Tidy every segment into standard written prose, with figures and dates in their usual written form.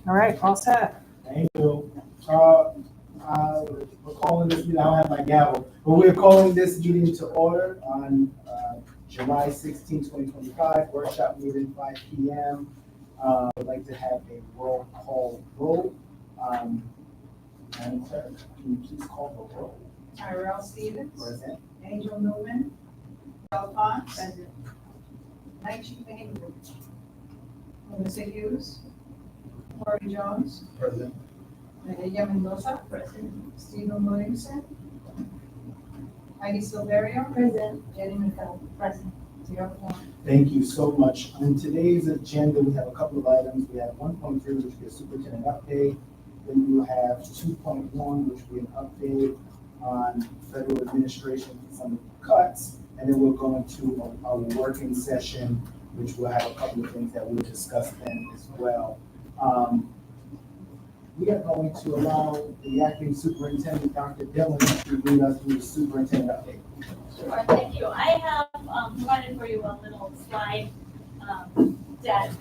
All right, all set. Thank you. We're calling this meeting, I don't have my gavel, but we're calling this meeting to order on July 16, 2025, workshop meeting, 5 p.m. I'd like to have a roll call vote. Madam Clerk, can you please call the roll? Tyrell Stevens. Present. Angel Newman. Bell Ponce. Present. Mike Payne. Melissa Hughes. Cory Jones. Present. Maria Mendoza. Present. Stephen Williamson. Heidi Silverio. Present. Jenny McCall. Present. Thank you so much. On today's agenda, we have a couple of items. We have 1.3, which will be a superintendent update. Then we will have 2.1, which will be an update on federal administration for some of the cuts. And then we'll go into a working session, which will have a couple of things that we'll discuss then as well. We are going to allow the acting superintendent, Dr. Dillon, to lead us through the superintendent update. Sure, thank you. I have provided for you a little slide deck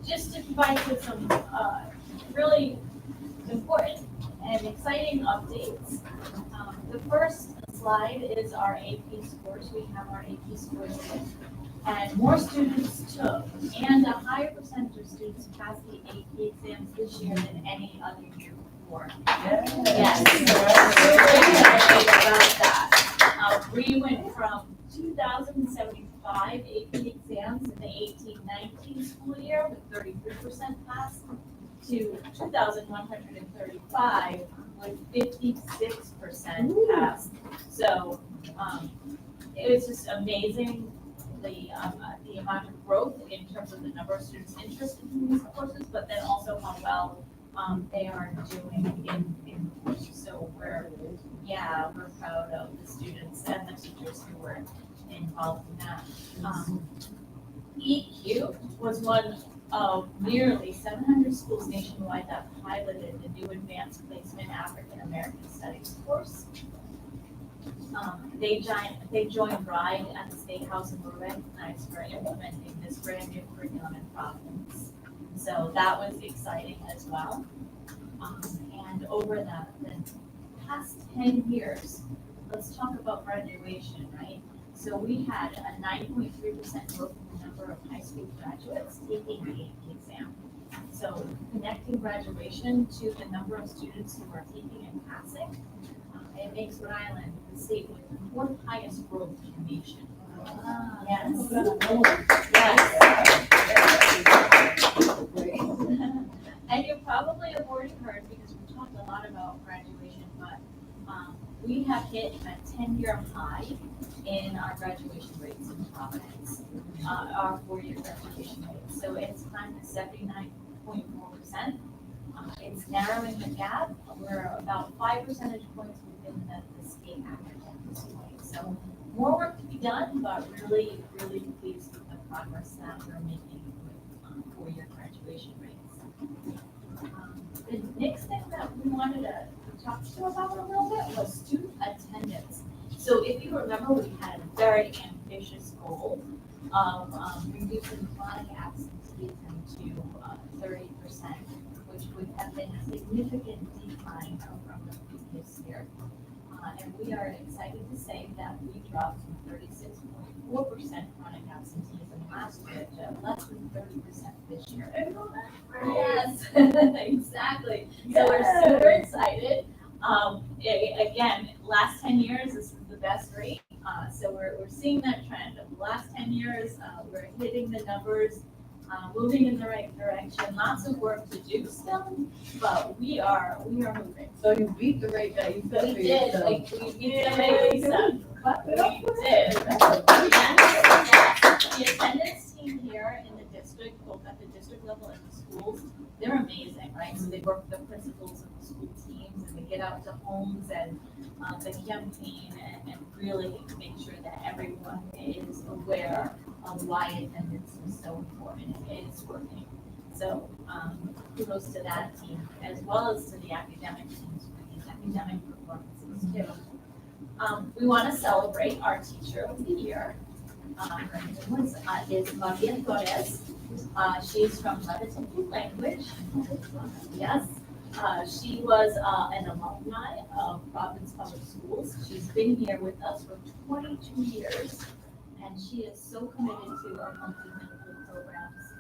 just to provide you some really important and exciting updates. The first slide is our AP scores. We have our AP scores in, and more students took, and a higher percentage of students passed the AP exams this year than any other year before. Yes. About that. We went from 2,075 AP exams in the 18-19 school year with 33% pass to 2,135 with 56% pass. So it was just amazing the amount of growth in terms of the number of students interested in these courses, but then also how well they are doing in the course. So we're proud of the students and the teachers who were involved in that. EQ was one of nearly 700 schools nationwide that piloted the new advanced placement African American Studies course. They joined RIDE at the State House and were recognized for implementing this brand new curriculum in Providence. So that was exciting as well. And over the past 10 years, let's talk about graduation, right? So we had a 9.3% growth in the number of high school graduates taking the AP exam. So connecting graduation to the number of students who are taking and passing, it makes Rhode Island the state with the fourth highest growth in the nation. Yes. And you probably have already heard, because we talked a lot about graduation, but we have hit a 10-year high in our graduation rates in Providence, our 4-year graduation rate. So it's climbed to 79.4%. It's narrowing the gap. We're about 5 percentage points within the state average at this point. So more work to be done, but really, really pleased with the progress that we're making with 4-year graduation rates. The next thing that we wanted to talk to you about a little bit was student attendance. So if you remember, we had a very ambitious goal of reducing chronic absenteeism to 30%, which would have been a significant decline from the previous year. And we are excited to say that we dropped from 36.4% chronic absenteeism last year to less than 30% this year. Yes, exactly. So we're super excited. Again, last 10 years, this is the best rate. So we're seeing that trend of the last 10 years. We're hitting the numbers, moving in the right direction. Lots of work to do still, but we are moving. So you beat the rate that you set for We did. yourself. We beat the rate we set. Clap it up We for did. it. Yes. The attendance team here in the district, both at the district level and the schools, they're amazing, right? So they work with the principals and the school teams, and they get out to homes and the campaign and really make sure that everyone is aware of why attendance is so important and it's working. So kudos to that team, as well as to the academic teams for these academic performances too. We want to celebrate our Teacher of the Year. Her name is Maria Torres. She's from Leviton Language. Yes. She was an alumni of Providence Public Schools. She's been here with us for 22 years, and she is so committed to our multilingual programs,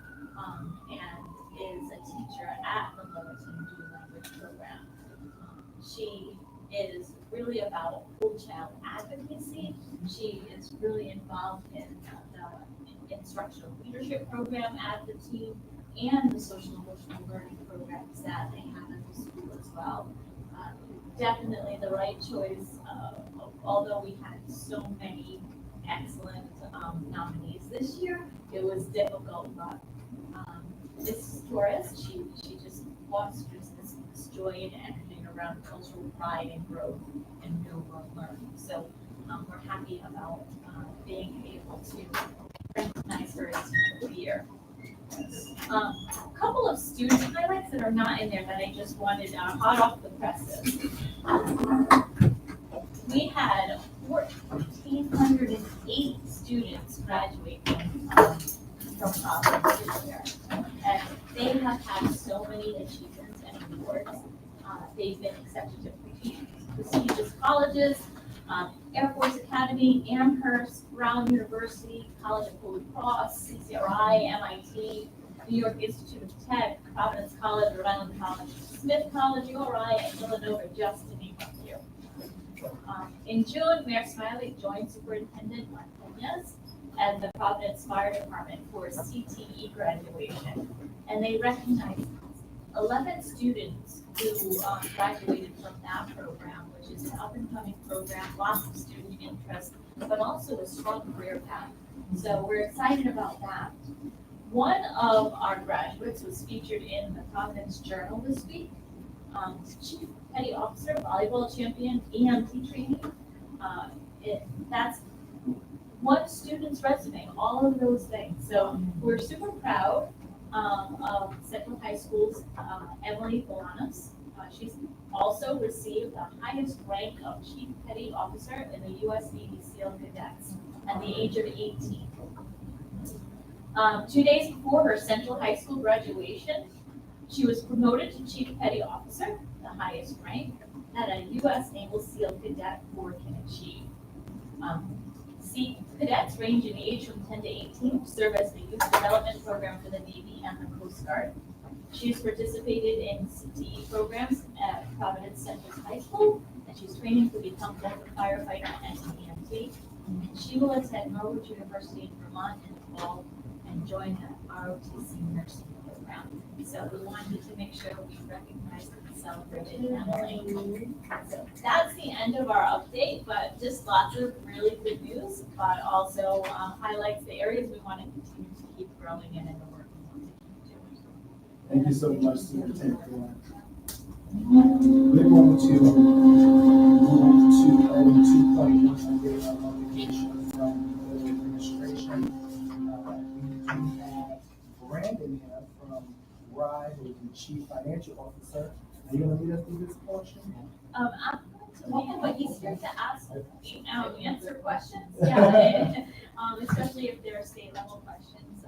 and is a teacher at the Leviton Dual Language Program. She is really about full child advocacy. She is really involved in the instructional leadership program at the team and the social emotional learning programs that they have at the school as well. Definitely the right choice, although we had so many excellent nominees this year, it was difficult, but Ms. Torres, she just fosters this joy and energy around cultural pride and growth and real world learning. So we're happy about being able to recognize her as Teacher of the Year. A couple of student highlights that are not in there that I just wanted hot off the presses. We had 1,408 students graduate from Providence this year. And they have had so many achievements and awards. They've been accepted to prestigious colleges, Air Force Academy, Amherst, Brown University, College of Holy Cross, CCRI, MIT, New York Institute of Tech, Providence College, Rhode Island College, Smith College, URI, and Villanova, just to name a few. In June, Mayor Smiley joined Superintendent Martinez and the Providence Fire Department for CTE graduation. And they recognized 11 students who graduated from that program, which is an up-and-coming program, lots of student interest, but also a strong career path. So we're excited about that. One of our graduates was featured in the Providence Journal this week. Chief Petty Officer, volleyball champion, EMT training. That's one student's resume, all of those things. So we're super proud of Central High School's Emily Bolanos. She's also received the highest rank of Chief Petty Officer in the U.S. Navy SEAL Cadets at the age of 18. 2 days before her Central High School graduation, she was promoted to Chief Petty Officer, the highest rank, that a U.S. Naval SEAL Cadet Corps can achieve. Cadets range in age from 10 to 18, serve as the youth development program for the Navy and the Coast Guard. She's participated in CTE programs at Providence Central High School, and she's training to become both a firefighter and an EMT. And she will attend Norwich University in Vermont in the fall and join the ROTC nursing program. So we wanted to make sure we recognized and celebrated Emily. So that's the end of our update, but just lots of really good news, but also highlights the areas we want to continue to keep growing in and the work we want to keep doing. Thank you so much, Superintendent. We're going to move to item 2.1 under our notification from the administration. We do have Brandon here from RIDE, who is the Chief Financial Officer. Are you going to lead us through this portion? I'm going to lead, but he's here to answer questions. Yeah, especially if there are state level questions.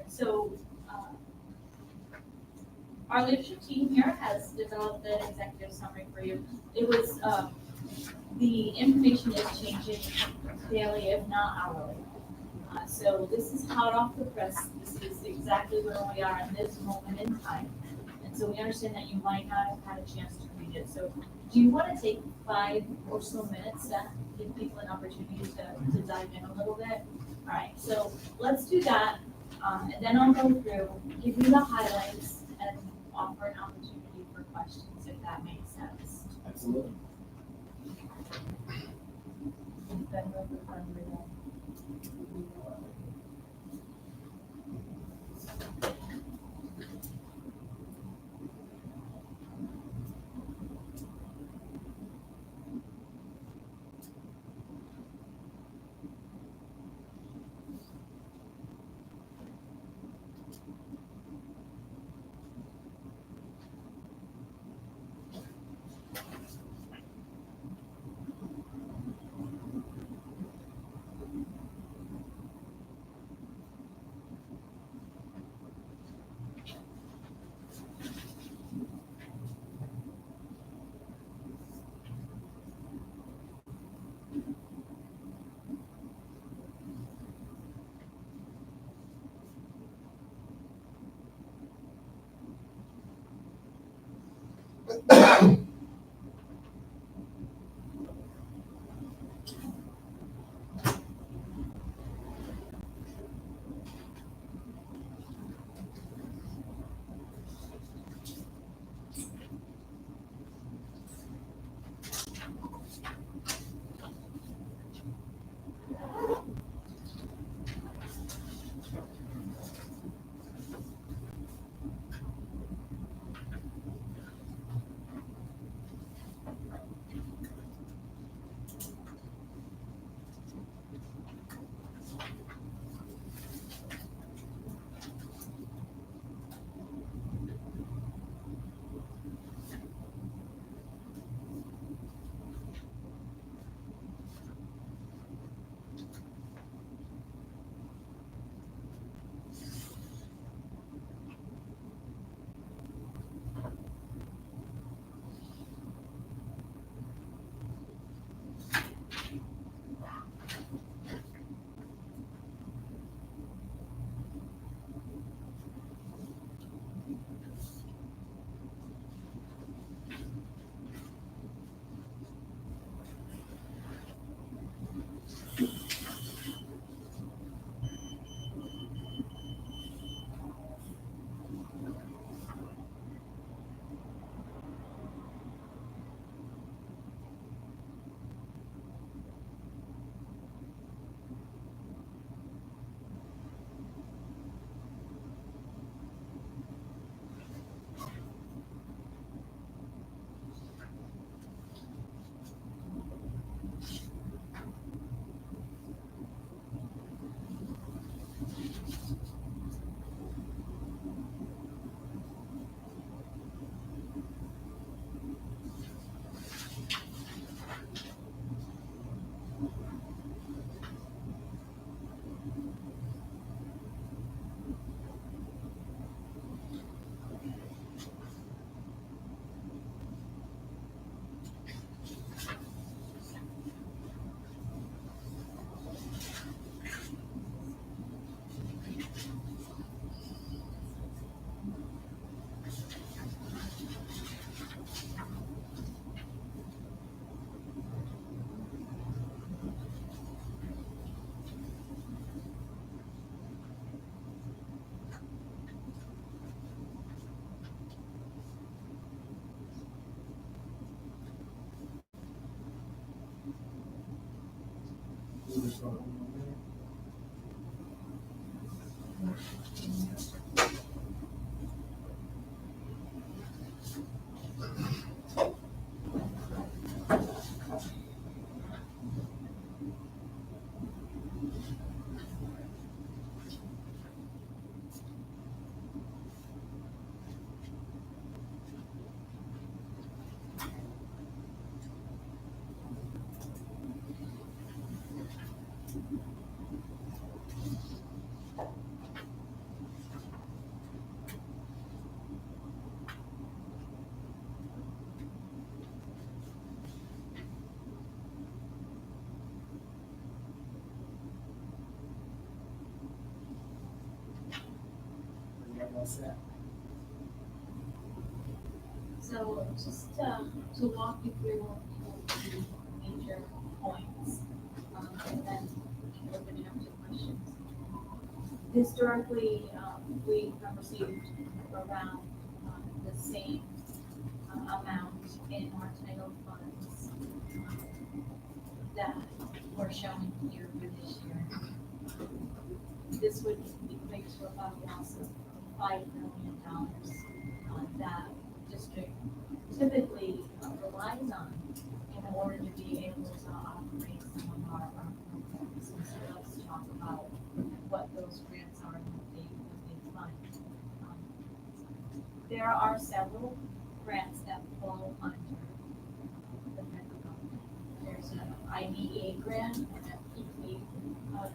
So our leadership team here has developed an executive summary for you. It was the information is changing daily, if not hourly. So this is hot off the press. This is exactly where we are in this moment in time. And so we understand that you might not have had a chance to read it. So do you want to take 5 or so minutes to give people an opportunity to dive in a little bit? All right, so let's do that. And then I'll go through, give you the highlights, and offer an opportunity for questions if that makes sense. Absolutely. What's that? So just to walk you through the major points, and then we can open it up to questions. Historically, we have received around the same amount in our title funds that we're showing here for this year. This would equate to about a loss of $5 million that district typically relies on in order to be able to operate some of our programs. And so let's talk about what those grants are and what they fund. There are several grants that fall under the federal government. There's an IDEA grant and an PP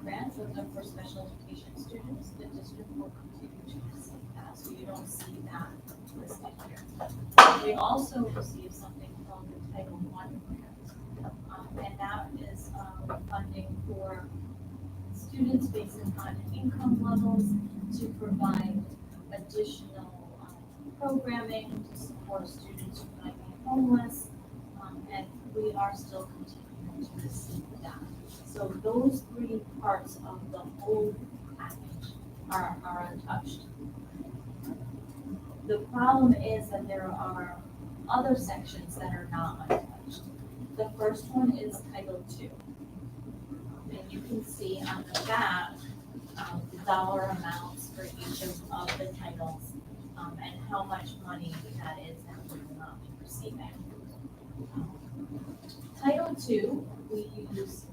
grant. Those are for special education students. The district will continue to receive that, so you don't see that listed here. We also receive something called the Title I grant, and that is funding for students based on income levels to provide additional programming to support students who might be homeless, and we are still continuing to receive that. So those three parts of the whole package are untouched. The problem is that there are other sections that are not untouched. The first one is Title II. And you can see on the back, the dollar amounts for each of the titles, and how much money that is that we will not be receiving. Title II, we use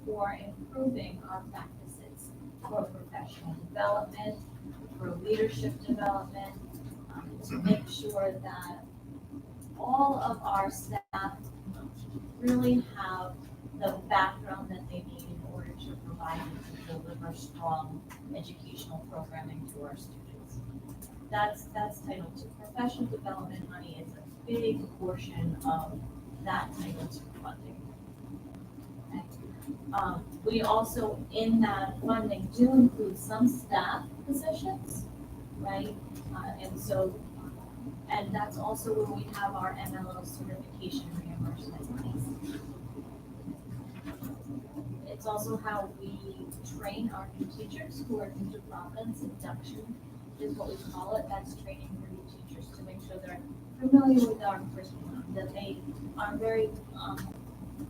for improving our practices, for professional development, for leadership development, to make sure that all of our staff really have the background that they need in order to provide and to deliver strong educational programming to our students. That's Title II. Professional development money is a big portion of that Title II funding. Okay. We also, in that funding, do include some staff positions, right? And that's also where we have our MLO certification reimbursement monies. It's also how we train our new teachers who are new to Providence. Induction is what we call it. That's training for new teachers to make sure they're familiar with our curriculum, that they are very,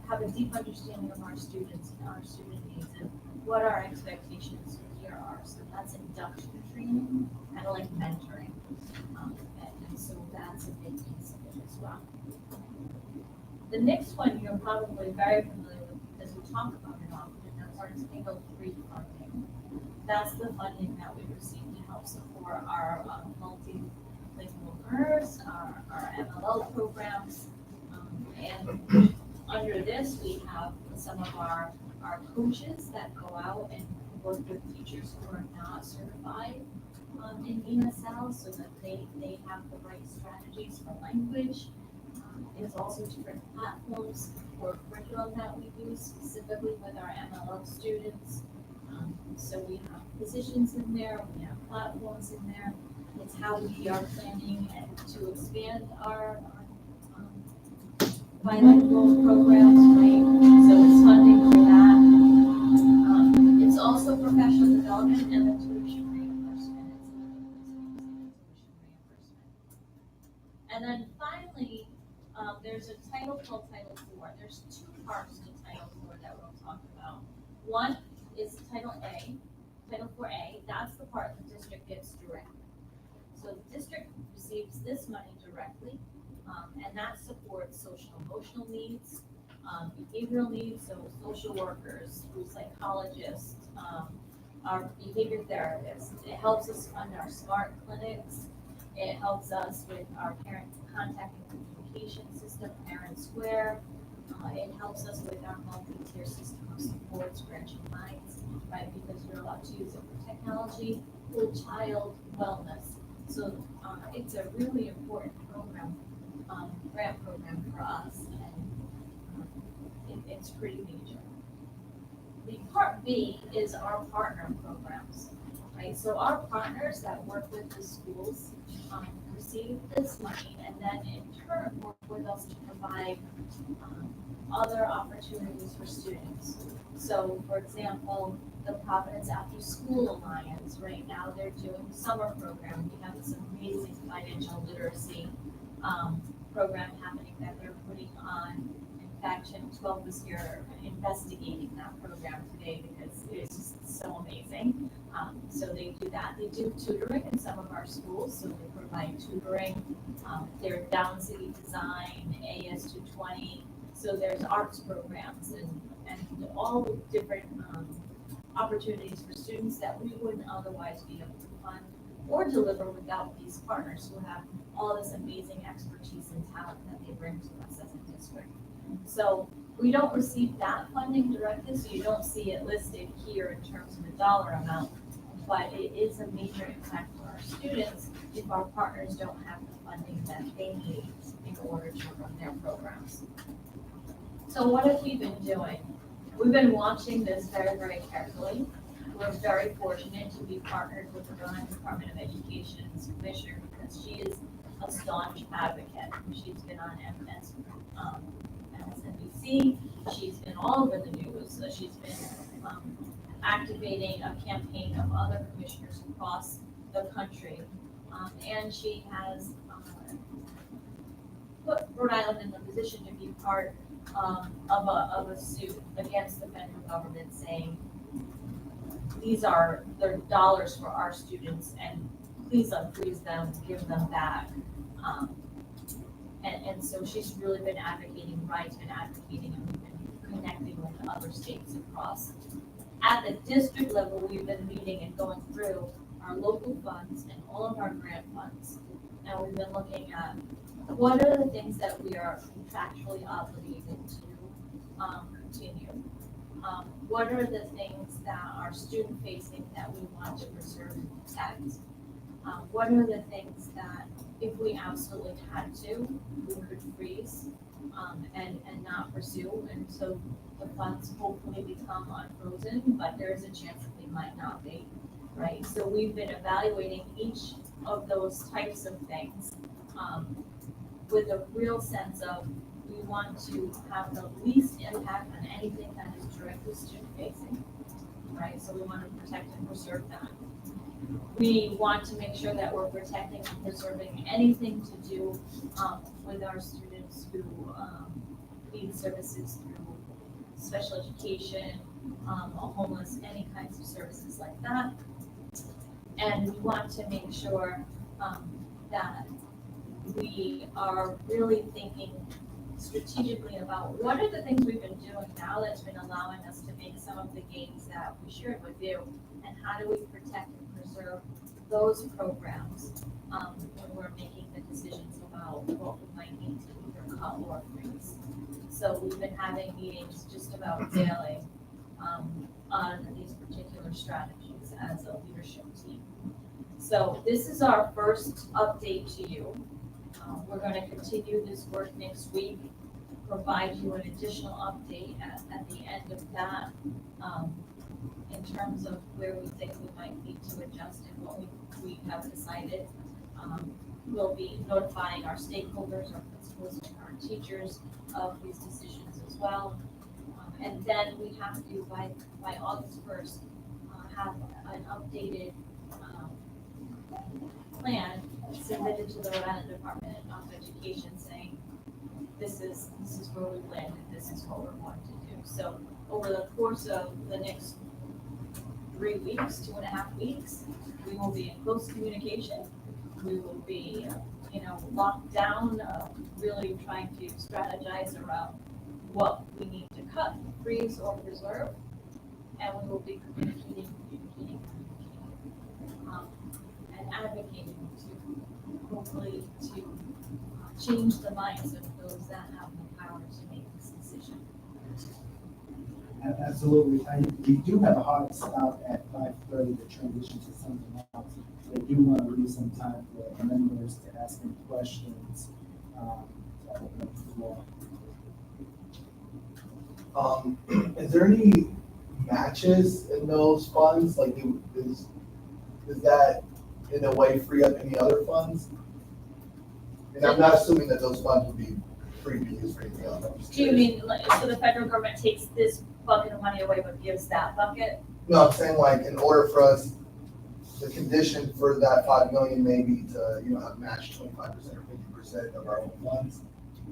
have a deep understanding of our students and our student needs and what our expectations here are. So that's induction training, kind of like mentoring. And so that's a big piece of it as well. The next one you're probably very familiar with because we talk about it often, and that's our Title III funding. That's the funding that we receive to help support our multilingual learners, our MLO programs, and under this we have some of our coaches that go out and work with teachers who are not certified in ESL so that they have the right strategies for language. There's also different platforms for curriculum that we use specifically with our MLO students. So we have positions in there, we have platforms in there. It's how we are planning to expand our bilingual programs, right? So it's funding for that. It's also professional development and the tuition reimbursement. And then finally, there's a title called Title IV. There's two parts to Title IV that we'll talk about. One is Title A, Title IV-A. That's the part the district gets directly. So the district receives this money directly, and that supports social emotional needs, behavioral needs, so social workers, psychologists, our behavior therapists. It helps us fund our SMART clinics. It helps us with our parent contact and communication system, Parent Square. It helps us with our multi-tier system of supports for minds, right? Because you're allowed to use it for technology, for child wellness. So it's a really important program, grant program for us, and it's pretty major. The part B is our partner programs, right? So our partners that work with the schools receive this money and then in turn work with us to provide other opportunities for students. So for example, the Providence After School Alliance, right now they're doing summer program. We have this amazing financial literacy program happening that they're putting on. In fact, Channel 12 was here investigating that program today because it's just so amazing. So they do that. They do tutoring in some of our schools, so they provide tutoring. They're Down City Design, AS 220. So there's arts programs and all different opportunities for students that we wouldn't otherwise be able to fund or deliver without these partners who have all this amazing expertise and talent that they bring to us as a district. So we don't receive that funding directly, so you don't see it listed here in terms of a dollar amount, but it is a major impact for our students if our partners don't have the funding that they need in order to run their programs. So what have we been doing? We've been watching this very, very carefully. We're very fortunate to be partnered with the Rhode Island Department of Education's commissioner because she is a staunch advocate. She's been on MSNBC, she's been all over the news, so she's been activating a campaign of other commissioners across the country. And she has put Rhode Island in the position to be part of a suit against the federal government saying, these are their dollars for our students and please unfreeze them, give them back. And so she's really been advocating rights and advocating and we've been connecting with other states across. At the district level, we've been meeting and going through our local funds and all of our grant funds. And we've been looking at what are the things that we are contractually obligated to continue. What are the things that are student facing that we want to preserve and protect? What are the things that if we absolutely had to, we could freeze and not pursue? And so the funds hopefully become unfrozen, but there is a chance that they might not be, right? So we've been evaluating each of those types of things with a real sense of we want to have the least impact on anything that is directly student facing, right? So we want to protect and preserve that. We want to make sure that we're protecting and preserving anything to do with our students who need services through special education, homeless, any kinds of services like that. And we want to make sure that we are really thinking strategically about what are the things we've been doing now that's been allowing us to make some of the gains that we shared with you, and how do we protect and preserve those programs when we're making the decisions about what we might need to either cut or freeze. So we've been having meetings just about daily on these particular strategies as a leadership team. So this is our first update to you. We're going to continue this work next week, provide you an additional update at the end of that in terms of where we think we might need to adjust and what we have decided. We'll be notifying our stakeholders, our principals, and our teachers of these decisions as well. And then we have to, by August 1st, have an updated plan submitted to the Rhode Island Department of Education saying, this is where we landed, this is what we're going to do. So over the course of the next 3 weeks, 2.5 weeks, we will be in close communication. We will be, locked down, really trying to strategize around what we need to cut, freeze, or preserve. And we will be communicating, and advocating to hopefully to change the minds of those that have the power to make this decision. Absolutely. We do have a hard stop at 5:30 to transition to something else. I do want to leave some time for members to ask any questions. So open up the floor. Is there any matches in those funds? Like, is that in a way free up any other funds? And I'm not assuming that those funds would be free to use for anything else. I'm just Do you curious. mean, so the federal government takes this bucket of money away but gives that bucket? No, I'm saying like in order for us, the condition for that 5 million maybe to, have matched 25% or 50% of our own funds.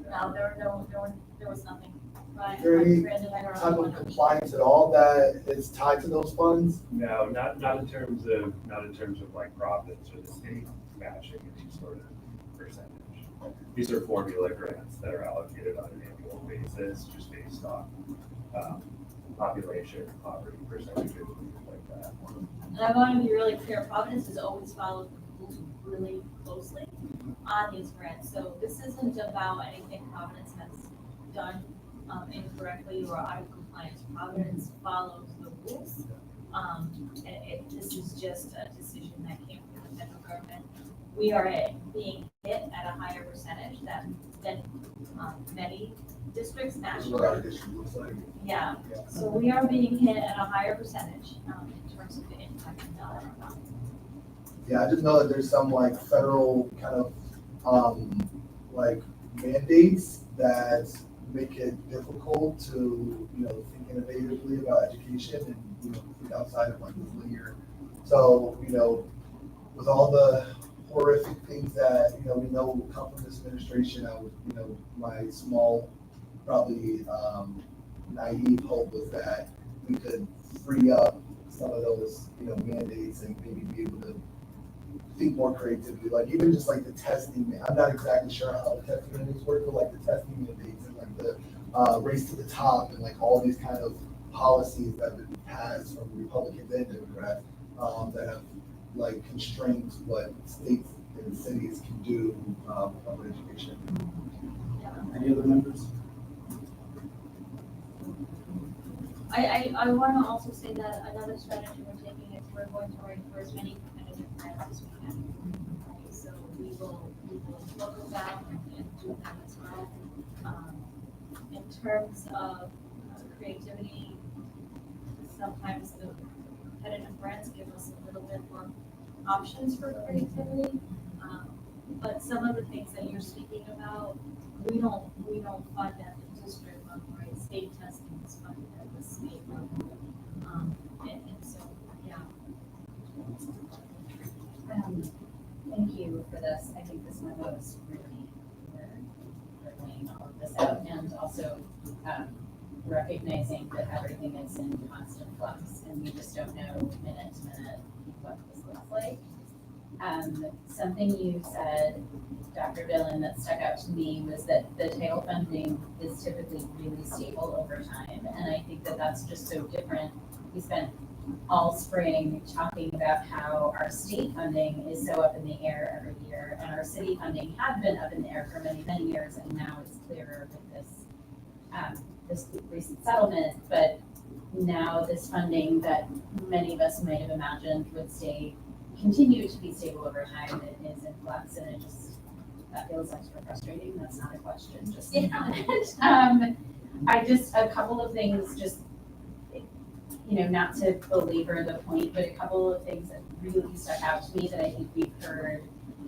No, there was nothing. Right. Is there any Brandon, I don't type know. of compliance at all that is tied to those funds? No, not in terms of like Providence or the state matching any sort of percentage. These are formula grants that are allocated on an annual basis, just based on population, poverty percentages, things like that. And I want to be really clear, Providence has always followed the rules really closely on these grants. So this isn't about anything Providence has done incorrectly or out of compliance. Providence follows the rules. This is just a decision that came from the federal government. We are being hit at a higher percentage than many districts That's nationally. what our district looks like. Yeah, so we are being hit at a higher percentage in terms of the impact in dollar amount. Yeah, I just know that there's some like federal kind of like mandates that make it difficult to, think innovatively about education and, think outside of like this linear. So, with all the horrific things that, we know will come from this administration, I would, my small, probably, naive hope was that we could free up some of those, mandates and maybe be able to think more creatively, like even just like the testing. I'm not exactly sure how the testing mandates work, but like the testing mandates and like the race to the top and like all these kind of policies that have been passed from Republicans and Democrats that have like constrained what states and cities can do with public education. Any other members? I want to also say that another strategy we're taking is we're going to write for as many competitive grants as we can. Right? So we will look at that and do that as well. In terms of creativity, sometimes the competitive grants give us a little bit more options for creativity. But some of the things that you're speaking about, we don't fund at the district level, right? State testing is funded at the state level. And so, yeah. Thank you for this. I think this memo is really clear for laying all of this out, and also recognizing that everything is in constant flux and we just don't know minute to minute what this looks like. Something you said, Dr. Dillon, that stuck out to me was that the title funding is typically really stable over time, and I think that that's just so different. We spent all spring talking about how our state funding is so up in the air every year, and our city funding had been up in the air for many, many years, and now it's clearer with this recent settlement. But now this funding that many of us might have imagined would continue to be stable over time, it is in flux, and that feels extra frustrating. That's not a question, just a couple of things, just not to belabor the point, but a couple of things that really stuck out to me that I think we've heard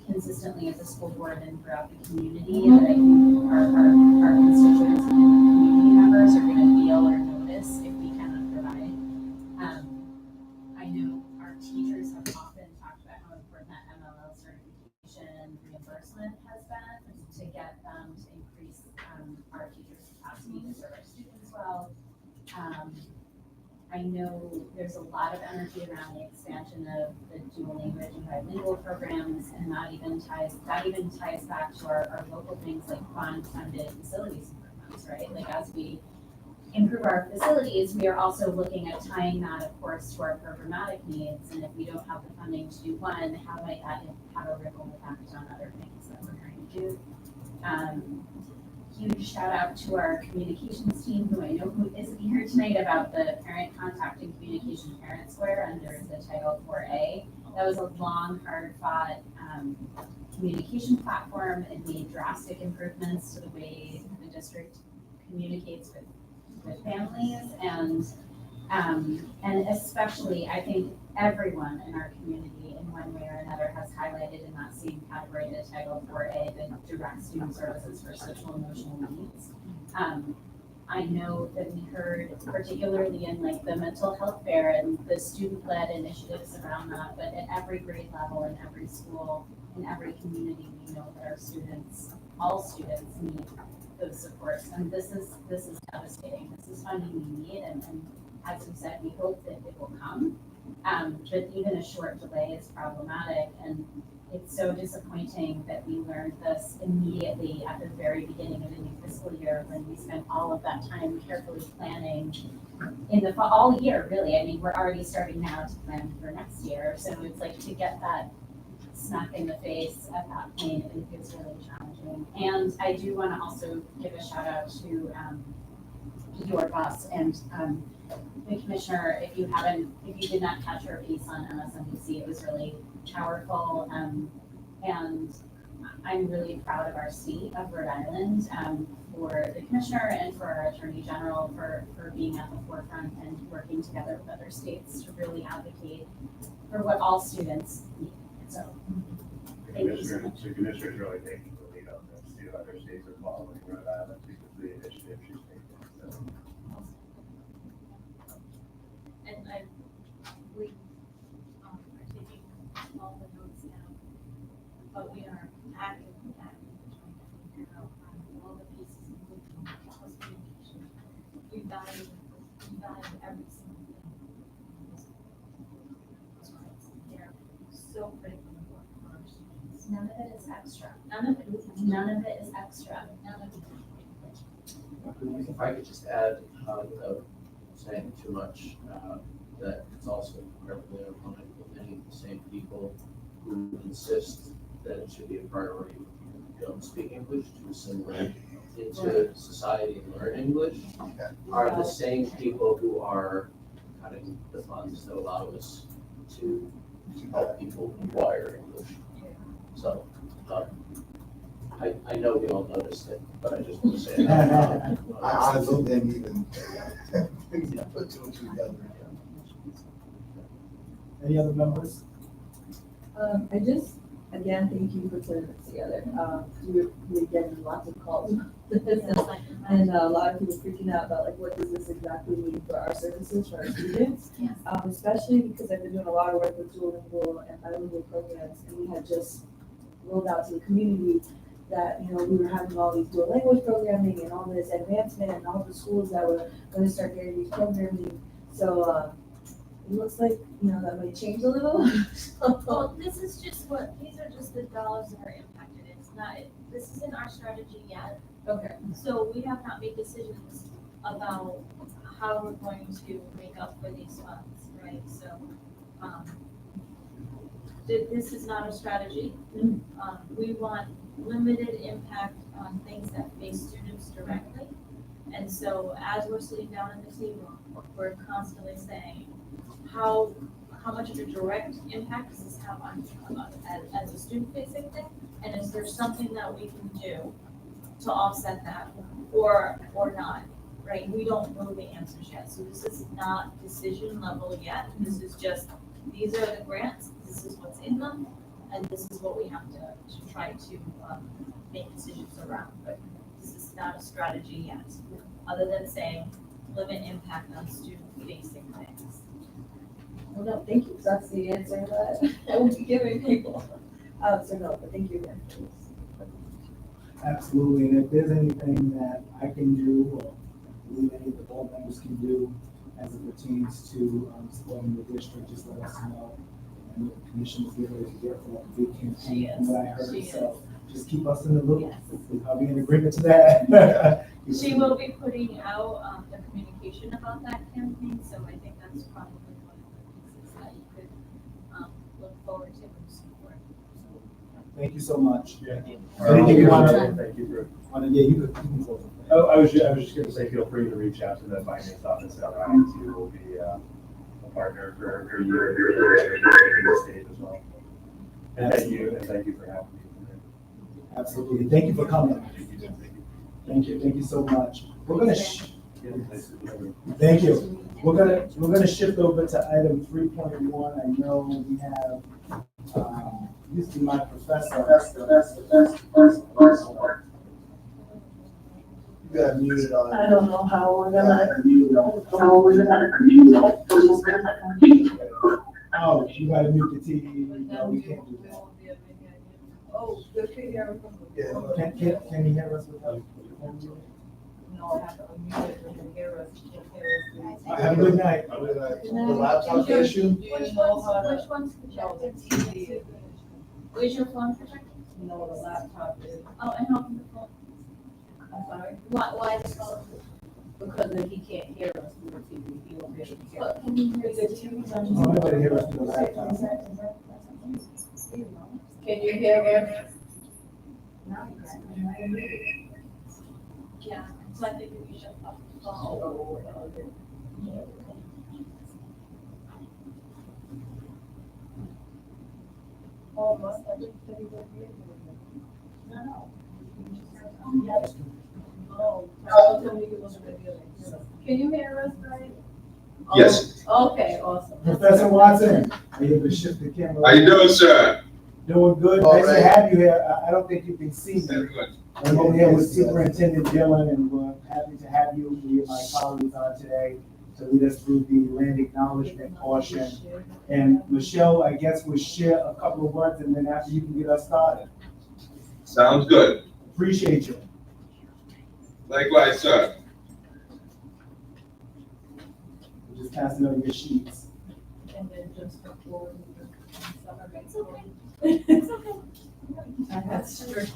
consistently as a school board and throughout the community, that I think our constituents and community members are going to feel or notice if we cannot provide. I know our teachers have often talked about how important that MLL certification reimbursement has been to get them to increase our teachers' capacity to serve our students well. I know there's a lot of energy around the expansion of the dual language and bilingual programs, and that even ties back to our local things like bond-funded facilities improvements, right? Like as we improve our facilities, we are also looking at tying that, of course, to our programmatic needs. And if we don't have the funding to do one, how might that have a ripple effect on other things that we're trying to do? Huge shout out to our communications team, who I know who isn't here tonight, about the parent contact and communication parent square under the Title 4A. That was a long, hard fought communication platform. It made drastic improvements to the way the district communicates with families, and especially I think everyone in our community in one way or another has highlighted in that same category, the Title 4A, the direct student services for social emotional needs. I know that we heard, particularly in like the mental health fair and the student-led initiatives around that, but at every grade level, in every school, in every community, we know that our students, all students, need those supports. And this is devastating. This is funding we need, and as we said, we hope that it will come. But even a short delay is problematic, and it's so disappointing that we learned this immediately at the very beginning of the new fiscal year, when we spent all of that time carefully planning in the fall, all year, really. I mean, we're already starting now to plan for next year, so it's like to get that smack in the face at that point, it was really challenging. And I do want to also give a shout out to your boss and the commissioner. If you did not catch her piece on MSNBC, it was really powerful. And I'm really proud of our state of Rhode Island, for the commissioner and for our attorney general for being at the forefront and working together with other states to really advocate for what all students need. So Thank you so much. The commissioner's really taking the lead on this, too, other states are following Rhode Island because of the initiative she's taking, so. And we, are taking all the notes down, but we are actively trying to figure out all the pieces of close communication. We value every single thing. They're so critical for our students. None of it is extra. None of it is, None of it is extra. none of it. If I could just add, without saying too much, that it's also incredibly ironic with many of the same people who insist that it should be a priority if you don't speak English to assimilate into society and learn English, are the same people who are cutting the funds that allow us to help people acquire English. So, I know we all noticed it, but I just want to say it. I honestly didn't even put two and two together. Any other members? I just, again, thank you for putting this together. We're getting lots of calls about this, and a lot of people freaking out about like, what does this exactly mean for our services, for our students? Yes. Especially because I've been doing a lot of work with duolingual and bilingual programs, and we had just rolled out to the community that, you know, we were having all these dual language programming and all this advancement and all the schools that were going to start getting these programming. So, it looks like, you know, that might change a little. Well, this is just these are just the dollars that are impacted. It's not, this isn't our strategy yet. Okay. So we have not made decisions about how we're going to make up for these funds, right? So, this is not a strategy. We want limited impact on things that face students directly. And so as we're sitting down at the table, we're constantly saying, how much of a direct impact does this have on as a student facing thing? And is there something that we can do to offset that or not, right? We don't know the answers yet. So this is not decision level yet. This is just, these are the grants, this is what's in them, and this is what we have to try to make decisions around. But this is not a strategy yet, other than saying limit impact on student facing things. Well, no, thank you. That's the answer that I will be giving people. So no, but thank you again. Absolutely, and if there's anything that I can do, or I believe any of the board members can do as it pertains to supporting the district, just let us know. And the commission is getting ready to get for that big campaign, from what I heard, so just keep us in the loop. Yes. I'll be in agreement to that. She will be putting out the communication about that campaign, so I think that's probably one of the pieces that you could look forward to and support. Thank you so much. Yeah. Anything you want Thank you for. yeah, you can close it. Oh, I was just gonna say, feel free to reach out to the finance office at Ryan's, who will be a partner for you in the state as well. And thank you for having me today. Absolutely. Thank you for coming. Thank you so much. We're gonna, thank you. We're gonna shift over to item 3.1. I know we have, used to be my professor. You got muted on. I don't know how we're gonna. Oh, you gotta mute the TV. No, we can't do that. Oh, the video. Yeah. Can you hear us without? No, I have to unmute it, they can hear us, you can't hear us. Have a good night. The laptop issue? Which one's projected to you? Is your phone projected? No, the laptop is, Oh, and how come the phone? I'm sorry, Why the phone? because then he can't hear us through the TV, he won't be able to hear us. But can you hear Is the it TV? Oh, everybody hear us through the laptop. Can you hear me? Yeah, so I think we should up the phone. Oh, must I just tell you what it is? No. Oh, tell me it wasn't revealing. Can you hear us, right? Yes. Okay, awesome. Professor Watson, are you able to shift the camera? How you doing, sir? Doing good. All Nice to right. have you here. I don't think you can see me. Very good. I'm over here with Superintendent Dillon, and we're happy to have you, me and my colleagues on today to lead us through the land acknowledgement portion. And Michelle, I guess we'll share a couple of words, and then after you can get us started. Sounds good. Appreciate you. Likewise, sir. We're just passing over your sheets. And then just before summer It's okay. baseball. It's okay. I had strict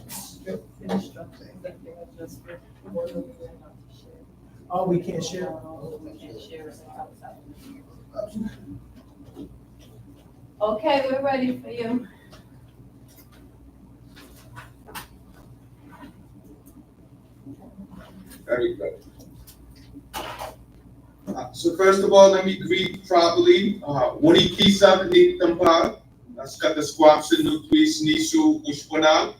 instructions that they were just for more than we were not to share. Oh, we can't share? No, we can't share it outside. Okay, we're ready for you. Very good. So first of all, let me greet properly. Wani kisa ni tampa. Naskata squamsa nutwis nisu ushpana.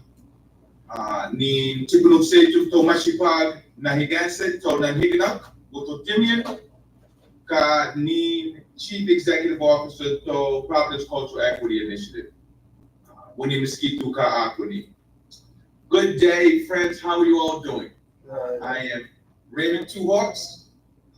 Ni tibulong sejum to mashipag nahiganse to nanhiganak. Buto Timian. Ka ni Chief Executive Officer to Providence Cultural Equity Initiative. Wani Mosquito ka akuni. Good day, friends. How are you all doing? I am Raymond Two Hawks.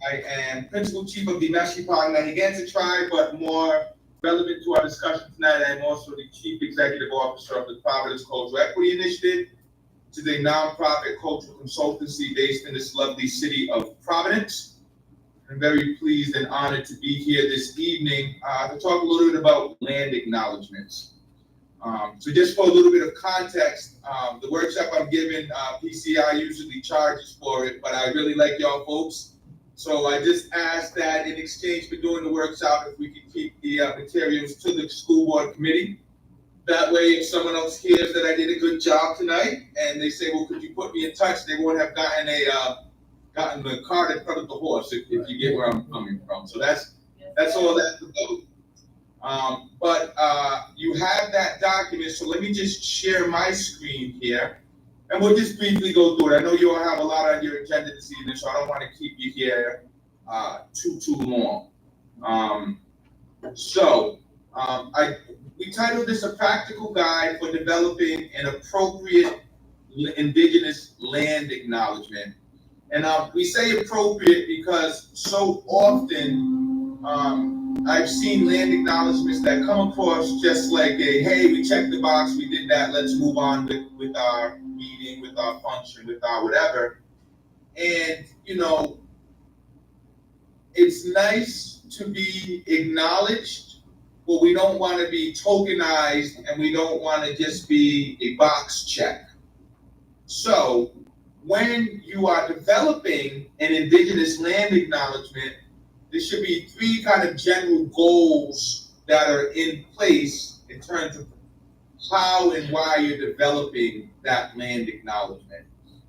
I am Principal Chief of the Mashipag Nahigansa Tribe, but more relevant to our discussion tonight, I am also the Chief Executive Officer of the Providence Cultural Equity Initiative, which is a nonprofit cultural consultancy based in this lovely city of Providence. I'm very pleased and honored to be here this evening to talk a little bit about land acknowledgements. So just for a little bit of context, the workshop I'm giving, PCI usually charges for it, but I really like y'all folks. So I just asked that in exchange for doing the workshop, if we could keep the materials to the school board committee. That way, if someone else hears that I did a good job tonight and they say, well, could you put me in touch? They won't have gotten the cart in front of the horse, if you get where I'm coming from. So that's all that's about. But you have that document, so let me just share my screen here, and we'll just briefly go through it. I know you all have a lot on your agenda this evening, so I don't want to keep you here too long. We titled this "A Practical Guide for Developing an Appropriate Indigenous Land Acknowledgement." And we say appropriate because so often I've seen land acknowledgements that come across just like a, hey, we checked the box, we did that, let's move on with our meeting, with our function, with our whatever. And, you know, it's nice to be acknowledged, but we don't want to be tokenized, and we don't want to just be a box check. So when you are developing an indigenous land acknowledgement, there should be three kind of general goals that are in place in terms of how and why you're developing that land acknowledgement.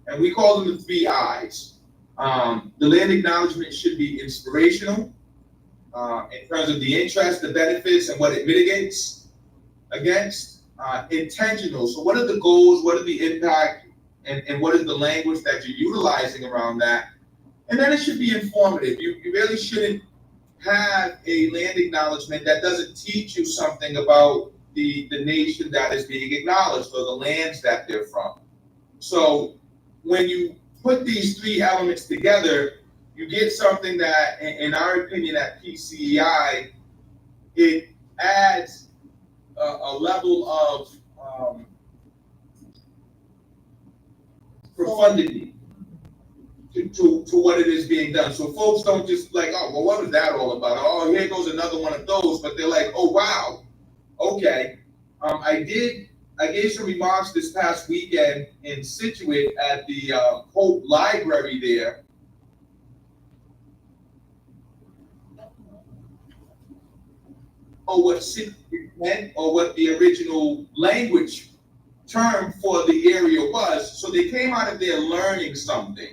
And we call them the three I's. The land acknowledgement should be inspirational in terms of the interest, the benefits, and what it mitigates against. Intentional, so what are the goals, what are the impact, and what is the language that you're utilizing around that? And then it should be informative. You really shouldn't have a land acknowledgement that doesn't teach you something about the nation that is being acknowledged or the lands that they're from. So when you put these three elements together, you get something that, in our opinion at PCEI, it adds a level of profundity to what it is being done. So folks don't just like, oh, well, what was that all about? Oh, here goes another one of those. But they're like, oh, wow, okay. I gave some remarks this past weekend in Situate at the Hope Library there. Or what Situate meant, or what the original language term for the area was. So they came out of there learning something.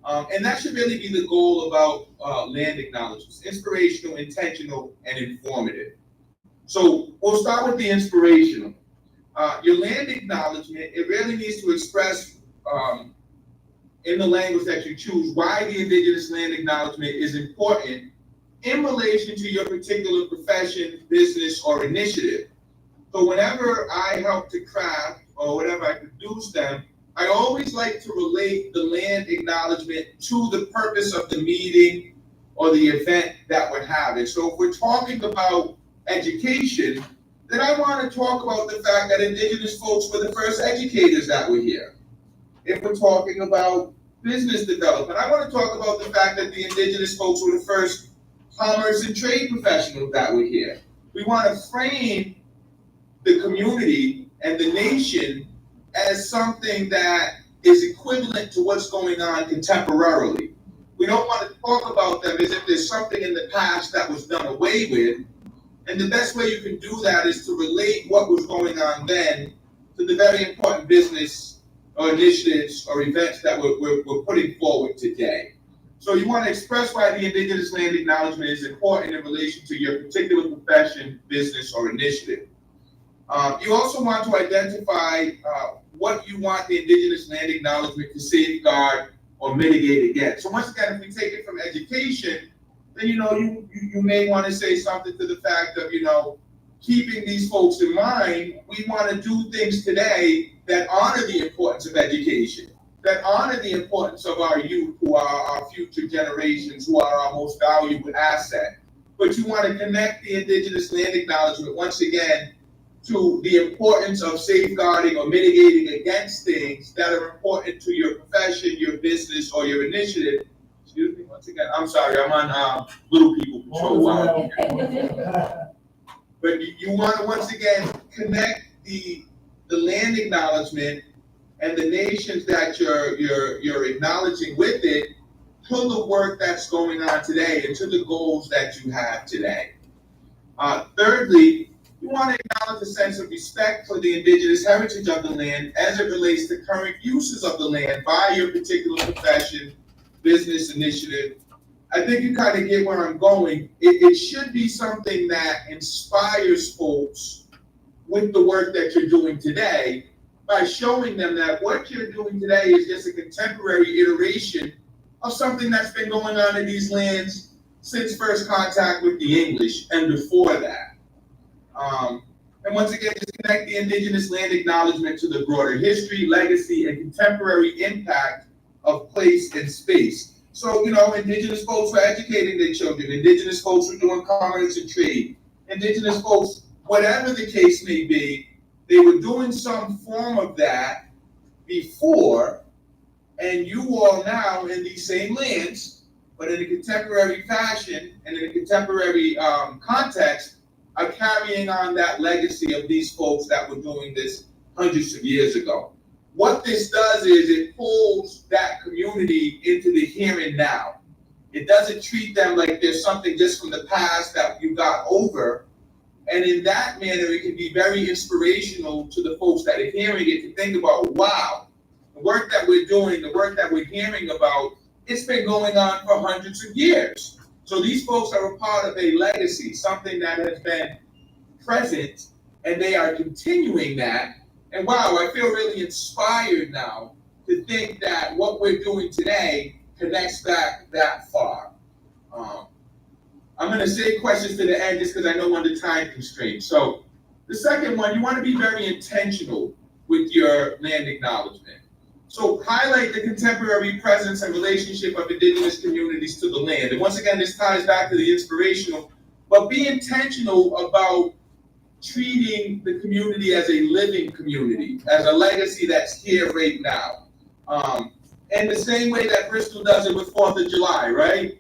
And that should really be the goal about land acknowledgements: inspirational, intentional, and informative. So we'll start with the inspirational. Your land acknowledgement, it really needs to express in the language that you choose why the indigenous land acknowledgement is important in relation to your particular profession, business, or initiative. So whenever I help to craft or whenever I produce them, I always like to relate the land acknowledgement to the purpose of the meeting or the event that we're having. So if we're talking about education, then I want to talk about the fact that Indigenous folks were the first educators that were here. If we're talking about business development, I want to talk about the fact that the Indigenous folks were the first commerce and trade professionals that were here. We want to frame the community and the nation as something that is equivalent to what's going on contemporarily. We don't want to talk about them as if there's something in the past that was done away with. And the best way you can do that is to relate what was going on then to the very important business or initiatives or events that we're putting forward today. So you want to express why the Indigenous Land Acknowledgement is important in relation to your particular profession, business, or initiative. You also want to identify what you want the Indigenous Land Acknowledgement to safeguard or mitigate against. So once again, if we take it from education, then you may want to say something to the fact of, keeping these folks in mind, we want to do things today that honor the importance of education, that honor the importance of our youth, who are our future generations, who are our most valuable asset. But you want to connect the Indigenous Land Acknowledgement once again to the importance of safeguarding or mitigating against things that are important to your profession, your business, or your initiative. Excuse me, once again, I'm sorry, I'm on Little People Patrol. But you want to once again connect the land acknowledgement and the nations that you're acknowledging with it to the work that's going on today and to the goals that you have today. Thirdly, you want to acknowledge a sense of respect for the indigenous heritage of the land as it relates to current uses of the land by your particular profession, business, initiative. I think you kind of get where I'm going. It should be something that inspires folks with the work that you're doing today by showing them that what you're doing today is just a contemporary iteration of something that's been going on in these lands since first contact with the English and before that. And once again, just connect the indigenous land acknowledgement to the broader history, legacy, and contemporary impact of place and space. So, indigenous folks were educating their children, indigenous folks were doing commerce and trade, indigenous folks, whatever the case may be, they were doing some form of that before, and you all now in these same lands, but in a contemporary fashion and in a contemporary context, are carrying on that legacy of these folks that were doing this hundreds of years ago. What this does is it pulls that community into the here and now. It doesn't treat them like there's something just from the past that you got over. And in that manner, it can be very inspirational to the folks that are hearing it to think about, wow, the work that we're doing, the work that we're hearing about, it's been going on for hundreds of years. So these folks are a part of a legacy, something that has been present, and they are continuing that. And wow, I feel really inspired now to think that what we're doing today connects back that far. I'm going to save questions to the end just because I know under time constraints. So the second one, you want to be very intentional with your land acknowledgement. So highlight the contemporary presence and relationship of indigenous communities to the land. And once again, this ties back to the inspirational, but be intentional about treating the community as a living community, as a legacy that's here right now. And the same way that Bristol does it with 4th of July, right?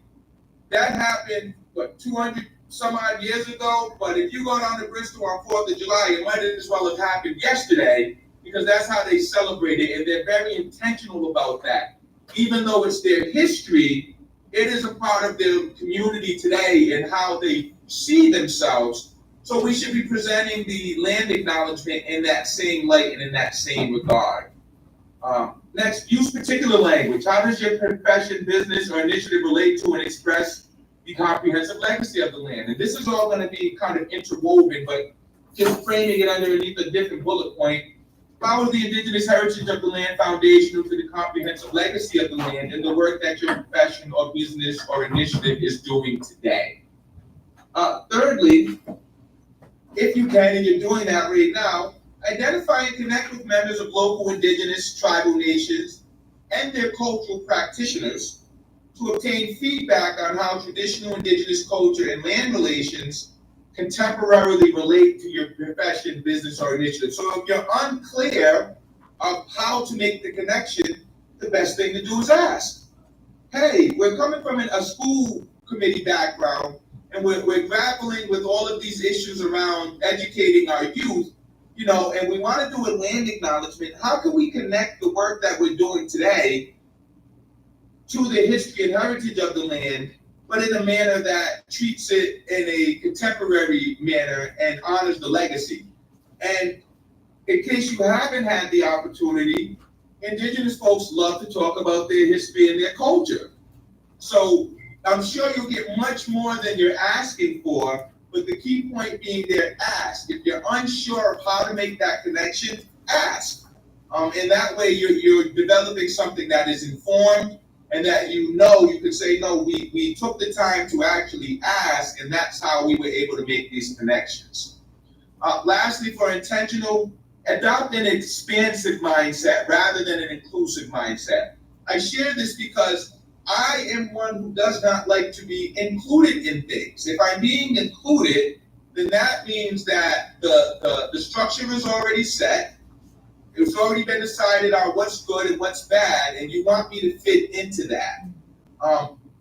That happened, 200 some odd years ago, but if you go down to Bristol on 4th of July, it might as well have happened yesterday, because that's how they celebrate it, and they're very intentional about that. Even though it's their history, it is a part of their community today and how they see themselves. So we should be presenting the land acknowledgement in that same light and in that same regard. Next, use particular language. How does your profession, business, or initiative relate to and express the comprehensive legacy of the land? And this is all going to be kind of interwoven, but just framing it underneath a different bullet point. How is the indigenous heritage of the land foundational to the comprehensive legacy of the land and the work that your profession or business or initiative is doing today? Thirdly, if you can, and you're doing that right now, identify and connect with members of local indigenous tribal nations and their cultural practitioners to obtain feedback on how traditional indigenous culture and land relations contemporarily relate to your profession, business, or initiative. So if you're unclear of how to make the connection, the best thing to do is ask. Hey, we're coming from a school committee background, and we're grappling with all of these issues around educating our youth, and we want to do a land acknowledgement. How can we connect the work that we're doing today to the history and heritage of the land, but in a manner that treats it in a contemporary manner and honors the legacy? And in case you haven't had the opportunity, indigenous folks love to talk about their history and their culture. So I'm sure you'll get much more than you're asking for, but the key point being there, ask. If you're unsure of how to make that connection, ask. And that way you're developing something that is informed, and that you can say, no, we took the time to actually ask, and that's how we were able to make these connections. Lastly, for intentional, adopt an expansive mindset rather than an inclusive mindset. I share this because I am one who does not like to be included in things. If I'm being included, then that means that the structure is already set. It's already been decided on what's good and what's bad, and you want me to fit into that.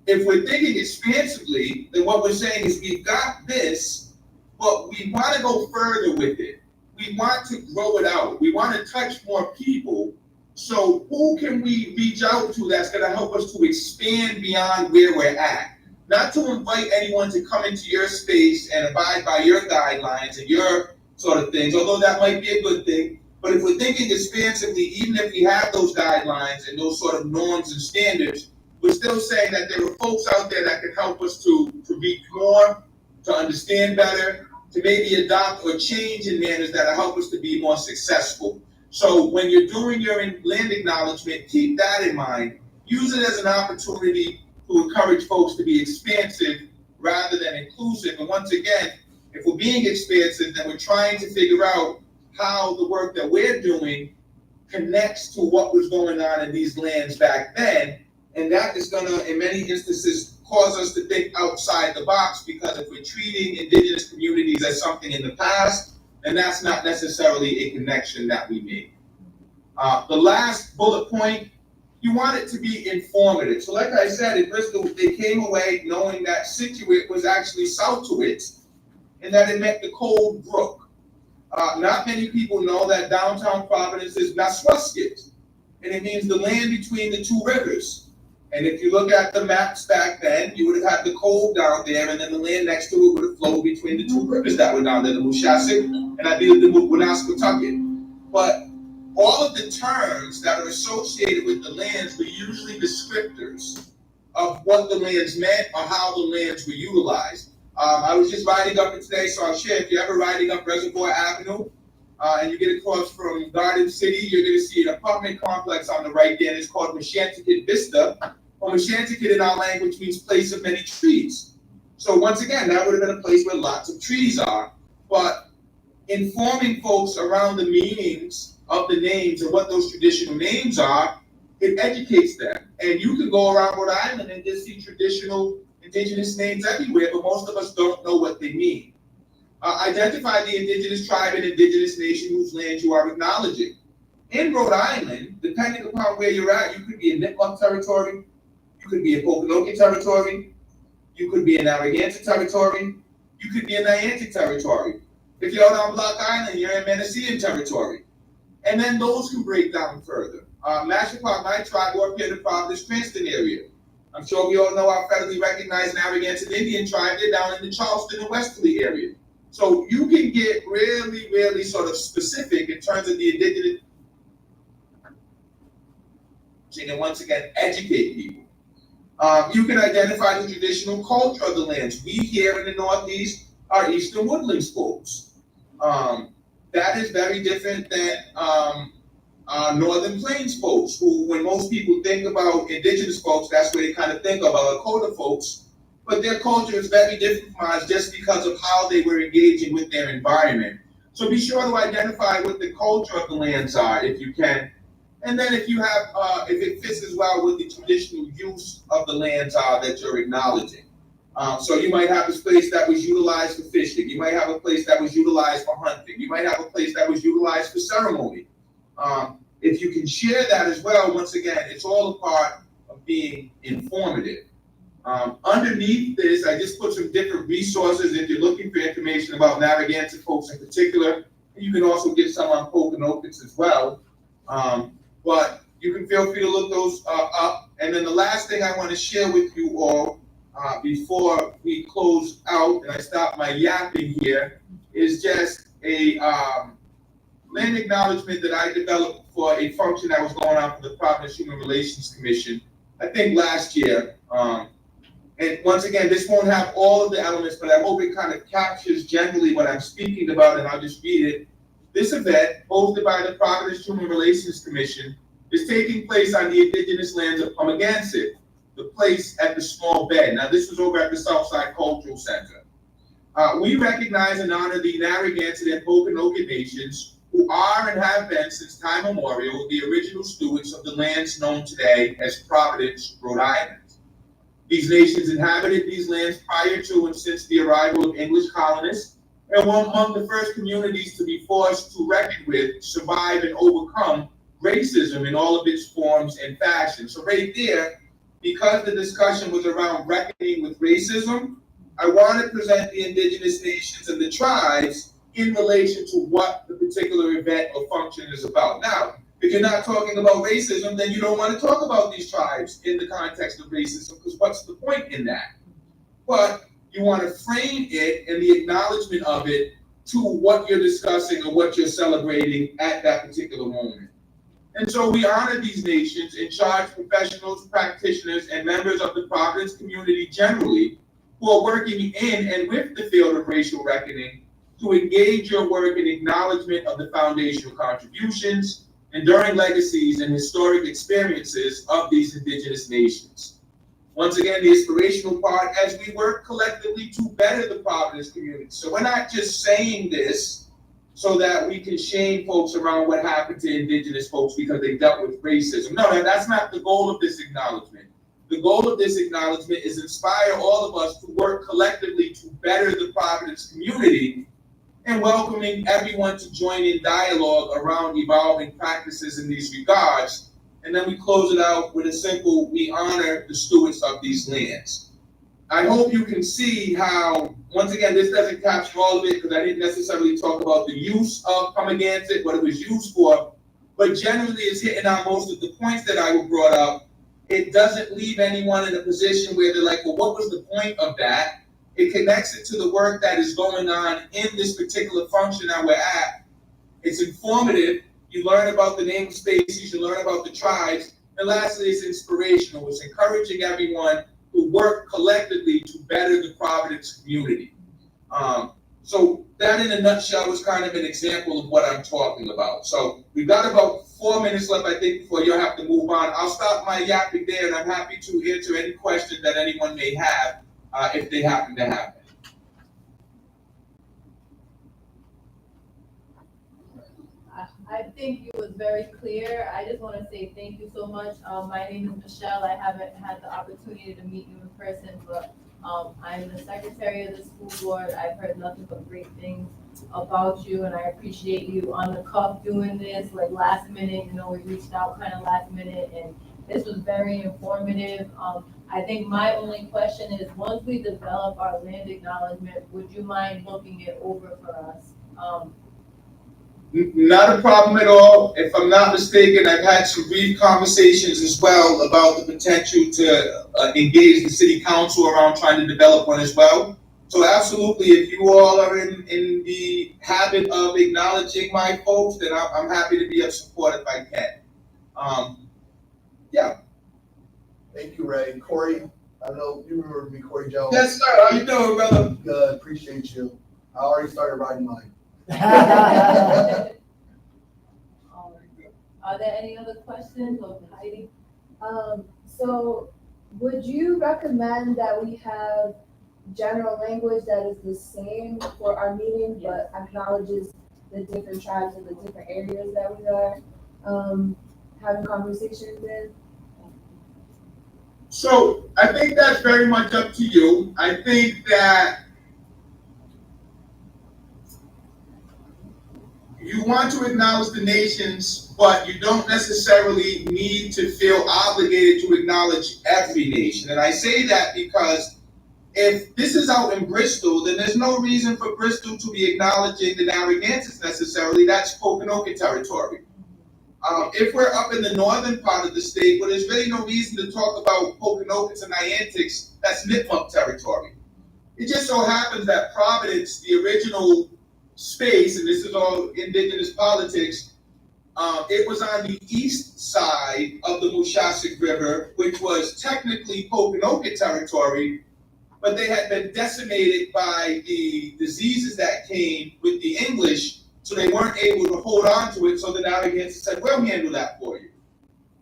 If we're thinking expansively, then what we're saying is we've got this, but we want to go further with it. We want to grow it out. We want to touch more people. So who can we reach out to that's going to help us to expand beyond where we're at? Not to invite anyone to come into your space and abide by your guidelines and your sort of things, although that might be a good thing. But if we're thinking expansively, even if we have those guidelines and those sort of norms and standards, we're still saying that there are folks out there that can help us to reach more, to understand better, to maybe adopt or change in manners that will help us to be more successful. So when you're doing your land acknowledgement, keep that in mind. Use it as an opportunity to encourage folks to be expansive rather than inclusive. And once again, if we're being expansive, then we're trying to figure out how the work that we're doing connects to what was going on in these lands back then. And that is going to, in many instances, cause us to think outside the box, because if we're treating indigenous communities as something in the past, then that's not necessarily a connection that we make. The last bullet point, you want it to be informative. So like I said, in Bristol, they came away knowing that Situate was actually south to it, and that it met the Cold Brook. Not many people know that downtown Providence is Massachusetts, and it means the land between the two rivers. And if you look at the maps back then, you would have had the Cove down there, and then the land next to it would have flowed between the two rivers that were down there, the Mushasik and I believe the Woonasquatucket. But all of the terms that are associated with the lands were usually descriptors of what the lands meant or how the lands were utilized. I was just riding up it today, so I'll share. If you're ever riding up Reservoir Avenue and you get across from Garden City, you're going to see an apartment complex on the right there. It's called Meshanticut Vista. Well, Meshanticut in our language means place of many trees. So once again, that would have been a place where lots of trees are. But informing folks around the meanings of the names and what those traditional names are, it educates them. And you can go around Rhode Island and just see traditional indigenous names everywhere, but most of us don't know what they mean. Identify the indigenous tribe and indigenous nation whose land you are acknowledging. In Rhode Island, depending upon where you're at, you could be in Nipmuc territory, you could be in Pokanoket territory, you could be in Narragansett territory, you could be in Niantic territory. If you're out on Block Island, you're in Menaceian territory. And then those can break down further. Mashpee, my tribe, we're up here in the Providence, Cranston area. I'm sure we all know our federally recognized Narragansett Indian tribe. They're down in the Charleston and Westerly area. So you can get really, really sort of specific in terms of the indigenous, and once again, educate people. You can identify the traditional culture of the lands. We here in the Northeast are Eastern Woodlands folks. That is very different than Northern Plains folks, who, when most people think about indigenous folks, that's where they kind of think about Lakota folks. but their culture is very different from ours just because of how they were engaging with their environment. So be sure to identify what the culture of the lands are, if you can. And then if you have, if it fits as well with the traditional use of the lands are that you're acknowledging. So you might have this place that was utilized for fishing. You might have a place that was utilized for hunting. You might have a place that was utilized for ceremony. If you can share that as well, once again, it's all a part of being informative. Underneath this, I just put some different resources if you're looking for information about Narragansett folks in particular. You can also get some on Poconokeets as well. But you can feel free to look those up. And then the last thing I want to share with you all before we close out and I stop my yapping here is just a land acknowledgement that I developed for a function that was going on for the Providence Human Relations Commission, I think last year. And once again, this won't have all of the elements, but I hope it kind of captures generally what I'm speaking about, and I'll just read it. This event, hosted by the Providence Human Relations Commission, is taking place on the indigenous lands of Pumagansett, the place at the Small Bend. Now, this was over at the Southside Cultural Center. We recognize and honor the Narragansett and Pokanoket nations, who are and have been since time immemorial the original stewards of the lands known today as Providence, Rhode Island. These nations inhabited these lands prior to and since the arrival of English colonists, and were among the first communities to be forced to reckon with, survive, and overcome racism in all of its forms and fashions. So right there, because the discussion was around reckoning with racism, I want to present the indigenous nations and the tribes in relation to what the particular event or function is about. Now, if you're not talking about racism, then you don't want to talk about these tribes in the context of racism, because what's the point in that? But you want to frame it and the acknowledgement of it to what you're discussing or what you're celebrating at that particular moment. And so we honor these nations and charge professionals, practitioners, and members of the Providence community generally who are working in and with the field of racial reckoning to engage your work in acknowledgement of the foundational contributions, enduring legacies, and historic experiences of these indigenous nations. Once again, the inspirational part as we work collectively to better the Providence community. So we're not just saying this so that we can shame folks around what happened to indigenous folks because they dealt with racism. No, that's not the goal of this acknowledgement. The goal of this acknowledgement is inspire all of us to work collectively to better the Providence community and welcoming everyone to join in dialogue around evolving practices in these regards. And then we close it out with a simple, we honor the stewards of these lands. I hope you can see how, once again, this doesn't capture all of it because I didn't necessarily talk about the use of Pumagansett, what it was used for, but generally it's hitting on most of the points that I brought up. It doesn't leave anyone in a position where they're like, well, what was the point of that? It connects it to the work that is going on in this particular function that we're at. It's informative. You learn about the named species, you learn about the tribes, and lastly, it's inspirational. It's encouraging everyone to work collectively to better the Providence community. So that in a nutshell was kind of an example of what I'm talking about. So we've got about 4 minutes left, I think, before you'll have to move on. I'll stop my yapping there, and I'm happy to answer any question that anyone may have if they happen to have it. I think it was very clear. I just want to say thank you so much. My name is Michelle. I haven't had the opportunity to meet you in person, but I'm the secretary of the school board. I've heard nothing but great things about you, and I appreciate you on the cuff doing this, like last minute. We reached out kind of last minute, and this was very informative. I think my only question is, once we develop our land acknowledgement, would you mind looking it over for us? Not a problem at all. If I'm not mistaken, I've had some brief conversations as well about the potential to engage the city council around trying to develop one as well. So absolutely, if you all are in the habit of acknowledging my folks, then I'm happy to be of support if I can. Yeah. Thank you, Ray. Corey, I don't know if you remember me, Corey Jones. Yes, sir. How you doing, brother? Good, appreciate you. I already started riding mine. Are there any other questions of Heidi? So Would you recommend that we have general language that is the same for our meeting, but acknowledges the different tribes and the different areas that we are, having conversations in? So I think that's very much up to you. I think that you want to acknowledge the nations, but you don't necessarily need to feel obligated to acknowledge every nation. And I say that because if this is out in Bristol, then there's no reason for Bristol to be acknowledging the Narragansetts necessarily. That's Pokanoket territory. If we're up in the northern part of the state, well, there's really no reason to talk about Pokanokets and Niantics. That's Nipmuc territory. It just so happens that Providence, the original space, and this is all indigenous politics, it was on the east side of the Mushasik River, which was technically Pokanoket territory, but they had been decimated by the diseases that came with the English, so they weren't able to hold on to it, so the Narragansett said, we'll handle that for you.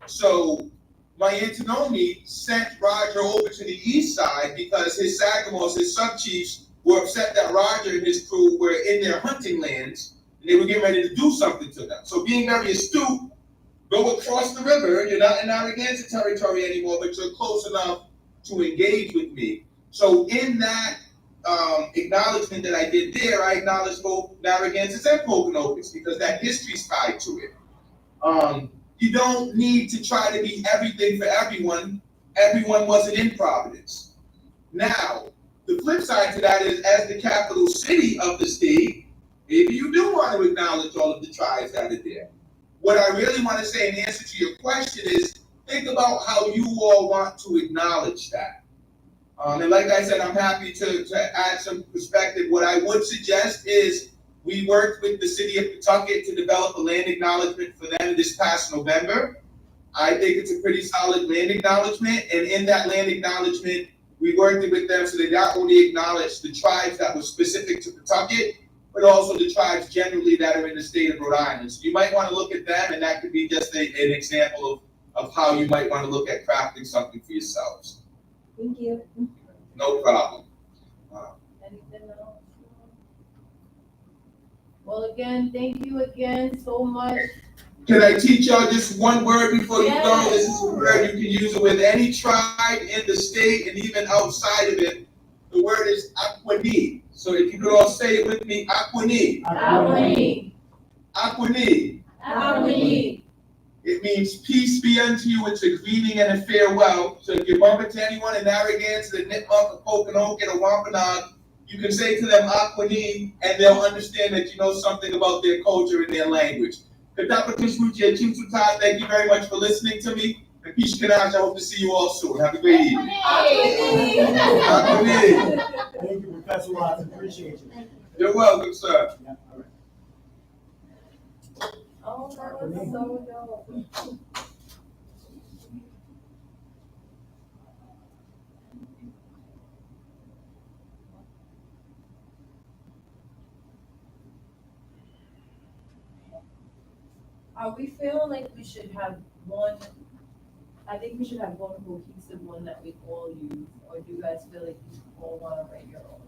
So my Antinomi sent Roger over to the east side because his Sagamores, his sub-chiefs, were upset that Roger and his crew were in their hunting lands, and they were getting ready to do something to them. So being very astute, go across the river, you're not in Narragansett territory anymore, but you're close enough to engage with me. So in that acknowledgement that I did there, I acknowledged both Narragansetts and Pokanokets because that history's tied to it. You don't need to try to be everything for everyone. Everyone wasn't in Providence. Now, the flip side to that is, as the capital city of the state, maybe you do want to acknowledge all of the tribes that are there. What I really want to say in answer to your question is, think about how you all want to acknowledge that. And like I said, I'm happy to add some perspective. What I would suggest is we worked with the city of Pawtucket to develop a land acknowledgement for them this past November. I think it's a pretty solid land acknowledgement. And in that land acknowledgement, we worked with them so they not only acknowledged the tribes that were specific to Pawtucket, but also the tribes generally that are in the state of Rhode Island. So you might want to look at them, and that could be just an example of how you might want to look at crafting something for yourselves. Thank you. No problem. Anything else? Well, again, thank you again so much. Can I teach y'all just one word before you go? Yes. This is a word you can use it with any tribe in the state and even outside of it. The word is Aquani. So if you could all say it with me, Aquani. Aquani. Aquani. Aquani. It means peace be unto you. It's a greeting and a farewell. So if you bump into anyone in Narragansett, Nipmuc, or Pokanoket, or Wampanoag, you can say to them Aquani, and they'll understand that you know something about their culture and their language. Thank you very much for listening to me. And peace, I hope to see you all soon. Have a great evening. Aquani. Thank you, Professor Watson, appreciate you. You're welcome, sir. Yeah, all right. Oh, that was so dope. Are we feeling like we should have one? I think we should have one cohesive one that we all use, or do you guys feel like you all want to write your own?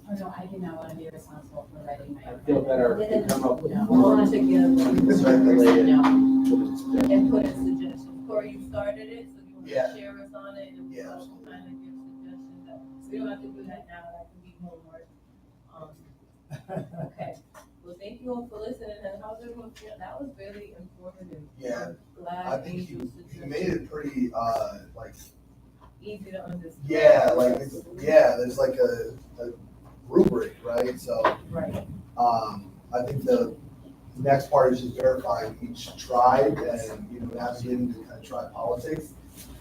Oh, no, I do not want to be responsible for writing my. I feel better if you come up with All together circulate it. and put in suggestions. Corey, you started it, so you want Yeah. to share us on it, and Yeah, we'll also kind of give suggestions. That we don't have to do that now. That can be homework. Okay. Well, thank you all for listening. And how's everyone feeling? That was really informative. Yeah, I'm glad I think Angel he made it pretty, like, easy to understand. yeah, like, there's like a rubric, right? So, Right. I think the next part is just verifying each tribe and, you know, navigating the kind of tribe politics.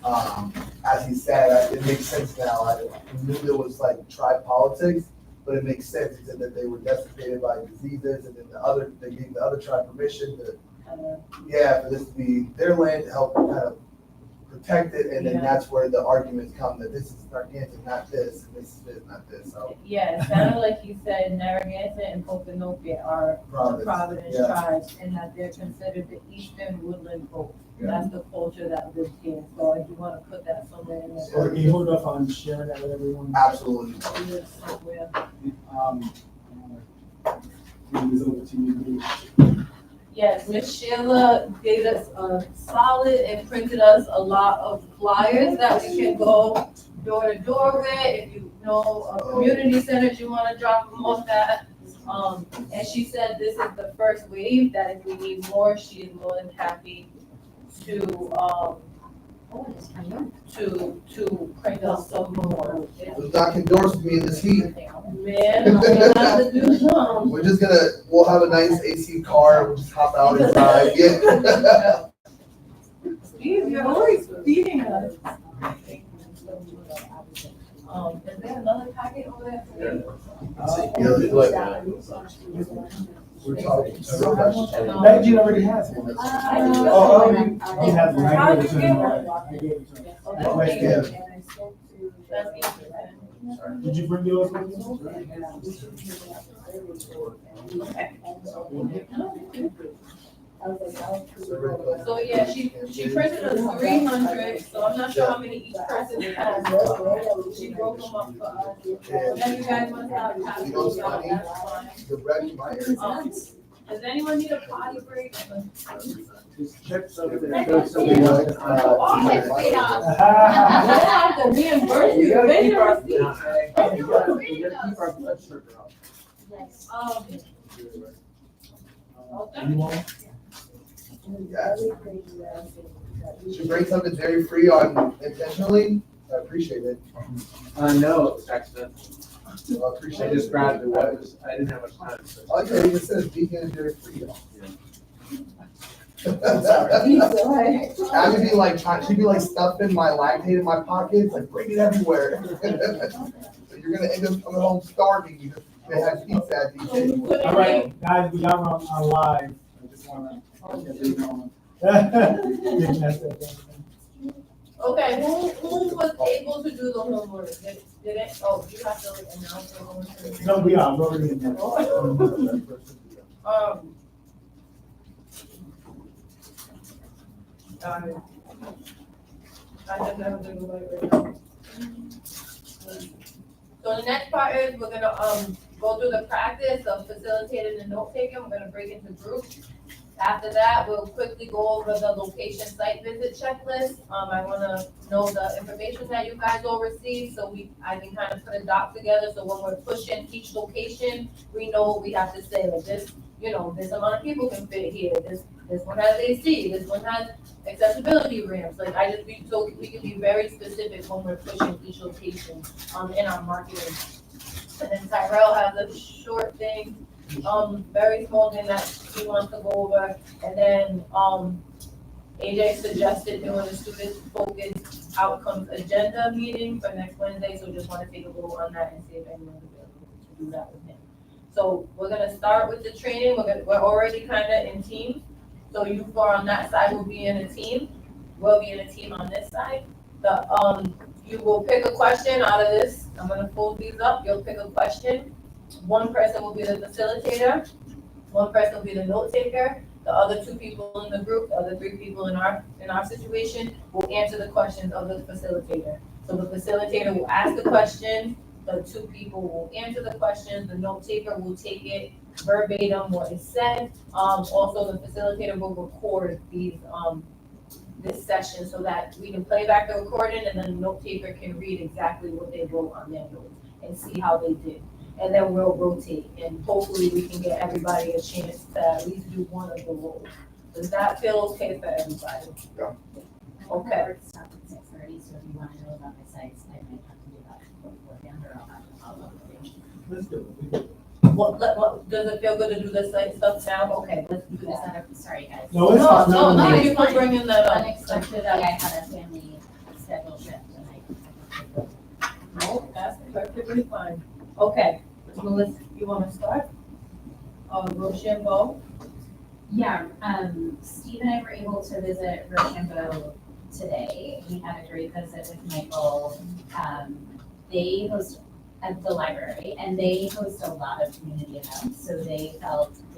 As he said, it makes sense now. I knew there was like tribe politics, but it makes sense. He said that they were decimated by diseases, and then they gave the other tribe permission to, for this to be their land to help kind of protect it, and then Yeah. that's where the arguments come, that this is Narragansett, not this, and this is this, not this, so. Yeah, it sounded like he said Narragansett and Pocanopia are the Providence yeah. tribes, and that they're considered the eastern woodland folk. Yeah. That's the culture that lives here, so I do wanna put that somewhere in So there. can you hold up on sharing that with everyone? Absolutely. Lives somewhere. Bring this over to you. Yes, Miss Sheila gave us a solid and printed us a lot of flyers that we can go door to door with. If you know, community centers you wanna drop them off at. And she said this is the first wave, that if we need more, she is more than happy to, to print us some more. Who's knocking doors with me in this heat? Man, we'll have to do some. We'll have a nice AC car, we'll just hop out inside, yeah. Steve, you're always feeding us. Is there another packet over there? We're talking. Reggie already has one. Oh, he has one. How I did gave you it to get him. one? I gave it to him. Okay, Right thank there. you. That's easy. Did you bring yours with you? So yeah, she printed us 300, so I'm not sure how many each person has. She broke them up for us. Whenever you guys want to have copies, You know what's funny? that's fine. The red in my area. Does anyone need a potty break? Chips over there. Oh, my God. We'll have to reimburse you. When you're You gotta keep our blood sugar up. Okay. Yes. She brings something dairy free on intentionally, I appreciate it. No, it's accidental. I appreciate I it. just grabbed it, I didn't have much time. So. I like that it even says vegan and dairy free. I would be like, she'd be like stuffing my lactate in my pockets, like bring it everywhere. So you're gonna end up coming home starving because they have pizza at these days. All right, guys, we got on live. I just wanna get this going. Getting that stuff done. Okay, who was able to do the homework? Did it, oh, you have to like announce the homework. No, we are, we're already in there. Got it. I just never been away right now. So the next part is we're gonna, go through the practice of facilitating and note taking. We're gonna break into groups. After that, we'll quickly go over the location site visit checklist. I wanna know the information that you guys all received, so I can kind of put a doc together, so when we're pushing each location, we know what we have to say, like this, this amount of people can fit here, this one has AC, this one has accessibility ramps, so we can be very specific when we're pushing each location, in our marketing. And then Tyrell has a short thing, very small thing that he wants to go over, and then, AJ suggested doing a student-focused outcomes agenda meeting for next Wednesday, so just wanna take a little on that and see if anyone's available to do that with him. So we're gonna start with the training, we're already kinda in teams, so you four on that side will be in a team, we'll be in a team on this side. You will pick a question out of this, I'm gonna fold these up, you'll pick a question. One person will be the facilitator, one person will be the note taker, the other two people in the group, the other three people in our situation will answer the questions of the facilitator. So the facilitator will ask the question, the two people will answer the questions, the note taker will take it verbatim what is said. Also the facilitator will record this session so that we can play back the recording and then the note taker can read exactly what they wrote on their notes and see how they did. And then we'll rotate, and hopefully we can get everybody a chance to at least do one of the roles. Does that feel okay for everybody? Yeah. Okay. Work starts at 6:30, so if you want to know about my sites, I might have to do that beforehand, or I'll have to follow up with you. Let's do it. What, does it feel good to do this site stuff now? Okay, let's do Is that. that, sorry, guys. No, it's fine. No, it's you can bring in that up. Unexpected, I had a family schedule shift and No, that's perfectly fine. Okay, Melissa, you wanna start? Rochambeau? Yeah, Steve and I were able to visit Rochambeau today. We had a great visit with Michael. They host at the library, and they host a lot of community events, so they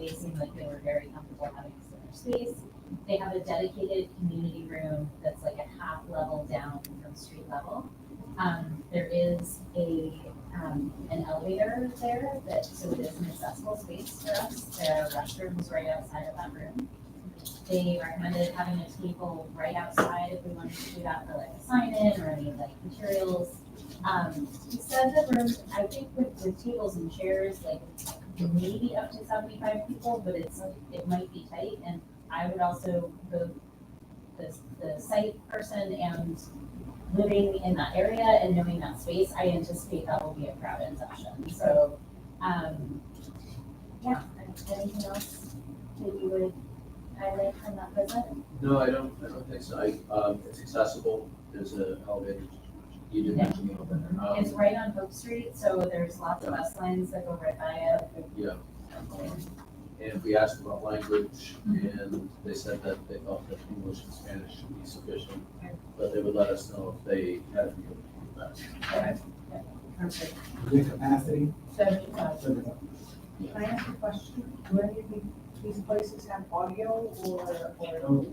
seemed like they were very comfortable having us in their space. They have a dedicated community room that's like a half level down from street level. There is an elevator there so it is an accessible space for us. There are restrooms right outside of that room. They recommended having a table right outside if we wanted to do that for like a sign-in or any like materials. He said the room, I think with tables and chairs, like maybe up to 75 people, but it might be tight. And I would also, the site person and living in that area and knowing that space, I anticipate that will be a crowded session. So, yeah, anything else that you would highlight from that visit? No, I don't think so. It's accessible, there's an elevator, you did mention the elevator. It's right on Hope Street, so there's lots of bus lines that go right by it. Yeah. And we asked about language, and they said that they thought that English and Spanish should be sufficient, but they would let us know if they had any other feedback. Perfect. The capacity. 75. So Can I ask a question? Do any of these places have audio or?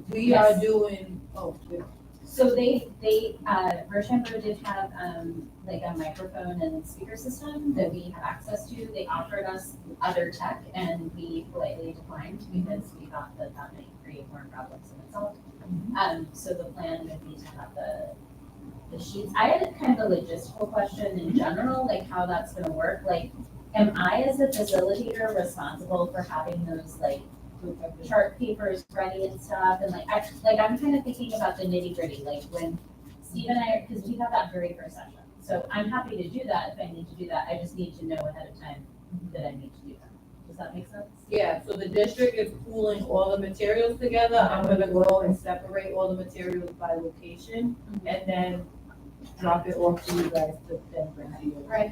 We are doing, oh, yeah. So they Rochambeau did have, like a microphone and speaker system that we have access to. They offered us other tech and we politely declined because we thought that might create more problems in itself. So the plan would be to have the sheets. I had kind of a logistical question in general, like how that's gonna work. Like, am I as a facilitator responsible for having those like chart papers ready and stuff? And I'm kind of thinking about the nitty gritty, like when Steve and I, because we have that very first session. So I'm happy to do that if I need to do that. I just need to know ahead of time that I need to do that. Does that make sense? Yeah, so the district is pooling all the materials together. I'm gonna go and separate all the materials by location and then drop it off to you guys to then bring to you. Right.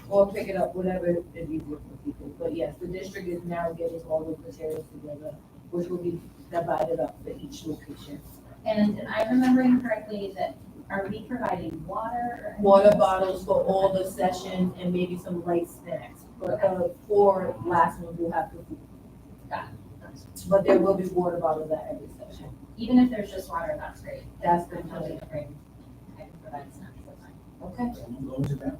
Or pick it up, whatever is easier for people. But yes, the district is now getting all the materials together, which will be divided up for each location. And am I remembering correctly that, are we providing water? or Water bottles for all the sessions and maybe some light snacks. But, for last one, we'll have to do. Got But there will be water bottles at every session. Even if there's just water, that's great. That's the I'm happy plan. to bring, I can provide snacks, that's fine. Okay. I'm going to that.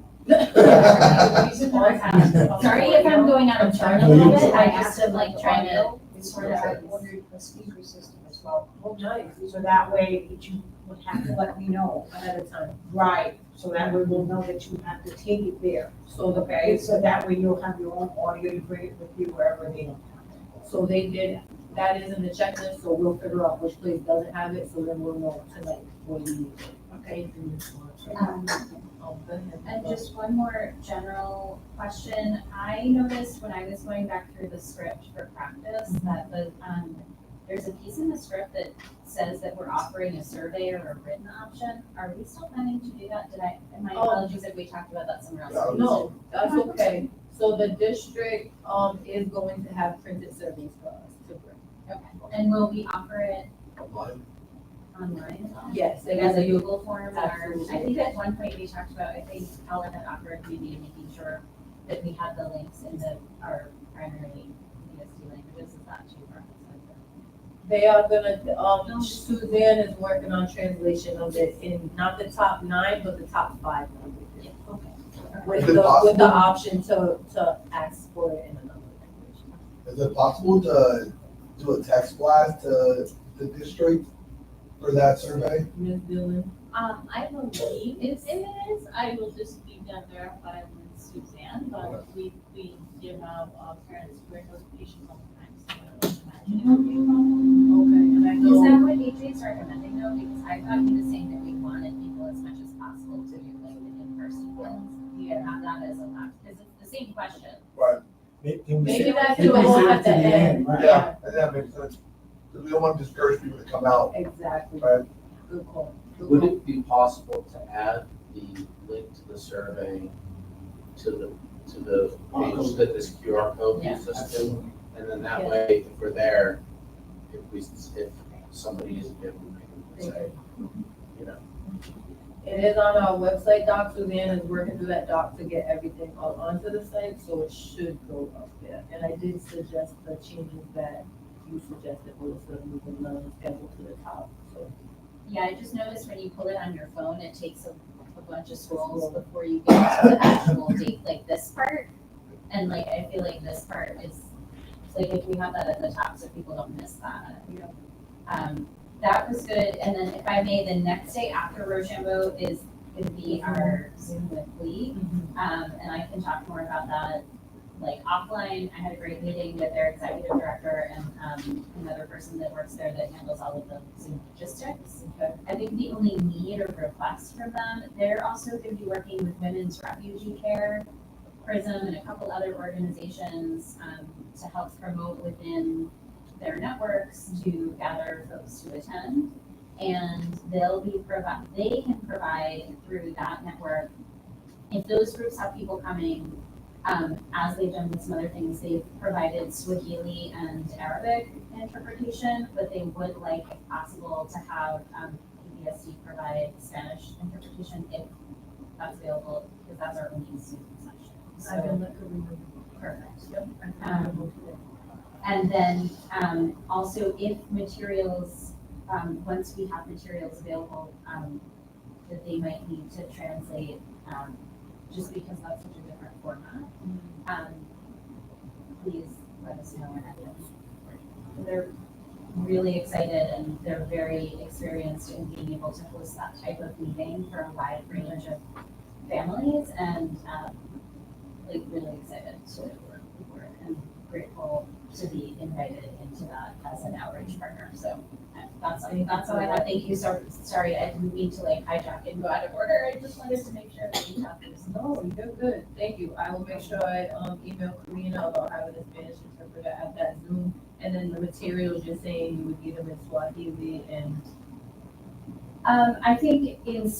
Sorry if I'm going out of turn a little bit, I just am like trying to It's sort sort of. of ordered a speaker system as well. Oh, nice. So that way that you would have to let me know. Ahead of time. Right. So that way we'll know that you have to take it there. So the, Okay, so that way you'll have your own audio, you bring it with you wherever they don't have so they did, that is in the checklist, so we'll figure out which place doesn't have it, so then we'll know tonight what we need. Okay. And just one more general question. I noticed when I was going back through the script for practice that there's a piece in the script that says that we're offering a survey or a written option. Are we still planning to do that? My apologies if we talked about that somewhere else. No, that's okay. So the district, is going to have printed surveys for us to bring. Okay, and will we offer it Online. online as well? Yes, Like it as a is a Google form, or Absolutely. I think at one point we talked about, I think Ellen had offered maybe making sure that we had the links in our primary ESD languages. Is that too far? They are gonna, Suzanne is working on translation of it in not the top 9, but the top 5 languages. Okay. With Is it the possible? option to ask for it in another language. Is it possible to do a text blast to the district for that survey? Ms. Dillon? I believe it is, I will just be done verifying with Suzanne, but we give out parents great notifications all the time, so I don't imagine it would be a problem. Okay, and I Is know, that what AJ's recommending though? Because I thought he was saying that we wanted people as much as possible to do like the in-person ones. And have that as a last, because it's the same question. maybe that's Can we the one save it at the end. right? Yeah, and that makes sense. Because we don't want to discourage people to come out, Exactly. right? Good call. Good Would call. it be possible to add the link to the survey to the page that this QR code Yeah. gives us to? And then that way, if we're there, if somebody isn't given, they can say, you know. It is on our website doc. Suzanne is working through that doc to get everything all onto the site, so it should go up there. And I did suggest the changes that you suggested, Melissa, moving the schedule to the top, so. Yeah, I just noticed when you pull it on your phone, it takes a bunch of scrolls before you get to the actual date, like this part. And like, I feel like this part is, like, if we have that at the top, so people don't miss that. That was good, and then if I may, the next day after Rochambeau is gonna be our Zoom with Lee. And I can talk more about that, like offline. I had a great meeting with their executive director and another person that works there that handles all of the Zoom logistics. I think the only need or request from them, they're also gonna be working with Women's Refugee Care, PRISM, and a couple other organizations to help promote within their networks to gather folks to attend. And they can provide through that network, if those groups have people coming, as they've done with some other things, they've provided Swahili and Arabic interpretation, but they would like, if possible, to have PBSD provide Spanish interpretation if that's available, because that's our only student section. I can So, let Karina. perfect. Yep. I can move to it. And then also if materials, once we have materials available, that they might need to translate, just because that's such a different format, please let us know ahead of time. They're really excited and they're very experienced in being able to host that type of meeting for a wide range of families and like really excited to work and grateful to be invited into that as an outreach partner. So that's all I have. Thank you. Sorry, I didn't mean to like hijack and go out of order. I just wanted to make sure that we have this. No, you're good. Thank you. I will make sure I email Karina about having a Spanish interpreter at that Zoom. And then the materials you're saying you would need them in Swahili and. I think in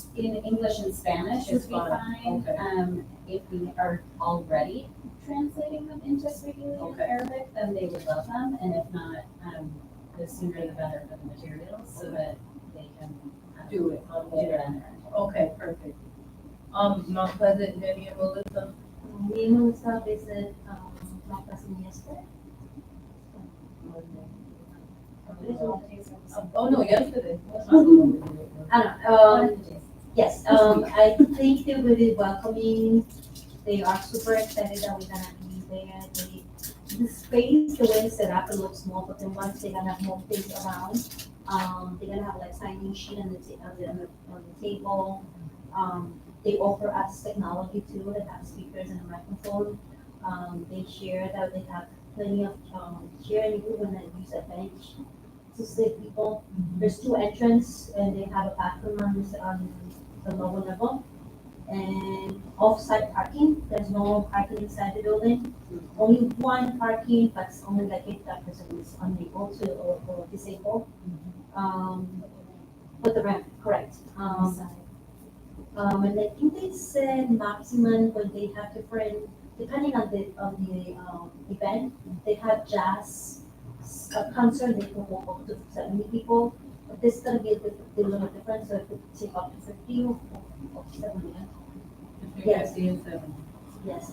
English and Spanish would It's be fine. fine. Okay. If we are already translating them into Swahili and Okay. Arabic, then they would love them. And if not, the sooner the better for the materials so that they can Do it. do it on their own. Okay, perfect. Mount Pleasant, Jenny and Melissa. Me and Melissa visit Mount Pleasant yesterday. Oh, no, yesterday. I don't know, yes, I think they're really welcoming. They are super excited that we're gonna be there. The space, the way it's set up, it looks small, but then once they're gonna have more space around, they're gonna have like signing sheet on the table. They offer us technology too, they have speakers and a microphone. They share that they have plenty of, sharing equipment and use a bench to sit people. There's two entrances and they have a bathroom on the lower level. And off-site parking, there's no parking inside the building. Only one parking, but it's only like if that person is unable to or disabled. With the ramp, correct. And I think they said maximum when they have different, depending on the event, they have jazz concert, they can hold up to 70 people. But this is gonna be a little different, so it could take up to 50 or 70. Yes. Yes,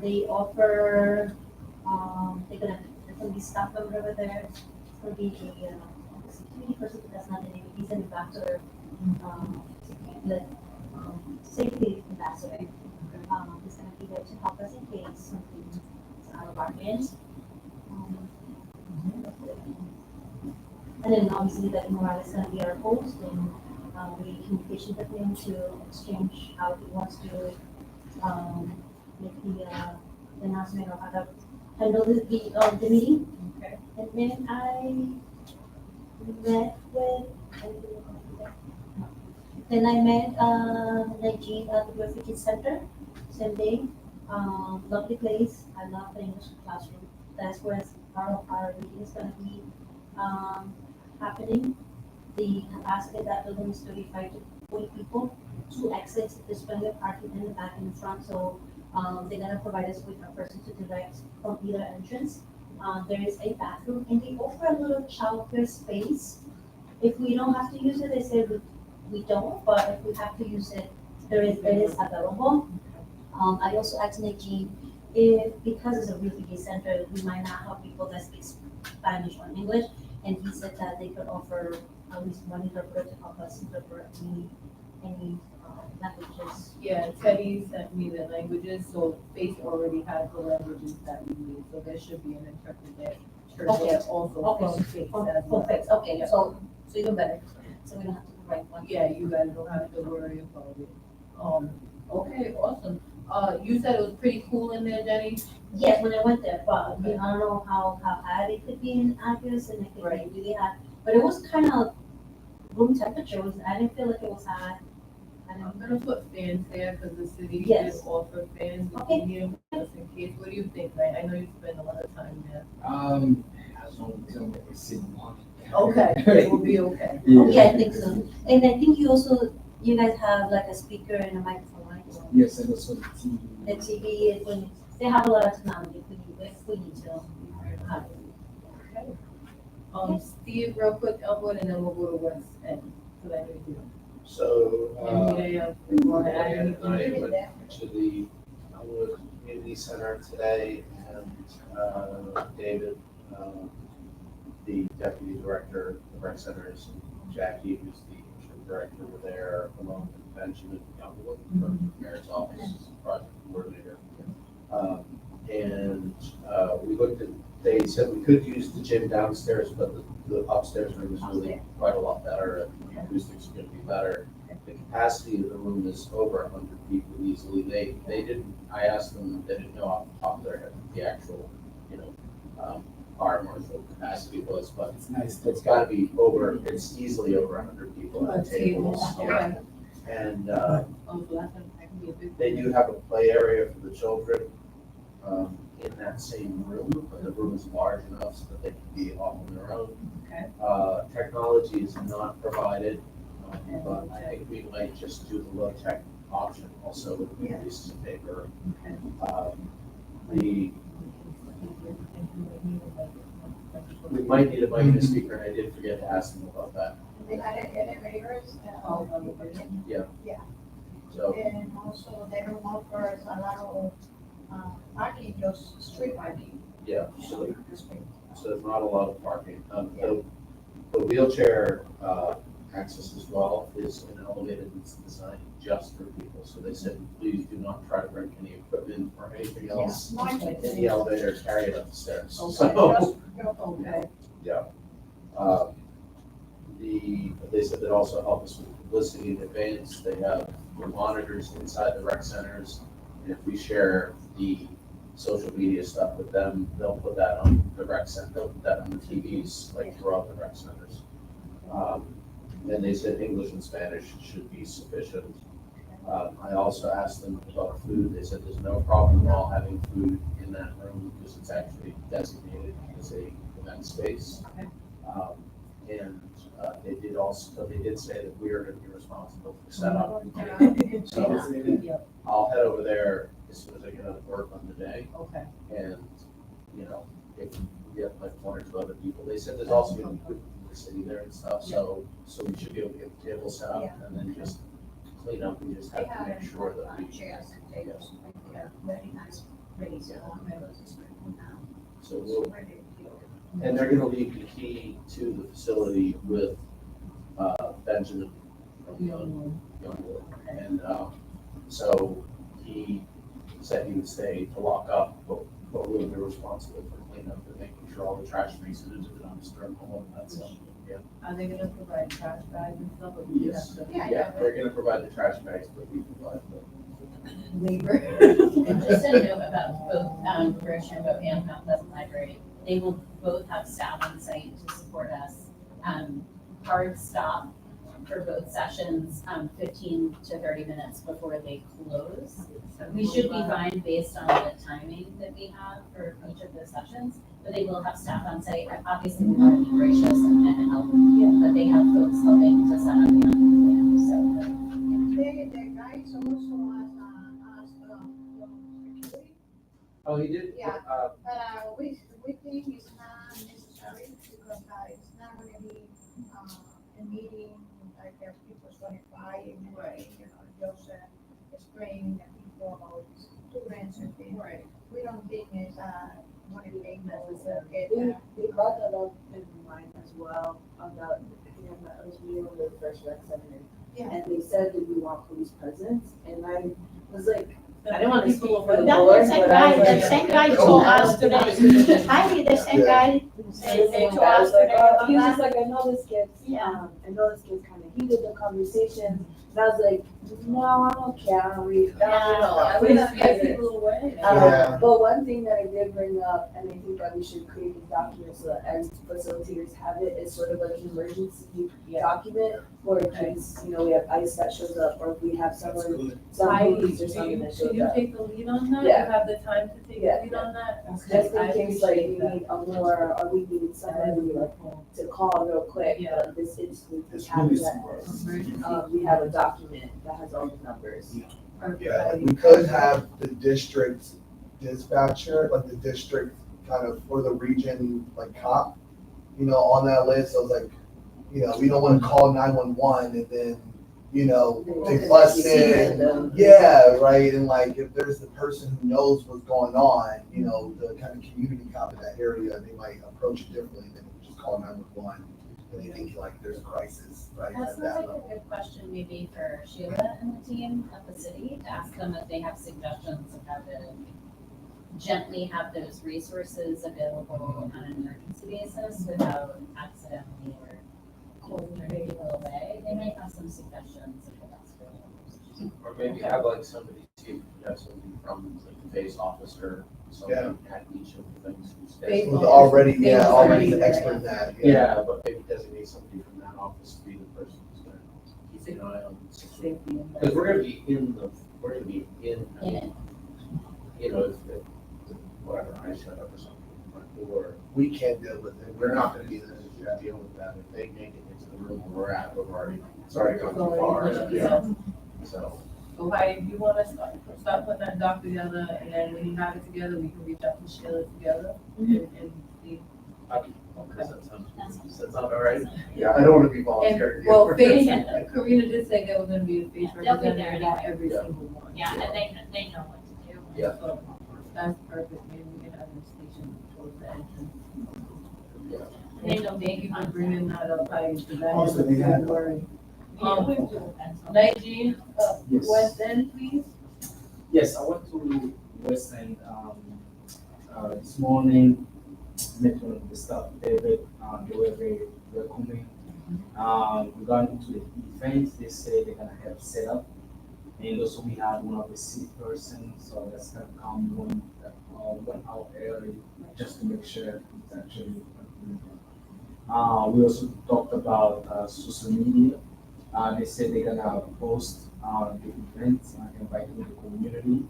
they offer, there's gonna be staff member over there, it's gonna be a security person, but that's not the name, he's an ambassador, the safety ambassador. He's gonna be there to help us in case something is out of our hands. And then obviously that Morales is gonna be our host, and we communication with him to exchange how he wants to make the announcement or how to handle the meeting. Okay. And then I met with, then I met Najee at the Refugee Center, same day. Lovely place, I love the English classroom. That's where our meeting is gonna be happening. The capacity of that building is 35 to 40 people, 2 exits, there's plenty of parking in the back and in front, so they're gonna provide us with a person to direct from either entrance. There is a bathroom and they offer a little childcare space. If we don't have to use it, they say we don't, but if we have to use it, it is available. I also asked Nikki if, because it's a refugee center, we might not have people that speak Spanish or English. And he said that they could offer at least one interpreter to help us interpret any languages. Yeah, Teddy sent me the languages, so Faith already has the languages that we need, so there should be an interpreter Okay. there also Okay. from Faith For as well. fix, okay, so even better, so we don't have to write one. Yeah, you guys don't have to worry about it. Okay, awesome. You said it was pretty cool in there, Jenny? Yes, when I went there, but I don't know how hot it could be in August and it could Right. be really hot. But it was kind of room temperature, I didn't feel like it was hot. I'm gonna put fans there, cause the city did Yes. offer fans, if Okay. you need them, just in case. What do you think, right? I know you spend a lot of time there. As long as I'm sitting on it. Okay, it will be okay. Okay, I think so. And I think you guys have like a speaker and a microphone, right? Yes, and also the TV. The TV is when, they have a lot of technology if we need to. have it. Steve, real quick, Elwood, and then we'll go to West End, so that we do. So, And you wanna add and I anything? went to the Elmwood Community Center today, and David, the deputy director of rec centers, and Jackie, who's the interim director, were there, along with Benjamin Youngwood from the mayor's office, as project coordinator. And we looked at, they said we could use the gym downstairs, but the upstairs room is really quite a lot better, and the acoustics are gonna be better. The capacity of the room is over 100 people easily. They didn't, I asked them, they didn't know off the top of their head what the actual, fire marshal capacity was, but It's nice. it's gotta be over, it's easily over 100 people at tables. Okay. And, Oh, so that's, that can be a big. they do have a play area for the children, in that same room, but the room is large enough so that they can be off on their own. Okay. Technology is not provided, but I think we might just do the low-tech option also with pieces of paper. We might need a mic and a speaker, and I did forget to ask them about that. They had elevators, So, and also they don't offer a lot of, parking, just street parking. yeah, so there's not a lot of parking. The wheelchair, access as well is an elevated, it's designed just for people. So they said, please do not try to bring any equipment or anything else in the elevator, carry it up the stairs. Okay, So, Okay. yeah. They said they'd also help us with publicity in advance. They have monitors inside the rec centers. And if we share the social media stuff with them, they'll put that on the rec center, they'll put that on the TVs, like throughout the rec centers. And they said English and Spanish should be sufficient. I also asked them about food. They said there's no problem at all having food in that room because it's actually designated as a event space. And they did say that we are going to be responsible for setup. So I'll head over there as soon as I get out of work on the day. Okay. And, if we get like one or two other people, they said there's also going to be good publicity there and stuff. So we should be able to get the table set up and then just clean up. We just have to make sure that we. Chairs and tables, they are very nice, really, So we'll, and they're gonna leave the key to the facility with, Benjamin from Youngwood. And, so he said he would stay to lock up, but we'll be responsible for cleanup and making sure all the trash makes it into the dumpster and all of that stuff. Yeah. Are they gonna provide trash bags and stuff, or do you have Yes, to? yeah, they're gonna provide the trash bags, but we provide the. Labor. And just a note about both, Rich and Mount Pleasant Library, they will both have staff on site to support us. Hard stop for both sessions, 15 to 30 minutes before they close. We should be fine based on the timing that we have for each of the sessions, but they will have staff on site. Obviously, we want to be gracious and help, but they have folks helping to set up the The guys also asked, security, Oh, he did? Yeah. but, we we think it's not necessary because it's not gonna be, a meeting like there people's gonna fight and, just, explain that people about students and things. Right. We don't think it's, one of the things They brought that up in mind as well, about, I was meeting with the first rec center. Yeah. And they said that we want police presence, and I was like, I didn't want to speak for the That board, same but guy, I was that like. same guy told us today, I the same guy, they told us today about He was just that. like, I know this gets, Yeah. I know this gets kind of heated, the conversations, and I was like, no, I'm okay, I don't read, I would not get people away. Yeah. But one thing that I did bring up, and I think that we should create a document so that as facilitators have it, is sort of like an emergency document for in case, we have ice that shows up, or if we have someone, some police or something that Can shows you up. take the lead on that? Yeah. You have the time to take the Yeah. lead on that? Just I in case, like, we appreciate that. need a more, or we need somebody, like, to call real quick, Yeah. like, this instance, this It's really happened, smart. we have a document that has all the numbers. Yeah, we could have the district dispatcher, like the district kind of, or the region, like cop, on that list. I was like, we don't want to call 911 and then, they bust in. Yeah, right. And like, if there's the person who knows what's going on, the kind of community cop in that area, they might approach it differently than just call 911 when they think like there's a crisis, right? That at sounds that like level. a good question maybe for Sheila and the team at the city, to ask them if they have suggestions of how to gently have those resources available on an emergency basis without accidentally or holding their people away. They might have some suggestions of what that's for. Or maybe have like somebody, see if you have somebody from like the face officer, somebody at each of the things. Face Who's already already an there. expert in that. Yeah, but maybe designate somebody from that office to be the person who's gonna keep an eye on the situation. Safety and Because we're gonna be in, In it. if whatever, I shut up or something, or We can't deal with it. we're not gonna be there to deal with that. If they make it into the room where we're at, it's already gone too far. Yeah. So, So Heidi, if you want to start putting that doc together, and then when you have it together, we can reach out to Sheila together and see. does that sound all right? Yeah, I don't want to be And, voluntary. well, face, Karina did say there was gonna be a face They'll be there representative at every Yeah. single one. Yeah, and they know what to do. Yeah. So, that's perfect, maybe we can have them stationed towards the entrance. They know Thank you for bringing that up, Heidi, because that is Also, a they big had- worry. Um, 19, Yes. West End, please. Yes, I went to West End, this morning, met with the staff, David, they were very welcoming. Regarding to the event, they say they're gonna help set up. And also we had one of the city persons, so that's gonna come 1 hour early, just to make sure it's actually. We also talked about, social media. They said they're gonna post, the event, inviting the community.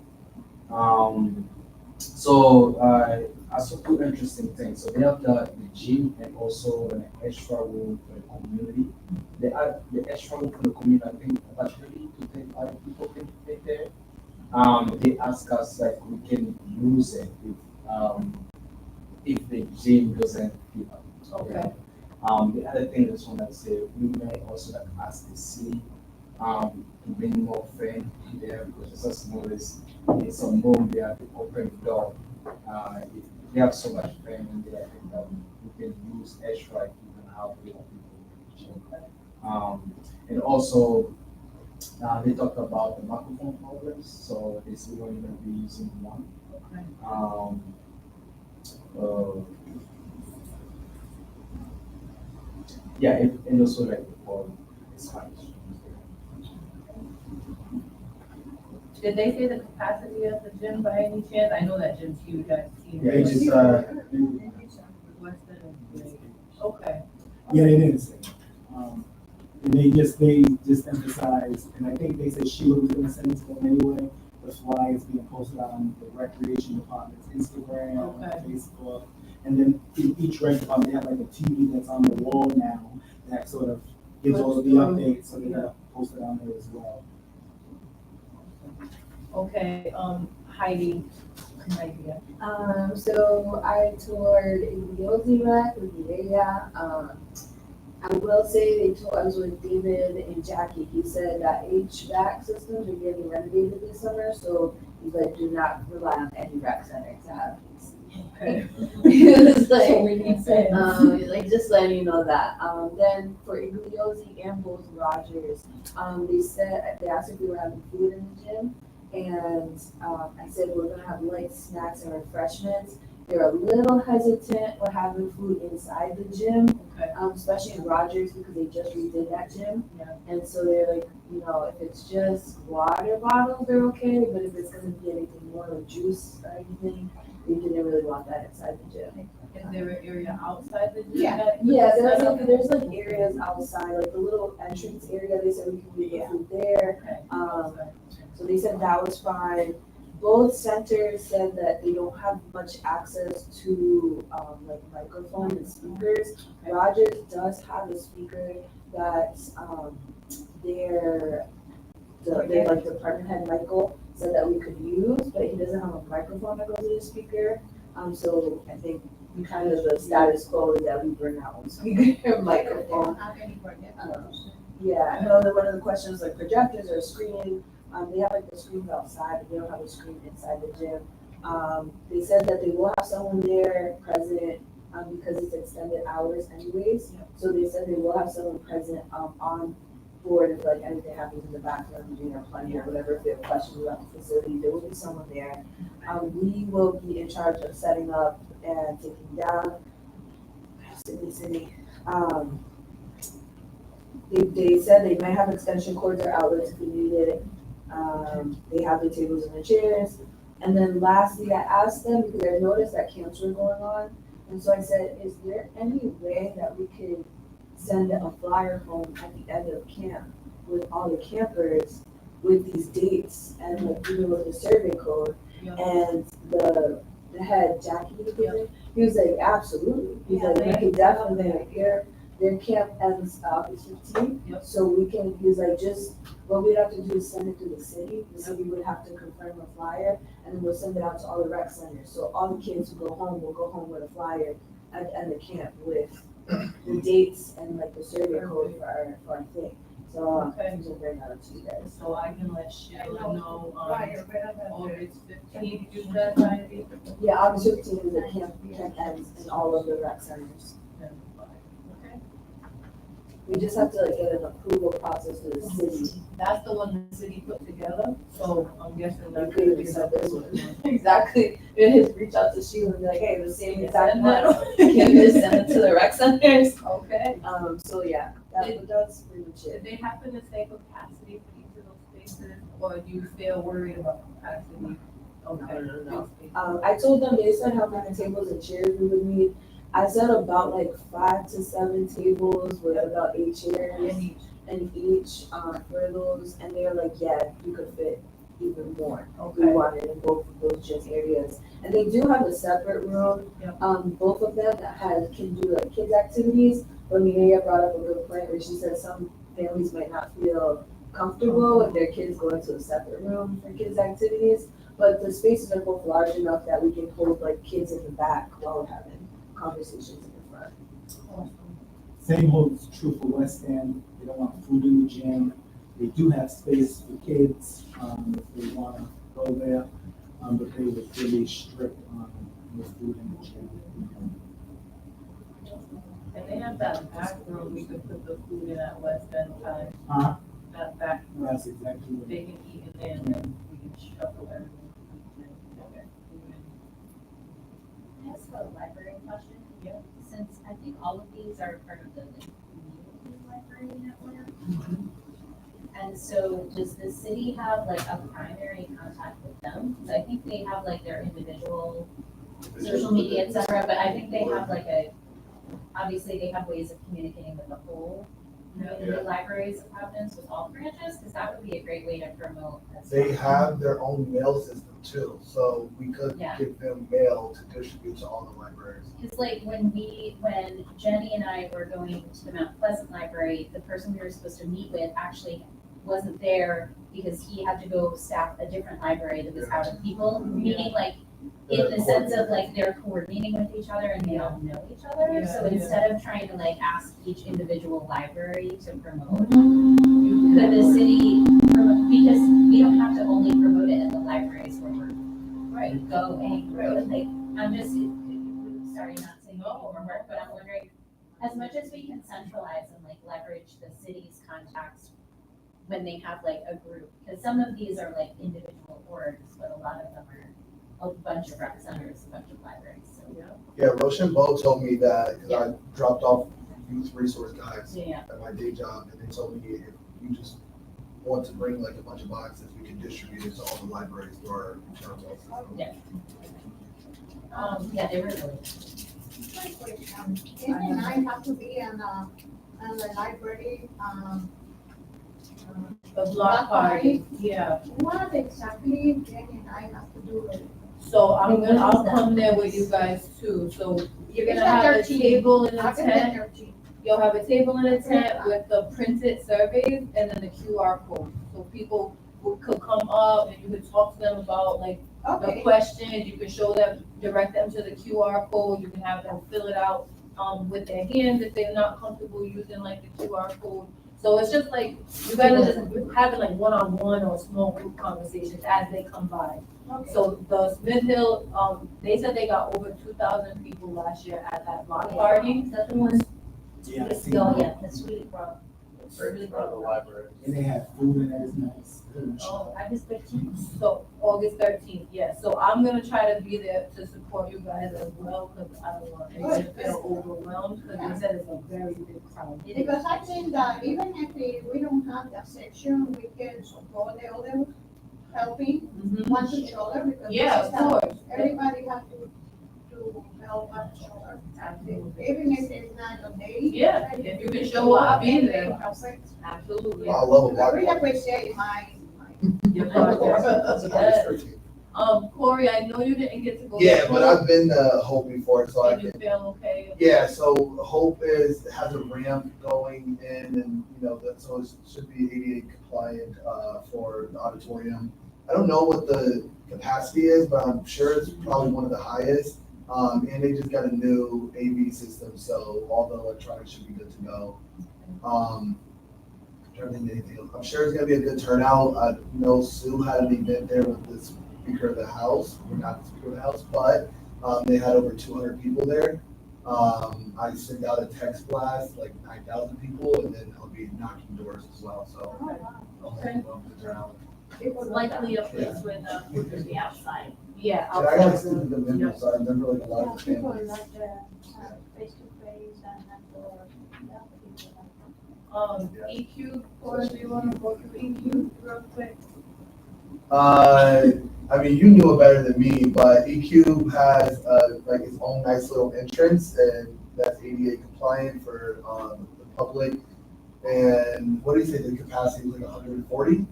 I saw two interesting things. So they have the gym and also an extra room for the community. They add the extra room for the community, I think about 30 to 35 people can fit there. They ask us like we can use it if the gym doesn't fit up. Okay. The other thing I just want to say, we may also like ask the city to bring more friends there, because it's just noticed in some room they have the open door. If they have so much friends in there, I think that we can use extra if we can have more people. And also, they talked about the microphone problems, so they say we're only going to be using one. Yeah, and also like for Spanish. Did they say the capacity of the gym by any chance? I know that gym's huge, I've seen Yeah, it. it's just, West End is big. Okay. yeah, it is. And they just emphasized, and I think they said Sheila was gonna send it to them anyway, that's why it's being posted on the recreation department's Instagram, Okay. Facebook. And then in each rec department, they have like a TV that's on the wall now that sort of gives all of the updates, so they're gonna post it on there as well. Okay, Heidi, So I toured Yosi Rec with the area. I will say I was with David and Jackie. He said that HVAC systems are getting renovated this summer, so he's like, do not rely on any rec center to have these. okay. He was like, Sense. like just letting you know that. Then for Igliosi and both Rogers, they asked if we were having food in the gym, and I said we're gonna have light snacks and refreshments. They're a little hesitant with having food inside the gym, Okay. especially in Rogers because they just redid that gym. Yeah. And so they're like, if it's just water bottles, they're okay, but if it's gonna be anything more like juice or anything, they didn't really want that inside the gym. Is there an area outside the gym? Yeah, that- yeah, there's like areas outside, like the little entrance area, they said we can leave the food there. Okay. So they said that was fine. Both centers said that they don't have much access to, like microphone and speakers. Rogers does have a speaker that, their like department head Michael said that we could use, but he doesn't have a microphone that goes with the speaker. So I think kind of the status quo is that we bring our own speaker and microphone. Yeah, I know that one of the questions like projectors or screen, they have like the screens outside, but they don't have a screen inside the gym. They said that they will have someone there present, because it's extended hours anyways. So they said they will have someone present, on board if like anything happens in the bathroom, doing their plumbing or whatever, if they have questions about the facility, there will be someone there. We will be in charge of setting up and taking down. City. They said they might have extension cords or outlets if we needed it. They have the tables and the chairs. And then lastly, I asked them because I noticed that camps were going on. And so I said, is there any way that we could send a flyer home at the end of camp with all the campers with these dates and like even with the survey code? Yeah. And the head, Jackie, he was like, absolutely. He's Yeah, like, we they- could definitely their camp ends August 15th. Yep. So we can, he was like, just what we'd have to do is send it to the city. The city would have to confirm a flyer, and then we'll send it out to all the rec centers. So all the kids who go home will go home with a flyer at the end of camp with the dates and like the survey code for our thing. So Okay. I'm gonna bring that up to you guys. So I can let Sheila know, August 15th, you said, Heidi? Yeah, August 15th is the camp ends in all of the rec centers. Okay. We just have to like get an approval process to the city. That's the one the city put together, so I'm guessing We that's could gonna even be send this something. one. Exactly. Just reach out to Sheila and be like, hey, the same exact Send one. that. Can you just send it to the rec centers? Okay. So yeah, that's pretty much Did it. they happen to say capacity for each of those spaces, or do you feel worried about capacity? Okay. No. I told them, they said how many tables and chairs we would need. I said about like 5 to 7 tables with about 8 chairs and each, for those, and they were like, yeah, you could fit even more. We Okay. wanted in both of those gym areas. And they do have a separate room, Yep. both of them that can do like kids activities. But Mireya brought up a good point where she said some families might not feel comfortable with their kids going to a separate room for kids activities. But the spaces are both large enough that we can hold like kids in the back while we're having conversations in the front. Same holds true for West End. They don't want food in the gym. They do have space for kids, if they want to go there. But they were really strict on the food in the gym. And they have that back room, we could put the food in at West End time, that back, That's exactly what. they can eat in there, and then we can shuffle everything. Okay. Can I ask a library question? Yeah. Since I think all of these are part of the like, community library network. And so does the city have like a primary contact with them? Because I think they have like their individual social media, et cetera, but I think they have like obviously they have ways of communicating with the whole community libraries of Providence with all branches, because that would be a great way to promote. as They well. have their own mail system too, so we could Yeah. give them mail to distribute to all the libraries. Because like when Jenny and I were going to the Mount Pleasant Library, the person we were supposed to meet with actually wasn't there because he had to go staff a different library that was out of people, meaning like, in the sense of like they're coordinating with each other and they all know each other. Yeah, So yeah. instead of trying to like ask each individual library to promote, could the city promote, because we don't have to only promote it at the libraries where we're going, right? Like, I'm just, sorry, not saying no or work, but I'm wondering, as much as we can centralize and like leverage the city's contacts when they have like a group, because some of these are like individual orgs, but a lot of them are a bunch of rec centers, a bunch of libraries, so. Yeah, Rochambeau told me that, because I dropped off youth resource guides Yeah. at my day job, and they told me if you just want to bring like a bunch of boxes, we can distribute it to all the libraries through our internal system. Yeah. Yeah, they were really. And I have to be on the library, The block party, yeah. what exactly Jenny and I have to do with it? So I'll come there with you guys too. So you're gonna have a table in a August tent. 13th. You'll have a table in a tent with the printed surveys and then the QR code. So people could come up and you could talk to them about like the Okay, questions. You can show them, direct them to the QR code. You can have them fill it out with their hands if they're not comfortable using like the QR code. So it's just like, you guys are just having like one-on-one or small group conversations as they come by. okay. So the Smith Hill, they said they got over 2,000 people last year at that block party. Is that the one? Yeah, I see. Oh, yeah, that's really broad. Right in front of the library. And they have food and that is nice. Oh, August 13th. So August 13th, yeah. So I'm gonna try to be there to support you guys as well, because I don't want anyone to feel overwhelmed, because they said it's a very big crowd. Because I think that even if we don't have that section, we can support the other helping Mhm. one each other, because Yeah, this is of how course. everybody has to help each other. Even if it's not a day. Yeah, if you can show up, be there. Perfect. Absolutely. I love a I block really party. appreciate my. Your That's podcast. August 13th. Corey, I know you didn't get to go. Yeah, to but Hope. I've been to Hope before, so I Did you can. feel okay? Yeah, so Hope has a ramp going in, and so it should be ADA compliant for the auditorium. I don't know what the capacity is, but I'm sure it's probably one of the highest. And they just got a new AV system, so all the electronics should be good to go. Trying to think of anything else. I'm sure it's gonna be a good turnout. I know Sue had an event there with the Speaker of the House, or not the Speaker of the House, but they had over 200 people there. I sent out a text blast, like 9,000 people, and then I'll be knocking doors as well, so. Okay. It's likely a place where the food could be outside. Yeah. And I gotta stick to the members, so I remember like a lot Yeah, of the people families. like face to face and for, yeah, people like EQ, or do you wanna go through EQ real quick? I mean, you knew it better than me, but EQ has like its own nice little entrance, and that's ADA compliant for the public. And what do you say the capacity was like 140?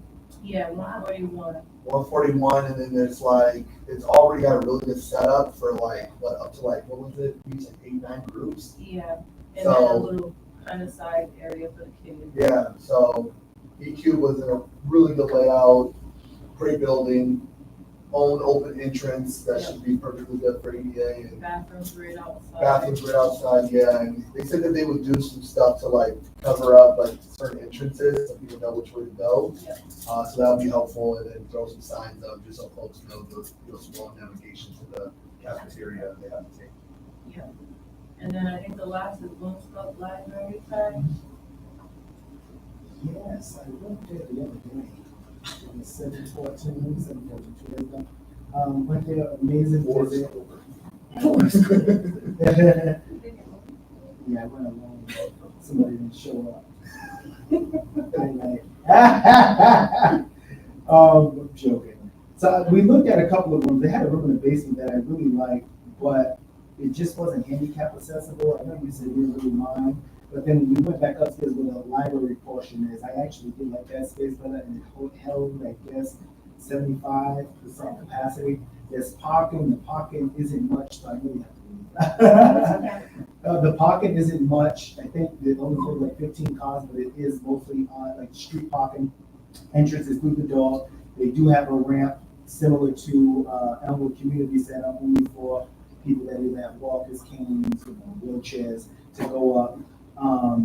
Yeah, 141. 141, and then there's like it's already got a really good setup for like up to like what was it? Maybe like 8-9 groups. Yeah, and then a So little kind of side area for the kids. yeah, so EQ was in a really good layout, great building, own open entrance that should be perfectly good for ADA, and Bathrooms right outside. bathrooms right outside. Yeah, and they said that they would do some stuff to like cover up like certain entrances so people know which way to go. Yeah. So that'll be helpful, and then throw some signs up just so folks know the small navigation to the cafeteria they have to take. Yeah. And then I think the last is Bloom Club Library side. Yes, I went there the other day. On the 714, 742. Went there, amazing visit. Yeah, I went alone. Somebody didn't show up. I'm joking. So we looked at a couple of rooms. They had a room in the basement that I really liked, but it just wasn't handicap accessible. I know you said you didn't really mind, but then we went back upstairs where the library portion is. I actually did like that space better, and it held, I guess, 75% capacity. There's parking. The parking isn't much, so I really have to leave. The parking isn't much. I think they only hold like 15 cars, but it is mostly on like street parking. Entrance is through the door. They do have a ramp similar to Elmwood Community Center, only for people that either have walkers, canes, wheelchairs to go up.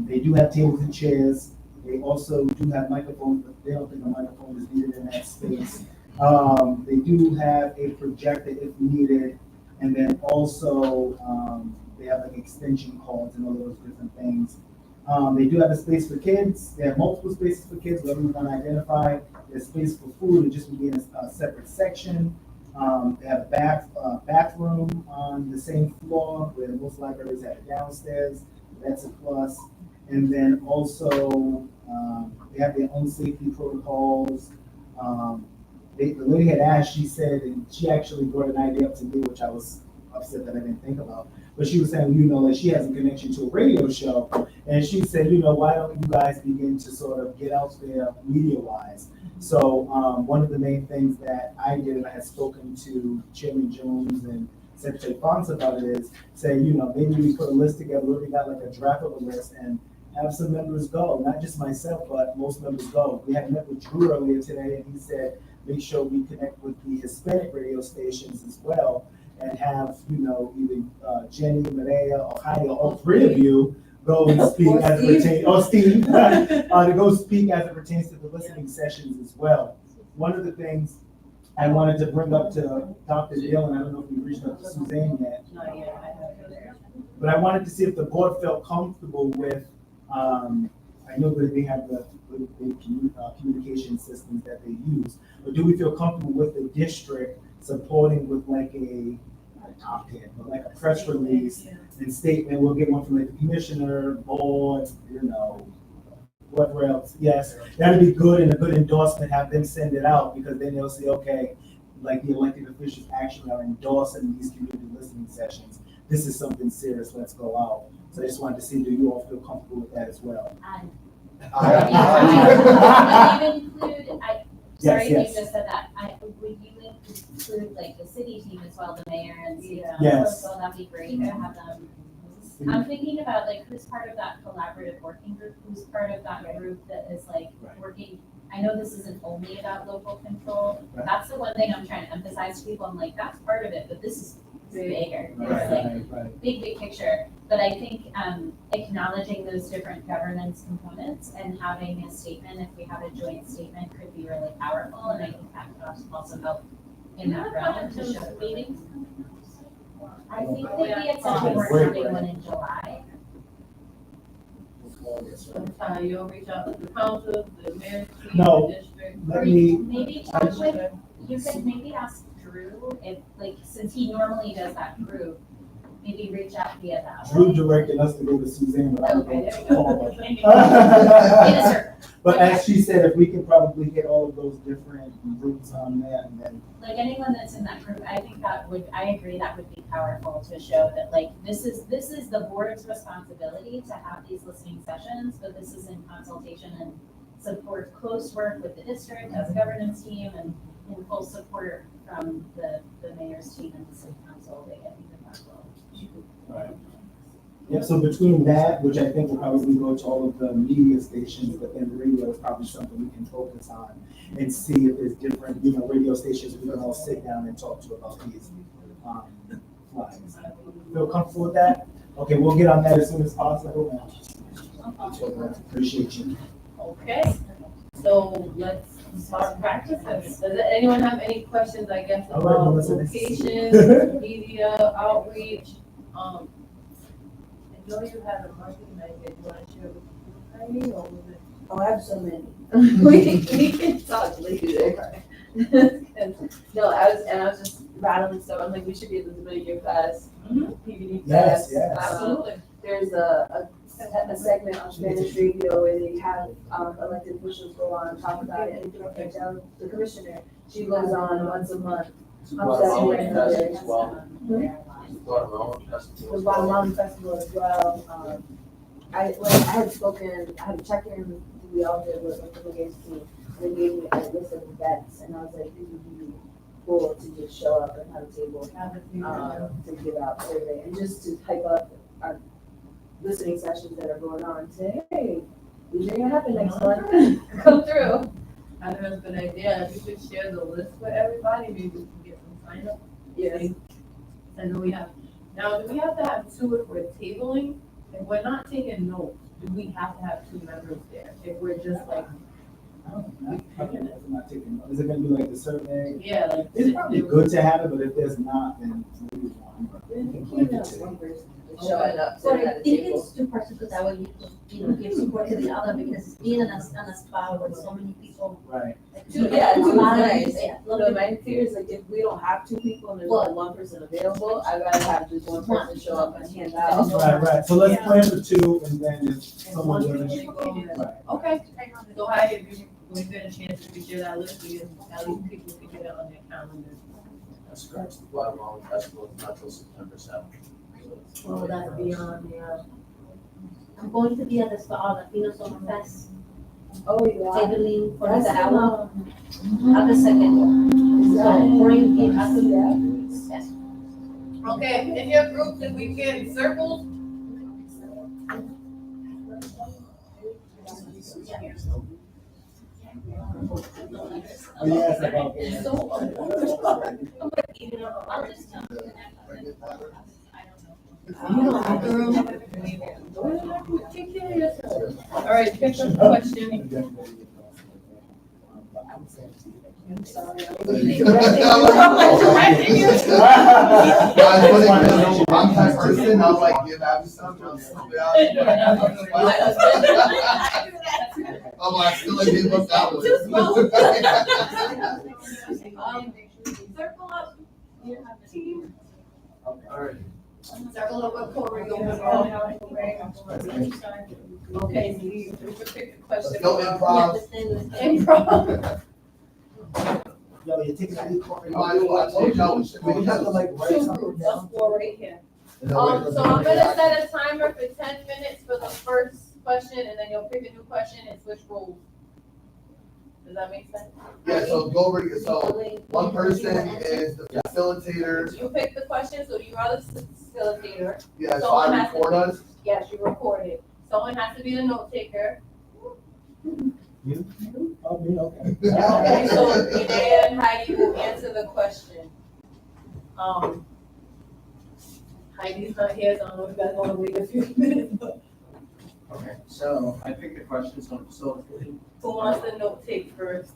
They do have tables and chairs. They also do have microphones, but they don't think a microphone is needed in that space. They do have a projector if needed, and then also they have like extension cords and all those different things. They do have a space for kids. They have multiple spaces for kids, whatever you want to identify. There's space for food, it just would be in a separate section. They have a bathroom on the same floor where most libraries have it downstairs. That's a plus. And then also, they have their own safety protocols. The lady had asked, she said, and she actually brought an idea up to me, which I was upset that I didn't think about. But she was saying, like she has a connection to a radio show. And she said, why don't you guys begin to sort of get out there media-wise? So one of the main things that I did, and I had spoken to Chairman Jones and Secretary Fonts about it, is say, maybe we put a list together, where we got like a draft of a list, and have some members go, not just myself, but most members go. We had met with Drew earlier today, and he said, make sure we connect with the Hispanic radio stations as well, and have, either Jenny, Medea, or Heidi, or all three of you go and speak as it pertains, or Steve, to go speak as it pertains to the listening sessions as well. One of the things I wanted to bring up to Dr. Dillon, I don't know if we reached out to Suzanne yet, but I wanted to see if the board felt comfortable with, I know that they have the communication systems that they use, but do we feel comfortable with the district supporting with like not a top 10, but like a press release and statement? We'll get one from like the commissioner, board, whoever else. Yes, that'd be good, and a good endorsement, have them send it out, because then they'll say, okay, like the elected officials actually are endorsing these community listening sessions. This is something serious, let's go out. So I just wanted to see, do you all feel comfortable with that as well? Would you include, sorry if you just said that, would you include like the city team as well, the mayor and city council? Yes. So that'd be great to have them. I'm thinking about like who's part of that collaborative working group, who's part of that group that is like working. I know this isn't only about local control. That's the one thing I'm trying to emphasize to people. I'm like, that's part of it, but this is bigger. It's like big picture. But I think acknowledging those different governance components and having a statement, if we have a joint statement, could be really powerful. And I think that could also help in that realm to show meetings. I think that we had said we were having one in July. You'll reach out to the council, the mayor, No. the district. Let me, Maybe talk with, you could maybe ask Drew if, like, since he normally does that group, maybe reach out via that. Drew directed us to go to Suzanne, but I don't Okay, know there what we to go. call her. In a circle. But as she said, if we can probably get all of those different groups on there, and then Like anyone that's in that group, I think I agree, that would be powerful to show that like, this is the board's responsibility to have these listening sessions, but this is in consultation and support, close work with the district as a governance team, and in full support from the mayor's team and the city council. I think that will. right. Yeah, so between that, which I think will probably go to all of the media stations, but then radio is probably something we can focus on and see if there's different, radio stations we can all sit down and talk to about these flags. Feel comfortable with that? Okay, we'll get on that as soon as possible. Appreciate you. Okay, so let's start practices. Does anyone have any questions, I guess, All right, about Melissa. location, media, outreach? I know you had a marketing idea, you want to share with me, or was it? Oh, I have so many. We can talk later. No, I was just rattling stuff. I'm like, we should be at the Dominican Fest, PVD Yes, Fest. yes. Absolutely. There's a segment on Spanish radio where they have elected officials go on and talk about it. And the commissioner, she goes on once a month. Guatemalan Fest as well. Guatemalan Festival. The Guatemalan Festival as well. I had a check-in we all did with the games team. They gave me a list of events, and I was like, this would be cool to just show up and have a table to give out survey and just to hype up our listening sessions that are going on. Say, hey, these are gonna happen next month. Come through. I think that's a good idea. If you could share the list with everybody, maybe we can get some sign up. Yes. And then we have, now, do we have to have two if we're tabling? If we're not taking notes, do we have to have two members there? If we're just like, I'm not taking, is it gonna be like the survey? yeah, like. It's probably good to have it, but if there's not, then maybe one. But we can keep it to- Showing up to But I at a think table. it's two persons, because that way you could, give support to the other, because being in a spot with so many people. Right. like, Two, yeah, two a is lot of nice. people, yeah, a lot No, of my fear is like if we don't have two people and there's only one person available, I'd rather have just one person show up and hand out. Right, so let's plan for two, and then if someone One doesn't. person go. Right. Okay, so I, if you, when you get a chance to share that list, we can, at least people can get it on their calendar. That's correct. The Guatemalan Festival is not till September seventh. Well, that's beyond, yeah. I'm going to be at the Latino Summer Fest, Oh, you are? tabling for That's the the hour, at the second one. So, bring it after Yeah. yes. Okay, in your group, if we can circles, Oh, yes, about. I'll just tell you. you know, girl. Take care of yourself. All right, pick up the question. I'm sorry. I'm type person, I'll like give Abby something, I'll slip it out. I'm like, still like, give us that one. Circle up. Team. Alright. Circle up with Corey. Okay, so you pick the question. Let's go improv. Improv. Yo, you're taking that. You might as well, I told y'all, we have to like write something down. Four right here. So I'm gonna set a timer for 10 minutes for the first question, and then you'll pick a new question and switch roles. Does that make sense? Yeah, so go over, so one person is the facilitator, You pick the question, so you are the facilitator. yeah, so I record us. Yes, you record it. Someone has to be the note taker. You? Oh, me, okay. Okay, so Renee and Heidi will answer the question. Heidi's not here, so I don't know if you guys wanna wait a few minutes, but Okay, so I picked the questions on facilitating. who wants to note take first?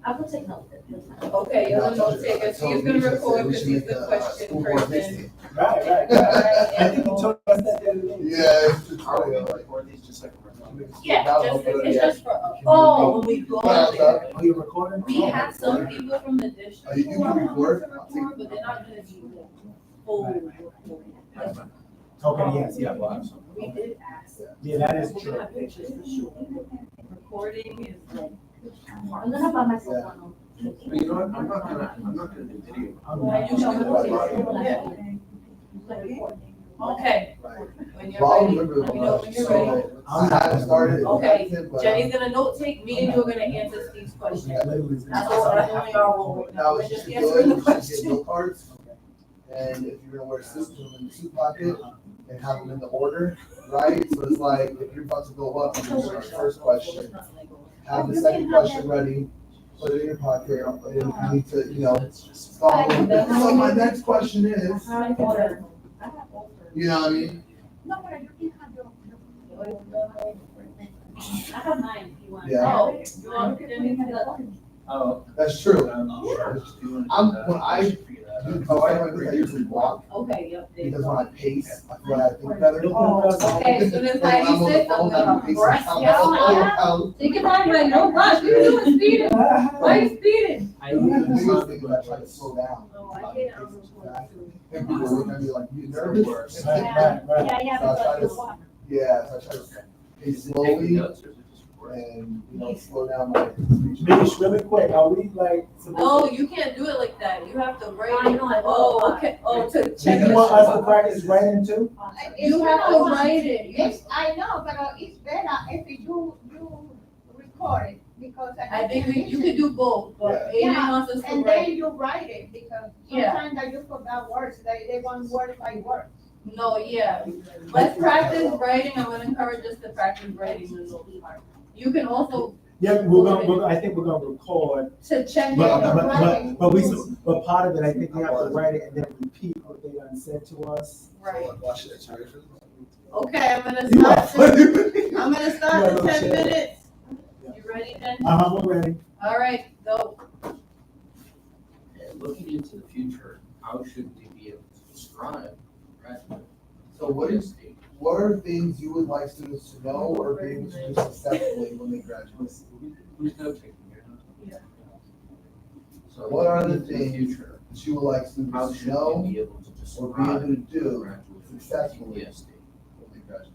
I will take note. Okay, you're the note taker, so he's gonna record because he's the question person. Right. I think you told us that the other day. Yeah. Are we gonna record these just like a recording? Yeah, it's just for, when we go there. Oh, you're recording? We have some people from the district You who can are record. to record, but they're not gonna be full recording. Okay, yes, yeah. Well, I'm sorry. We did ask. Yeah, that is We're true. gonna have pictures for sure. Recording is like. I'm gonna buy myself one. But you know what, I'm not gonna do video. Why you don't Okay, when you're Well, I'll ready, remember let me know when you're so ready. I haven't started. Okay, but, Jenny's gonna note take, me and you are gonna answer Steve's question. Literally. That's only our role right now, Now, we're it's just just answering good, the you should get question. note cards, and if you're gonna wear a suit, put them in the suit pocket, and have them in the order, right? So it's like, if you're about to go up, you start the first question, have the second question ready, put it in your pocket, and you need to, follow. So my next question is, you know what I mean? No, but you can have your. I have mine if you want. Yeah. Oh, you want Jenny to Oh. That's true. I'm When I I usually walk, Okay, yep. there you because go. when I pace, I feel like I think better. Okay, as soon as When I'm Heidi on the sits, I'm phone, I'm gonna pacing press how y'all. Take your time, like, no gosh, you doing speeding. Why you speeding? The biggest thing is I try to slow down. Oh, I get it, I'm recording too. And people look at me like, you nervous? Right. Yeah, So I try because you to, walk. yeah, so I try to pace slowly and, slow down my speech. Mish, really quick, are we like? No, you can't do it like that, you have to write I it. know, I know. Oh, okay, oh, to Do check. you want us to practice writing too? You have to write it. Yes, I know, but it's better if you record it, because. I think you could do both, but Yeah. Adrian wants us to And write. then you write it, because Yeah. sometimes that you forgot words, they want word by word. No, yeah, let's practice writing, I'm gonna encourage us to practice writing the notes part. You can also, Yeah, I think we're gonna record, to check but, your but, writing. but part of it, I think we have to write it and then repeat what they done said to us. Right. Watch it, it's very good. Okay, I'm gonna You are start, funny. I'm gonna start Yeah, the no 10 shit. minutes. You ready then? We're ready. All right, go. And looking into the future, how should we be able to describe graduate? So what are things you would like students to know or be able to do successfully when they graduate? Who's note-taking? Yeah. So What are the looking into things future, that you would like how students to should know we be able to or be describe able to do graduate successfully PTSD? when they graduate?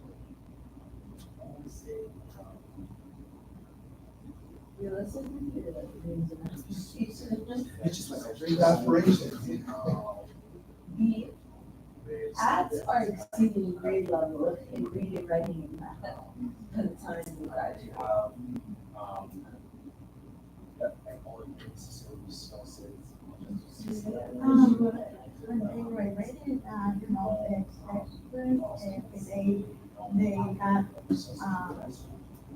It's just like. Dreams, aspirations. The ads are exceeding grade level in reading, writing, and math at the time we graduate. When they were ready, it's excellent, if they have,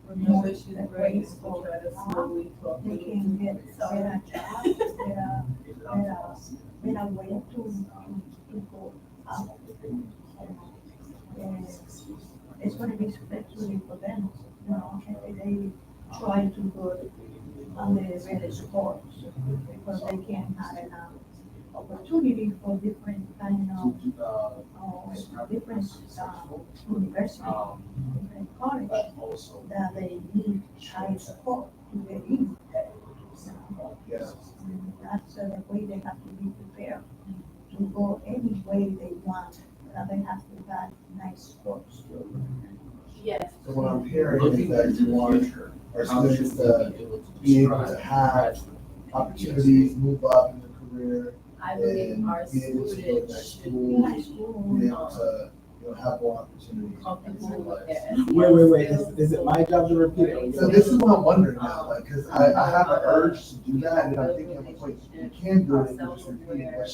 Remove issues, the grades, grades we'll for, try to slowly talk. they can get better jobs, better way to go up. And it's gonna be especially for them, if they try to go on the really sports, because they can't have enough opportunity for different kind of, different, university, different college, that they need high support to get in. Yes. And that's the way they have to be prepared to go any way they want, that they have to have nice sports. Yes. So what I'm hearing is Looking that into you the want future, our how should students we to be able to be able to describe have graduate opportunities, move up in their career, I believe and our be able to go to students should school, be be able to, have more opportunities. comfortable with their Wait, SEL is it my job to repeat it? or So yours? this is what I'm wondering now, like, cause I have an urge to do that, and I'm thinking, like, wait, you can do it, you're just repeating what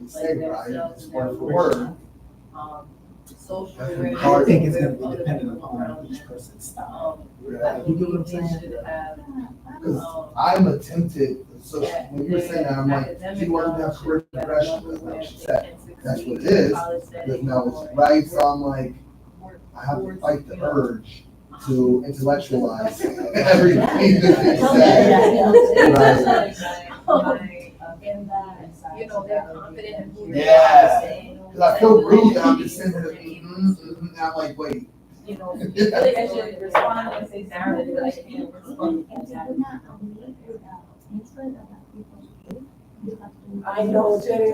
you say, right? It's word for word. Social I awareness. I think it's gonna be other dependent people upon around each them. person's style. I You get what I'm believe they saying? should have, Cause I'm tempted, so when you were saying that, I'm like, academic you want to have knowledge, career better progression, know that's where what she they said. can succeed That's what it in is, college but setting now or it's right, so I'm like, work I have to towards, fight the you know, urge to intellectualize everything that they say. you know, they're confident in who they Yeah. are. Cause I feel rude that I'm just sitting there, and I'm like, wait. You know, you really should respond and say something like, And if you do not agree with the answer that people give, you have to. I know, Jenny,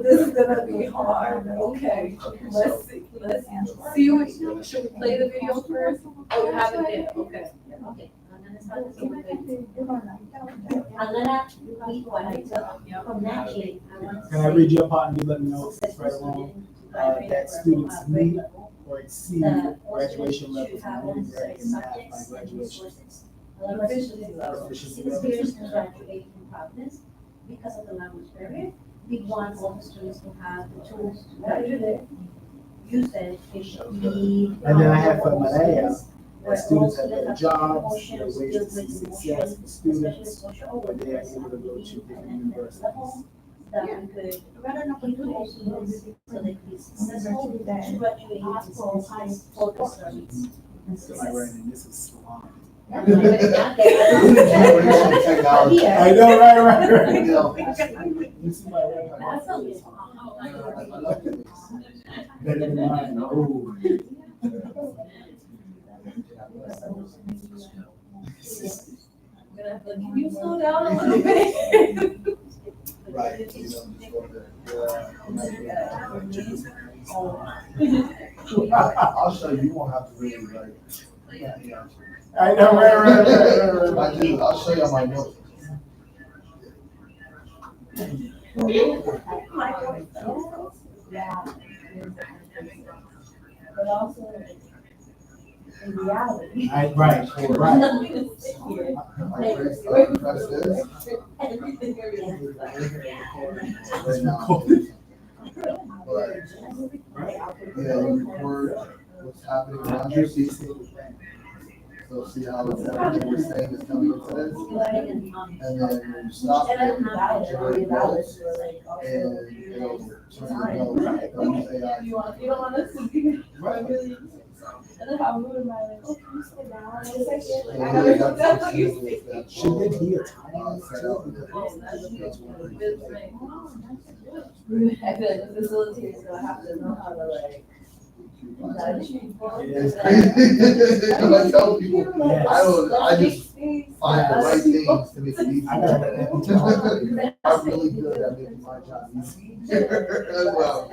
this is gonna be hard, okay, let's see, see what, should we play the video first? Oh, you have it there, okay. Okay, I'm gonna start this over. I'm gonna read what I took from that sheet. Can I read your part and you let me know if it's right or wrong? That students meet or exceed graduation levels in reading, writing, and math by graduation. Proficiency students can graduate in Providence because of the language barrier. We want all the students to have the tools to graduate. You said it should be. And then I have for Malaya, where that students all have better students jobs, have their ways deal to see with success for emotions, students, especially social where they are awareness able to go to and different level universities. that we could Rather not give to do all this, students so they can be successful University to that graduate in hospital, business, focus studies, and So like success. right, and this is salon. Yeah, but it's not Generation of technology. Yeah. I know, right. You know, You see my right hand? That's okay. I love this. Better than mine. Oh. I'm gonna have to, can you slow down a little bit? Right. You know, I'll show you, you won't have to really like. I know, right. I do, I'll show you on my notes. Yeah. But also, in reality. Right. I press this. Right now. But, yeah, you record what's happening around you. So see how it's everything we're saying is coming into this, and then when you stop it, And valid, it already valid, knows, so like, okay, and it'll know, they'll use AI. you don't want us to be, really, and then how rude am I, like, oh, can you slow down a second? Like, I gotta go down, like, you see. Should there be a time Set too? up. That's one I feel like the facilitator's gonna have to know how to like. nudge people. It's crazy. I tell people, I just find the right things to make it easy. I'm really good at making my job easy as well.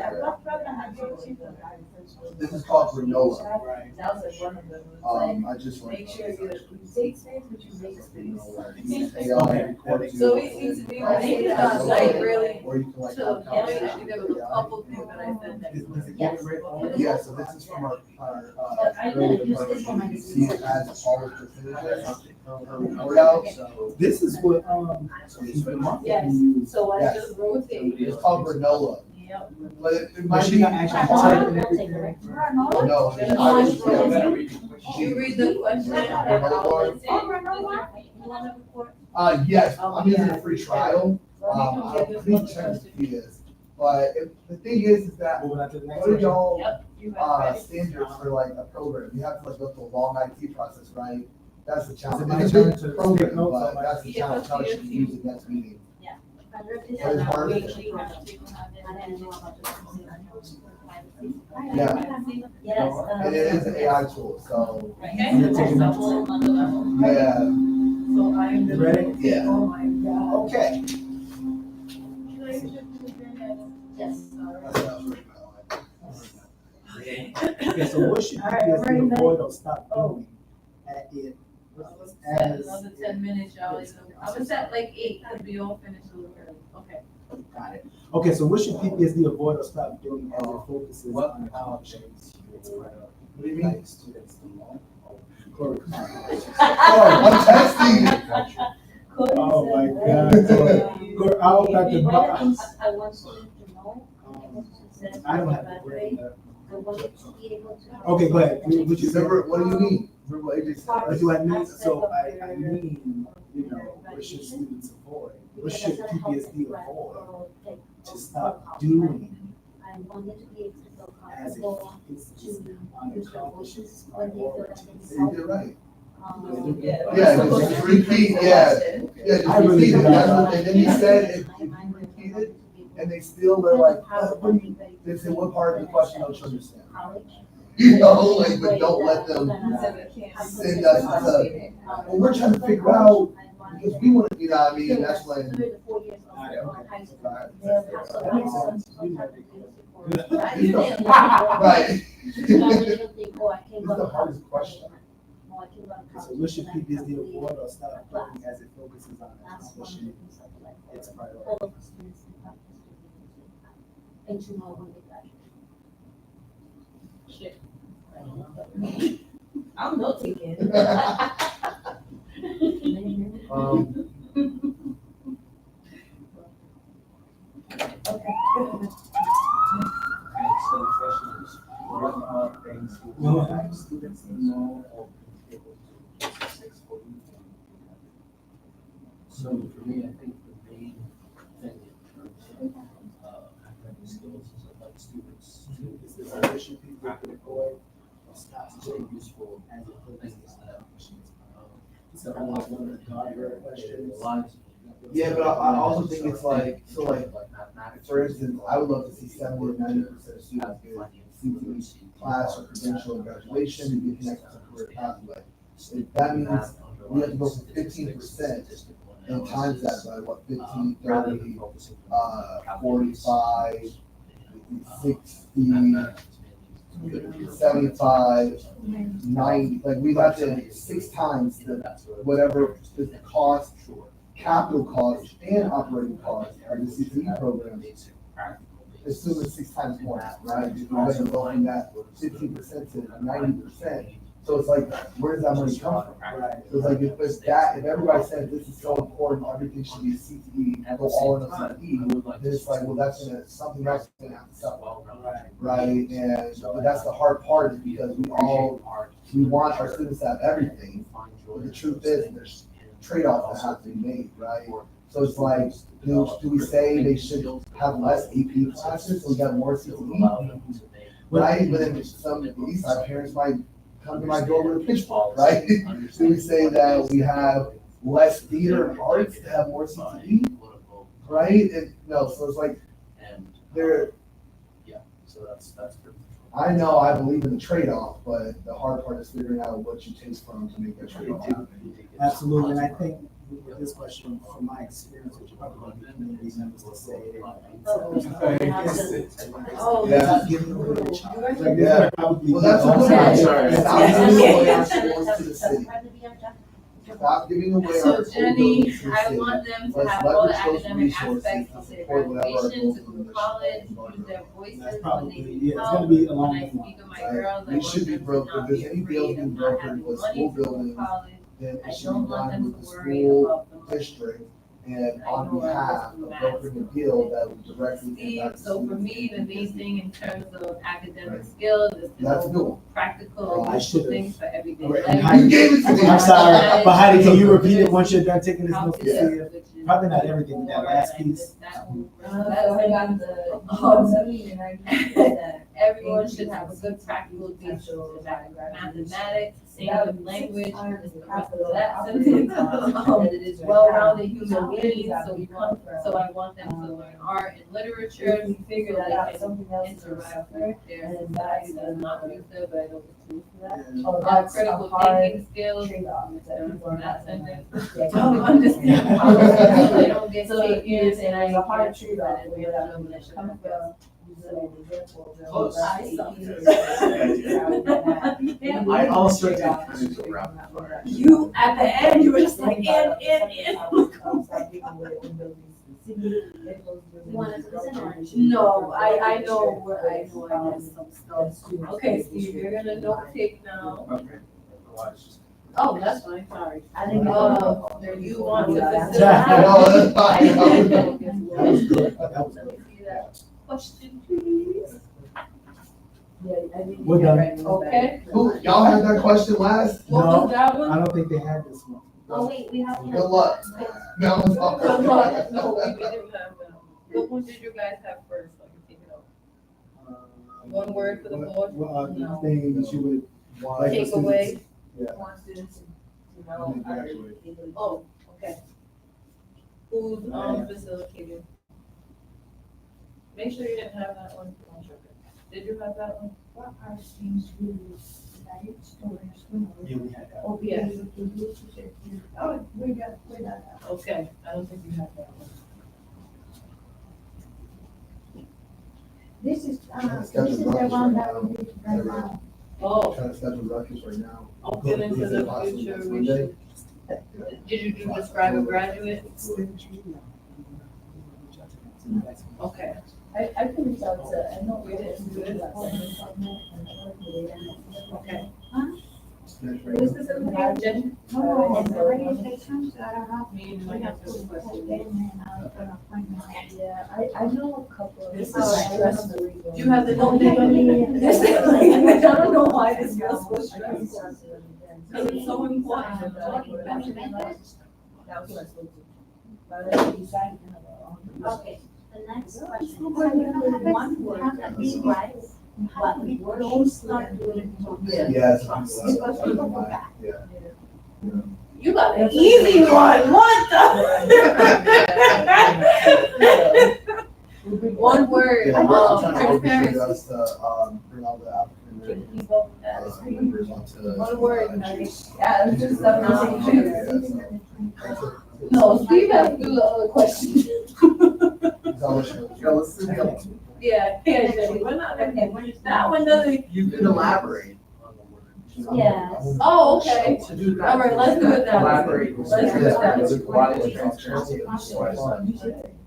This is called granola. Right. That was like one of them, was like, I just like. make sure you take space, but you make space. AI records you. So we make it on like really, Or you can like. to, I think there was a couple things that I said that. Is it getting right on? Yeah, so this is from our. I didn't use this for my See, it has all the percentages, her report out, so. This is what, Yes, so I Yes. just rotate. It's called granola, Yep. but it but might she be. not actually typing everything. No, You read the question. yes, I'm using a free trial, I believe terms is, but the thing is that, Moving on to the next what are question. y'all, Yep. You have standards for like a program? You have to like go through a long IT process, right? That's the Is challenge. it my It's a turn big to program, take notes but on my- that's the challenge, how should we use it next meeting? Yes. Yes, and it is an AI tool, so, Okay. You're taking So notes. whole nother level. yeah. So I am. You ready? Yeah. Oh my god. Okay. Yes. Okay, so what should All right, I'm PTSD ready, avoid or stop doing at it as, Another 10 minutes, y'all. I was at like 8, because we all finished a little early. Okay. got it. Okay, so what should PTSD avoid or stop doing as it focuses on accomplishments? What do you mean? Students to know. Oh, I'm testing. Oh my God. So, I hope that the I want students to know. I don't have to grade that. I want them to be able to. Okay, go ahead. What you Remember, what do you mean? Remember what AJ said? What do I mean? So I mean, you know, what should students avoid? What should PTSD avoid to stop doing I want them to be able to feel as it comfortable focuses to on use their accomplishing voices when they feel that they You did it right. Yeah. Yeah, just repeat, yeah, just I really repeat it. did. That's what- And then he said, if you repeat it, and they still, they're like, they say, what part of the question don't you understand? You know, like, but don't let them send us the, well, we're trying to figure out, because we want to, you know what I mean, that's when. Right. It's the hardest question. So what should PTSD avoid or stop doing as it focuses on accomplishing its priorities? And to know when they graduate. Shit. I'm note taking. Okay, so the question is, what are things you would like students to know or be able to be successful in? So for me, I think the main thing in terms of academic skills is I'd like students to, Is this what should people avoid or stop doing useful as it focuses things on that accomplishing its priorities? So I was one of the harder questions. Yeah, but I also think it's like, so like, for instance, I would love to see 70 or 90% of students get CTE class or credential and graduation and be connected to career pathway. If that means we have to go from 15% and times that by what, 15, 30, 45, 60, 75, 90, like we have to 6 times the, whatever the cost, capital cost and operating cost of the CTE program. Assuming 6 times more, right? Because we're going from that 15% to 90%, So it's like, where does that money come from? Right. So it's like, if it's that, if everybody says this is so important, everything should be CTE, go all in on CTE, then it's like, well, that's gonna, something else is gonna have to suffer, right? And but that's the hard part, is because we want our students to have everything, but the truth is, there's trade-offs that have to be made, right? So it's like, do we say they should have less AP classes, so we got more CTE? Right, but then some of these, our parents might come to my door with a pitchfork, right? Do we say that we have less theater and arts to have more CTE, right? No, so it's like, So that's good. I know I believe in the trade-off, but the hard part is figuring out what you take from to make that trade-off happen. Absolutely, and I think with this question, from my experience, which probably community members to say. Oh, Yeah. Not giving away the child. Like, Yeah. they're probably- Well, that's a good one. Stop giving away our schools to the city. Stop giving away So our school Jenny, buildings to the I city. want them to Let's have all the leverage those academic resources aspects to of their support whatever our graduation, goals to go and to college, missions use their voices That's when probably, they yeah, need it's help. gonna be When along I those speak of lines. my girls, I We want should be them to broke. not If there's be any deals afraid being of not brokered having with money school to go to buildings, college. then I it should don't be want done them with to the worry school about the money. district and I on know behalf I'm of just brokering a deal that would directly Steve, impact. so for me, the main thing in terms of academic skills is to That's good. know practical, I should've- things for everyday Right, life. and Heidi- You gave it to me. I'm sorry, but Heidi, can you repeat it once you're done taking this note? Yeah. Probably not everything, that last piece. Everyone should have a good practical basis in mathematics, same with language, is the rest of that sentence. Well-rounded human beings, so I want them to learn art and literature, to figure that out, interact with their society that is not abusive, but I know the truth for that. Critical thinking skills, that sentence. Understand how they don't get taken, and I hard get that trade-off. advantage of the Close. Yeah. I also did kind of go rapid fire. You, at the end, you were just like, in. No, I know what I know, I missed some stuff. Okay, Steve, you're gonna note take now. Okay. Otherwise, Oh, that's fine, sorry. I think. You want to No, that's fine. That was good. That was good. Question, please. We're done. Okay, Who, y'all had that question last? what was that I one? don't think they had this one. Oh, wait, we have. Good luck. No, it's all Good luck. No, we didn't have that. What one did you guys have first, so I can take it out? One word for the board? What thing that you would want? like Take the away. students- Yeah. Want students to know know. our- Oh, okay. Who's, facilitating? Make sure you didn't have that one. Did you have that one? What are things really like stories? Yeah, we had that. Oh, Yeah. Oh, we got that. Okay, I don't think you have that one. This is That's the one that we did right now. Oh, Trying to schedule Rutgers right now. I'll get into the future, we should. Did you do describe a graduate? Okay. I can reach out to, I know We didn't do it. Okay. This is a Jen? No, it's already sections that are not. Me and my husband question. Yeah, I know a couple of. This is stressful. Do you have the note? This is I don't know why this feels so stressful. Because it's so important. That was what I spoke to. But I decided, Okay, the next question. One word that describes what we don't start doing. Yes. Yeah. You got an easy one, what the? One word, Yeah, I'm trying to transparency. orchestrate us to, bring all the African American, members onto. One word, yeah, it's just something. No, Steve has to do the other question. Yeah, Jenny, we're not, that one doesn't. You can elaborate on the word. Yes. Oh, okay. To do that. All right, let's do it that way. Elaborate. Let's do it that way. Why is transparency?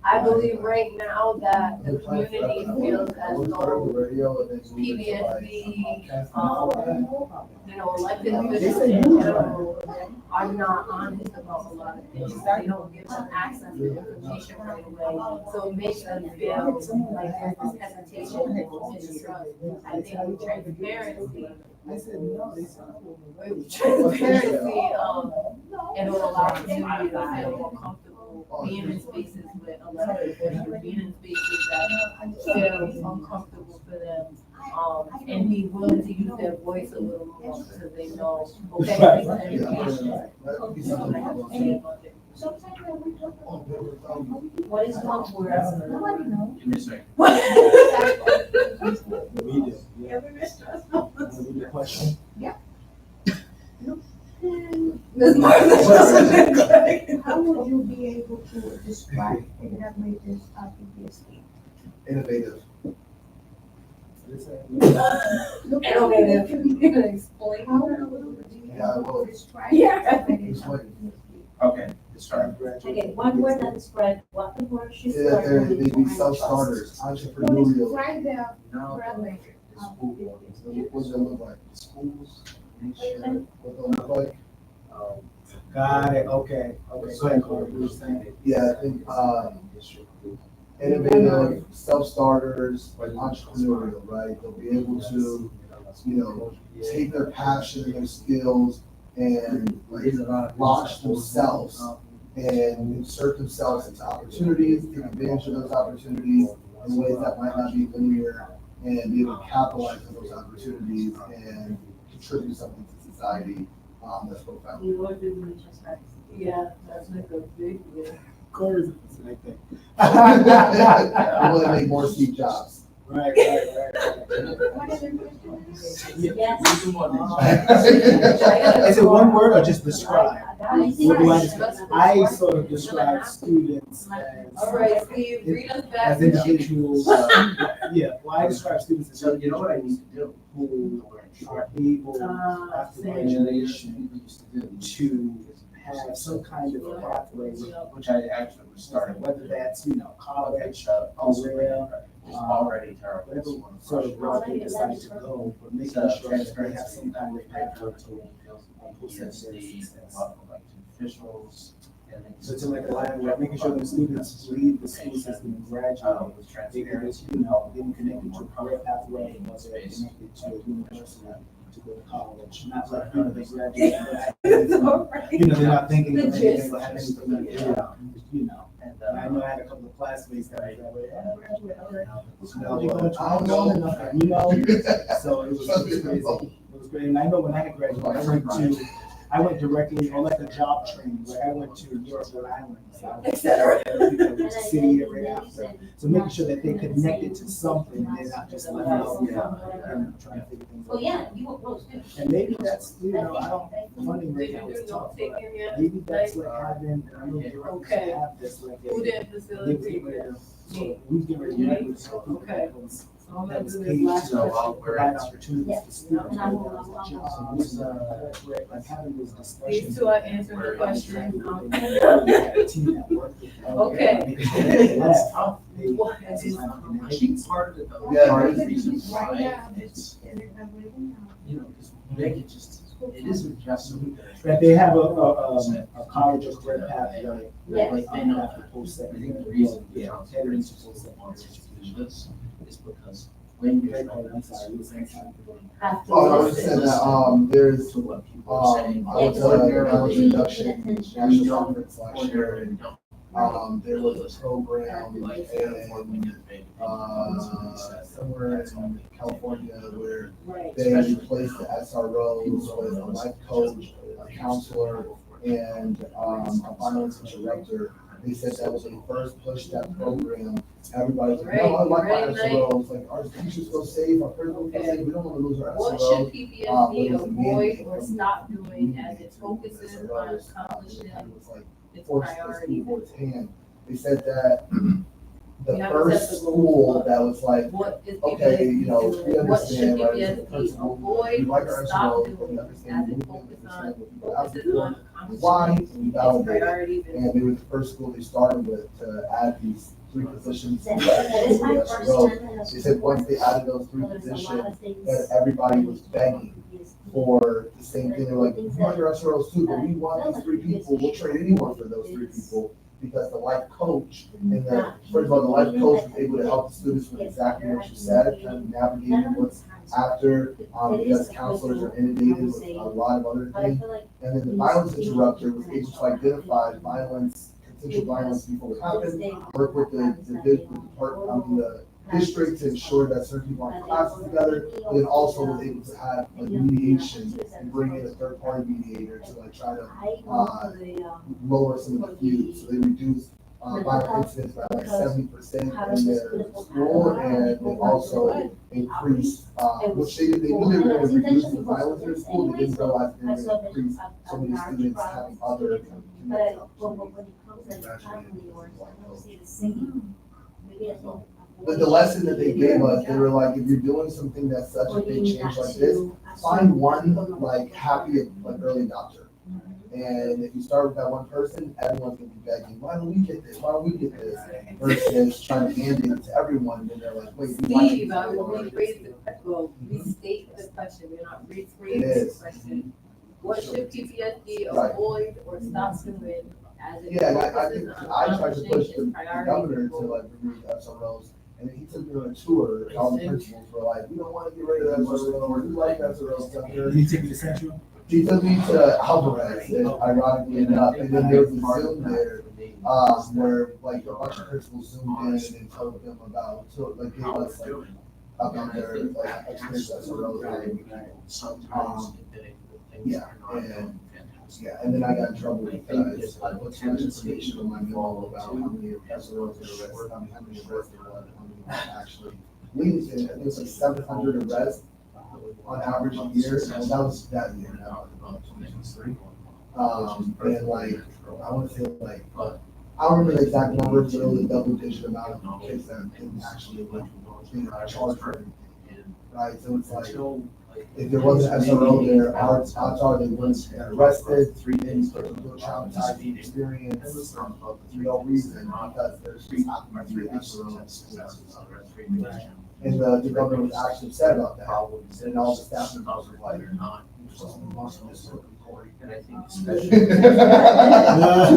I believe right now that the community feels as though PBSB, elected officials in general are not honest about a lot of things. They don't give them access to information right away. So it makes them feel like there's this hesitation or mistrust. I think with transparency, it will allow communities to feel more comfortable being in spaces with elected officials, being in spaces that feel uncomfortable for them. And be willing to use their voice a little more because they know, okay, this is information. What is one word? Nobody knows. Give me a second. The question? How would you be able to describe and have made this topic this week? Innovative. Innovative. You can explain. How would Yeah, well, you describe? Yeah. Okay, describe. Okay, one word that describes what the word should Yeah, start they be self-starters, entrepreneurial. Describe them No, correctly. the school board, What does it look like? schools, make sure, What does it look like? Got it, okay, go ahead, Corey, you were saying. Yeah, I think, innovative, self-starters, entrepreneurial, right? They'll be able to, take their passion and their skills and like launch themselves and insert themselves into opportunities, take advantage of those opportunities in ways that might not be linear, and be able to capitalize on those opportunities and contribute something to society. That's profound. You were doing just right. Yeah, that's like a big one. Corey's the same thing. I want to make more Steve Jobs. Right. What is your question? Yes. Is it one word or just describe? I think What do I it's- describe? I sort of describe students All right, Steve, read us back. as individuals. Yeah, well, I describe students as so you know what I individuals need to do? who are able after graduation to have some kind of pathway, Which I actually was starting with. whether that's, college, Also, career, it's already terrible. whatever sort of route they decide to go, but making sure that they have some kind of pathway to Yes, the elected officials. And then- So it's like a line where making sure that students leave the school system and graduate, With they can, transparency. getting connected to a career pathway, or they're connected to a university to go to college, not like, they graduate. They're not thinking that they will have anything to do, And I know I had a couple of classmates that were that way. I don't know enough, so it was crazy. It was great, and I know when I had graduated, I went directly, or like a job training, like I went to Europe, Rhode Island, so. City right after. So making sure that they connected to something, and they're not just left out, and trying to figure things out. Oh, yeah, you were close too. And maybe that's, funding right now is tough, but maybe that's like having, I know directors have this, like. Who did they facilitate get that? So we get ready to do this. Okay. So I'm That gonna was do paid this last to question. provide opportunities for students. And I will- Jobs, like having those discussions. These two are answering the question. Team that worked with them. Okay. That's tough. They- What that's is- kind of I connection. think part of it though, Yeah. part of the reason Right why now, it's, and it's not waiting now. because make it just, it isn't just so. That they have a college or career pathway. Yes. Like they know After that. I post-secondary. think the reason Yeah. heading into post-secondary to do this is because when you're I'm sorry, you were saying something. After Oh, I was just saying that, there's, to what people are saying. I went to a college induction, national conference last year, and, there was a program, somewhere in California where they replaced the SROs with a life coach, a counselor, and, a violence interrupter. They said that was when they first pushed that program. Everybody's like, no, I like my SROs, like, our teachers feel safe, our principals feel safe, we don't wanna lose our What SRO. should PPSD avoid or stop doing as it focuses on accomplishing its Forced the school priorities? board's hand. They said that the You have to set first the school goals. that was like, What is okay, PPSD we doing? What should understand, right, as a PPSD principal, avoid we like or our stop SRO, doing we as understand, it we focuses understand on what we're out for. accomplishing Why? We its validate it. priorities? And they were the first school they started with to add these 3 positions. to That is my the first SRO. time. They said once they added those 3 There's a lot positions, of things. that everybody was begging for the same thing. They're like, we want your SROs too, but we want these 3 people. We'll trade anyone for those 3 people. Because the life coach and first of all, the life coach was able to help the students with exactly what you said, kind of navigating what's after, because counselors are inundated with a lot of other things. And then the violence interrupter was able to identify violence, potential violence before it happened, work with the district to ensure that certain people are in classes together, and then also was able to have like mediation and bring in a third-party mediator to like try to lower some of the feuds. So they reduced violent incidents by like 70% in their school, and they also increased, which they knew they were going to reduce the violence in their school, they didn't realize they were going to increase so many students having other community But the lesson that they gave us, they were like, if you're doing something that's such a big change like this, find one like happy like early adopter. And if you start with that one person, everyone's gonna be begging, why don't we get this? Why don't we get this? Versus trying to mandate it to everyone, and they're like, wait, we want Steve, you I to will rephrase the question, well, restate the question, we're not rephrasing the question. What should PTSD avoid or stop doing as it Yeah, and I focuses think on I tried to push the priority governor to goals? like remove SROs, and then he took me on a tour, and all the principals were like, we don't wanna get rid of SROs, we like SROs, Governor. Did he take you to Central? He took me to Alvarez, and ironically enough, and then there was a Zoom there, where like a bunch of principals zoomed in and told them about, like gave us like, about their like experience as a relative. And then I got in trouble because I put too much information on my memo about how many SROs were arrested, how many arrested were, how many actually leading to, I think it's like 700 arrests on average a year, and that was that year, now about 2023. And like, I want to say like, I don't remember the exact numbers, but it was a double-digit amount of kids that didn't actually like being charged for anything, right? So it's like, if there wasn't an SRO there, odds are they wouldn't get arrested, 3 days put into a traumatizing experience for no reason, because there's 3 SROs. And the governor was actually upset about that, and all the staff members were like, And I think especially. Too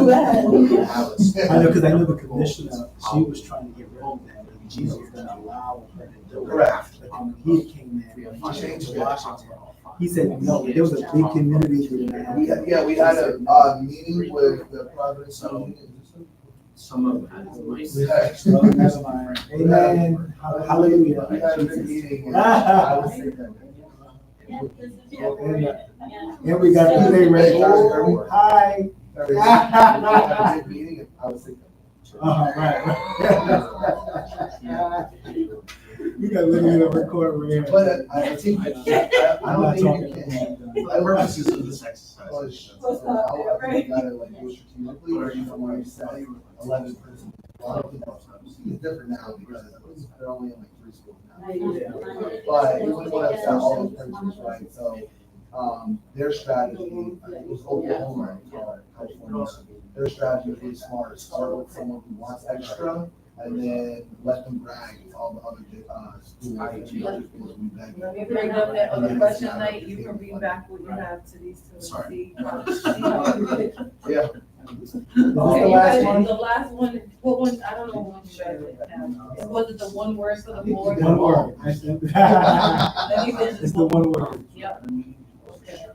bad. I know, because I know the commissioner, she was trying to get rid of that, and Jesus was gonna allow her to do it. Correct. But when he came in, he changed it. Washington. He said, no, there was a big community. We had a meeting with the Providence. Some of them had nice. Never mind. Amen. Hallelujah. We had a big meeting, and I was saying that. And we got today ready. Hi. We had a big meeting, and I was saying that. Right. We got literally a record right. But I think, I don't think you can. For the purposes of this exercise. I gotta like do it strategically, or you don't want to say 11 principals. It's different now because they're only in like 3 schools now. But you wouldn't want to upset all the principals, right? So, their strategy, it was Oklahoma, California. Their strategy was really smart. Start with someone who wants extra, and then let them brag to all the other schools. Let me bring up that other question night, you can read back what you have to these two. Sorry. Yeah. Okay, you guys, the last one, what one, I don't know what one you guys have. Was it the one word for the board? One word. Let me finish. It's the one word. Yep. Okay.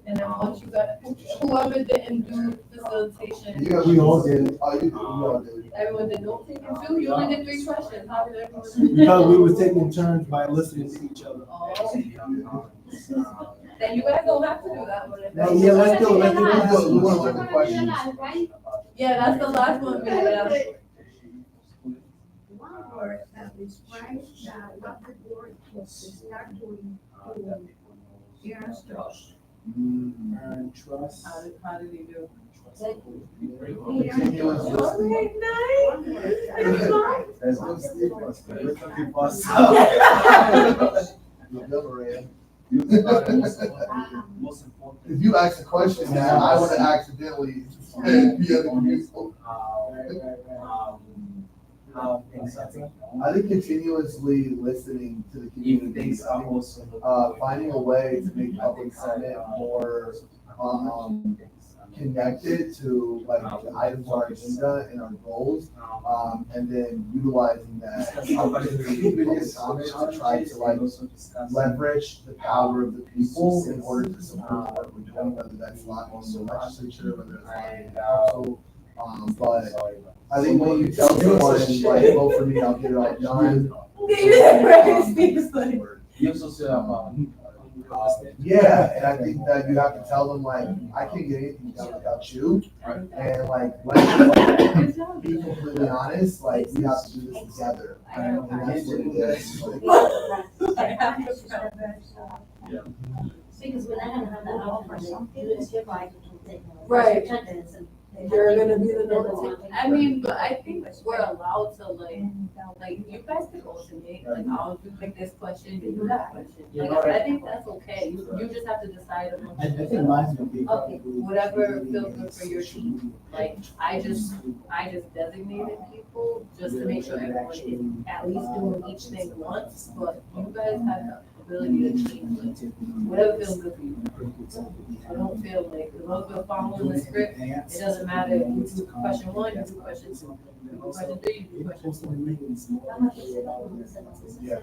And then once you got, whoever didn't do facilitation. Yeah, we all did. You all did. Everyone did note taking too? You only did 3 questions. How did everyone do? Because we were taking turns by listening to each other. Oh. Then you guys don't have to do that one. No, yeah, let's do it. Let's do it. We want to look at questions. Yeah, that's the last one. One word that describes what the board was start doing to trust. Earn trust. How did he do? If you ask a question now, I would have accidentally be other people. how things are going. I think continuously listening to the If community, things are also. finding a way to make public comment more, connected to like the items on our agenda and our goals. And then utilizing that opportunity to public comment to try to like leverage the power of the people in order to support what we're doing, whether that's lobbying the legislature, whether it's lobbying the council. But I think when you tell someone, like, vote for me, I'll get it all done. You also say about, Yeah, and I think that you have to tell them like, I can't get anything done without you. And like, let's be completely honest, like, we have to do this together. And that's what it is. Because we're not gonna have that option, you just get like. Right. Attendance and. You're gonna be the number. I mean, but I think we're allowed to like you guys can alternate, like I'll do like this question, you do that question. Like, I think that's okay, you just have to decide on. I think mine's gonna be. Okay, whatever feels good for your team, like, I just designated people just to make sure everyone is at least doing each thing once, but you guys have the ability to change, like, whatever feels good for you. I don't feel like, as long as we're following the script, it doesn't matter if you do question one, you do question two, you do question three, you do question four. Yeah,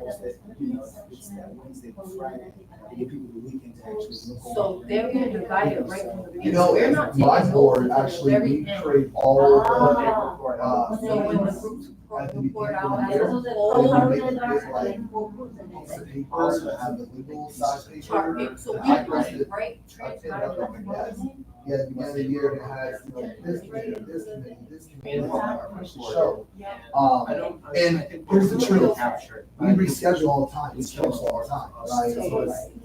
you know, it's that Wednesday to Friday, to give people the weekend to actually look over. So they're gonna divide it right from the beginning. You know, We're and not taking my notes board, until the actually, very we end. create all the, So when the meetings groups at the report out beginning as of a the year, whole, and we make it like, piece of paper, to have the legal size chart paper. paper, so we I put posted it right, I pinned transcribe it up on my desk. Yeah, at the beginning of the year, it has, you know, this committee, this committee, this committee, this committee, show. And here's the truth, we reschedule all the time, we cancel all the time, right?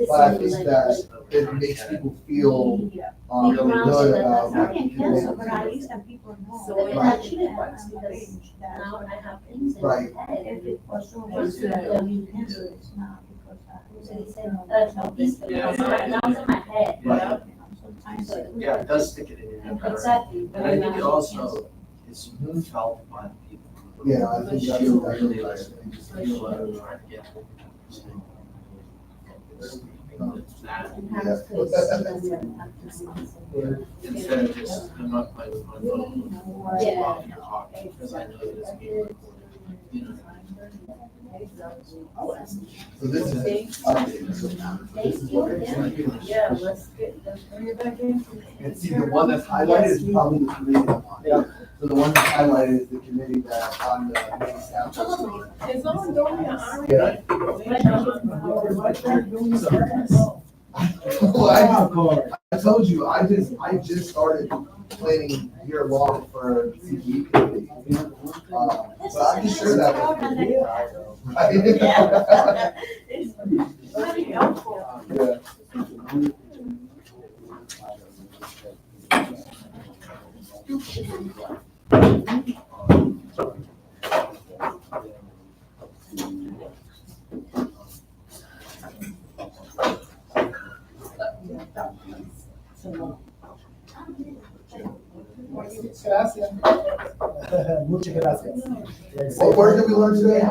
But I think that it makes people feel, really good about what we Cancel, do. but at least some people know. So it Right. actually Because now I have things in my Right. head. If it was so What's that? it's not because So they said, no, this, now it's in my head. Yeah. sometimes. yeah, it does stick it in your head. Exactly. And I think it also is felt by the people. Yeah, I think that's You what I really really like, like. just feel what I'm trying to get. It's that, instead of just, I'm not playing with my phone while you're talking, because I know that it's being recorded. You know? So this is. This is what it's like. Yeah, let's bring it back in. And see, the one that's highlighted is probably the committee I'm on. Yeah. So the one that's highlighted is the committee that I'm the main staff. person. Is someone doing an R&B? Yeah. Well, I told you, I just started planning year long for CPE committee. But I can share that with you. It's very helpful. Yeah. Muchas gracias. What word did we learn today? I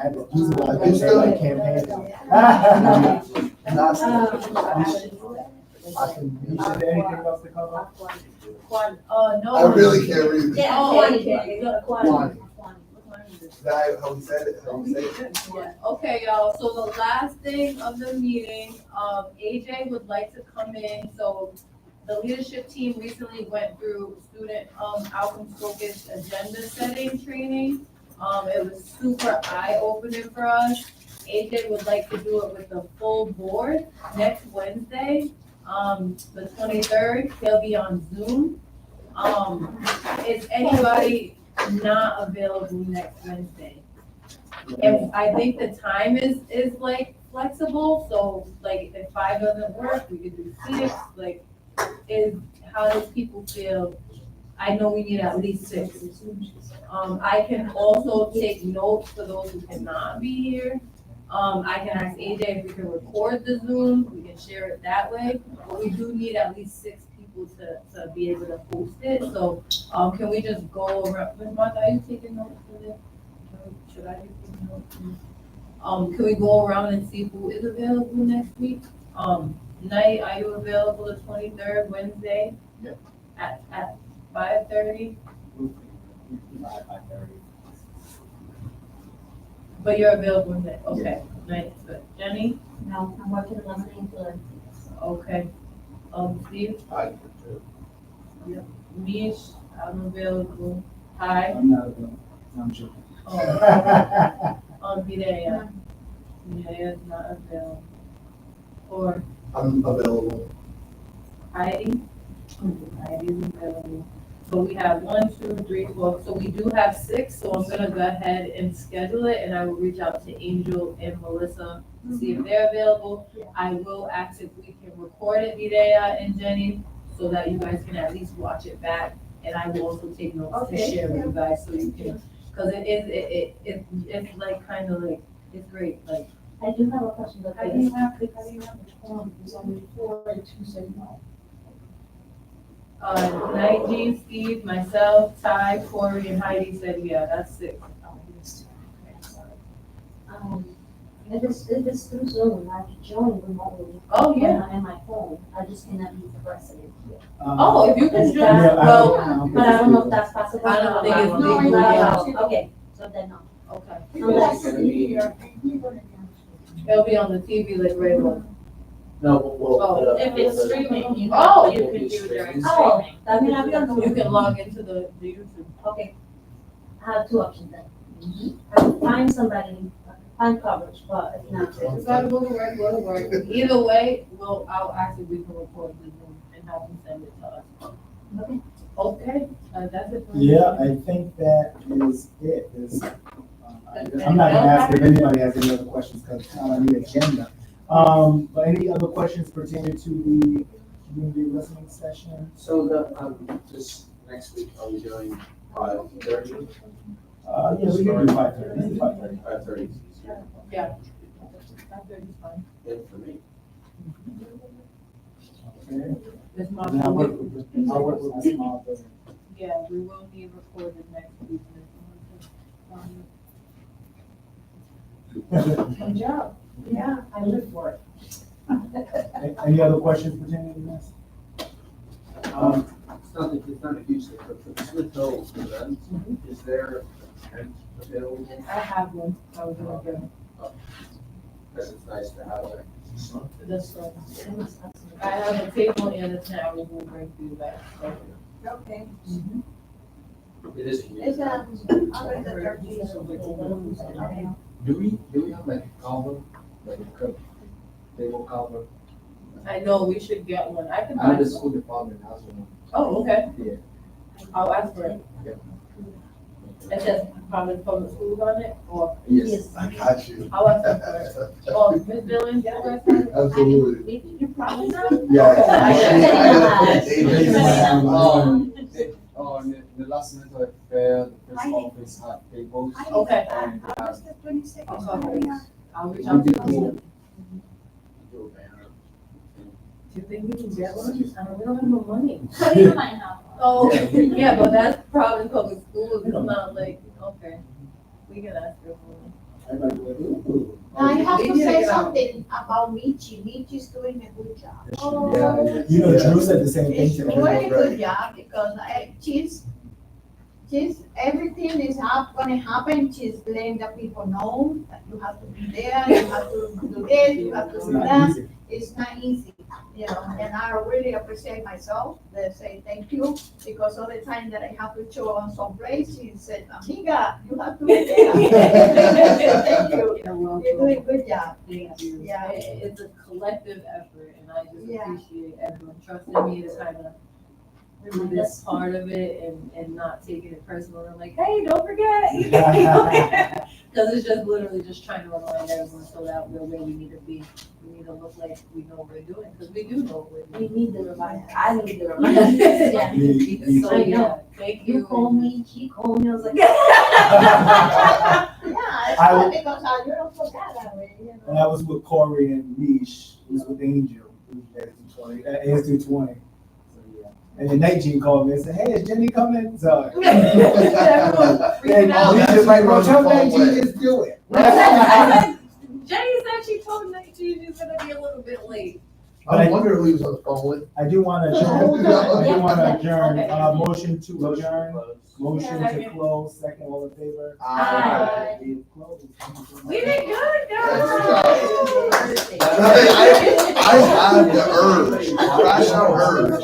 had to use it like this campaign. Not. I can, is there anything else to cover? No. I really can't read. Yeah, Oh, Quantity. Is that how we said it? How we say it? Yeah. Okay, y'all, so the last thing of the meeting, AJ would like to come in, so the leadership team recently went through student, outcomes focused agenda setting training. It was super eye-opening for us. AJ would like to do it with the full board next Wednesday, the 23rd, he'll be on Zoom. Is anybody not available next Wednesday? And I think the time is like flexible, so like if 5 doesn't work, we could do 6, like, how does people feel? I know we need at least 6. I can also take notes for those who cannot be here. I can ask AJ if we can record the Zoom, we can share it that way, but we do need at least 6 people to be able to host it, so, can we just go over, Ms. Martha, are you taking notes for this? should I just give you can we go around and see who is available next week? Night, are you available the 23rd, Wednesday? Yep. At 5:30? 5:30. But you're available Wednesday, okay, night is good. Jenny? No, I'm working 11 until Okay. Steve? I do. Mish, I'm available. Hi. I'm not available. I'm joking. Mireya. Mireya is not available. Or I'm available. Heidi? Heidi is available. So we have 1, 2, 3, 4, so we do have 6, so I'm gonna go ahead and schedule it, and I will reach out to Angel and Melissa to see if they're available. I will ask if we can record it, Mireya and Jenny, so that you guys can at least watch it back, and I will also take notes to Okay. share with you guys, so you can, cause it's like, kind of like, it's great, like, I do have a question, but How do you have the quorum? There's only 4 and 2 say no. Nige, Steve, myself, Ty, Corey, and Heidi said, yeah, that's 6. If it's through Zoom, I can join remotely. Oh, yeah. On my phone, I just cannot be the president here. Oh, if you can Is join, that- well, But I don't know if that's possible. I don't think it's No, legal, not yeah. allowed. Okay, so then no. okay. Unless- It'll be on the TV like regular. No, but we'll. Oh, If it's streaming, you Oh. can do it during Oh, streaming. that means I'll be on the. You can log into the YouTube. Okay. I have 2 options then. I will find somebody, find coverage, but if not. You gotta go to work, go to work. Either way, I'll ask if we can record the Zoom and have them send it to us. Okay. Okay, that's it. for me. Yeah, I think that is it. I'm not gonna ask if anybody has any other questions, because it's not on the agenda. But any other questions pertaining to the community listening session? So this next week, are we doing 5:30? Yeah, we can do 5:30. 5:30. 5:30 is easier. Yeah. That's good, it's fine. Good for me. Okay. It's my And I'll work fault. with, I'll work with the small business. Yeah, we will need recorded next week. Good job. Yeah, I live for it. Any other questions pertaining to this? It's not a huge thing, but for the Smith Hill event, is there a tent available? I have one, I was gonna bring Because it's nice to have it. this one. I have a table and a tent, I will bring to you back. Okay. It is a huge. It's event. under the 30. Okay. Do we have like a cover, like a cup, table cover? I know, we should get one, I can I know buy the some. school department has one. Oh, okay. Yeah. I'll ask for it. Yeah. It says Providence Public Schools on it, or Yes. I got you. I'll ask for it. Oh, Ms. Billings, you guys have it? Absolutely. You probably know. Yeah. On the last minute of fair, the first office had tables. Okay. And they have August the 26th. Okay. I'll reach out to them. Do a banner. Do you think we can get one? I don't, we don't have no money. So you might have one. Oh, yeah, but that's Providence Public Schools, it's not like, okay, we can ask her for one. Everybody go, ooh. I have We to need to say get out. something about Michi. Michi's doing a good job. Yeah. You know, Drew said the same thing It's today. doing a good job because she's everything is gonna happen. She's letting the people know that you have to be there, you have to do this, you have to It's do not that. easy. It's not easy, you know, and I really appreciate myself, they say thank you, because all the time that I have to show on some place, she said, amiga, you have to be there. Thank you, You're welcome. you're doing a good job. Thank you. Yeah. It's a collective effort, and I just Yeah. appreciate everyone trusting me to kind of do this part of it and not taking it personal. I'm like, hey, don't forget. Because it's just literally just trying to remind everyone so that we're where we need to be. We need to look like we know what we're doing, because we do know what we're We doing. need the reminder. I need the reminder. Yeah. So, yeah, thank you. You called me, she called me, I was like. Yeah, it's I good would- because you don't forget that way, you And know. that was with Corey and Mish, it was with Angel, who was at 220, So, yeah. And then 19 called me and said, hey, is Jenny coming? So. Everyone freaking out. And Lisa's like, well, tell Phone 19, way. just do it. Jenny said she told 19 she's gonna be a little bit late. I wonder who he was on the phone with. I do want to adjourn. I do want to adjourn. Okay. Motion to adjourn. Motion to Second. close. Second, all in favor? Aye. We have closed. Thank you so much. We did good, Yes, guys. I had the urge, rational urge.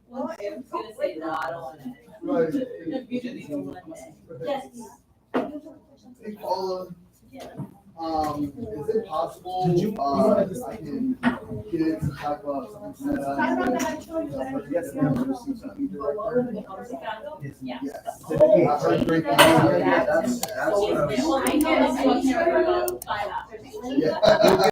Well, I was gonna say no, I don't want to. Right. Yes. Hey, Paula, is it possible, Did you- I can get in to talk about something set up? Yes, Yeah. Yes. Today. I've heard great things. Oh, Yeah, yeah. that's what I was. I know, so I'm sure about 5 hours. Yeah.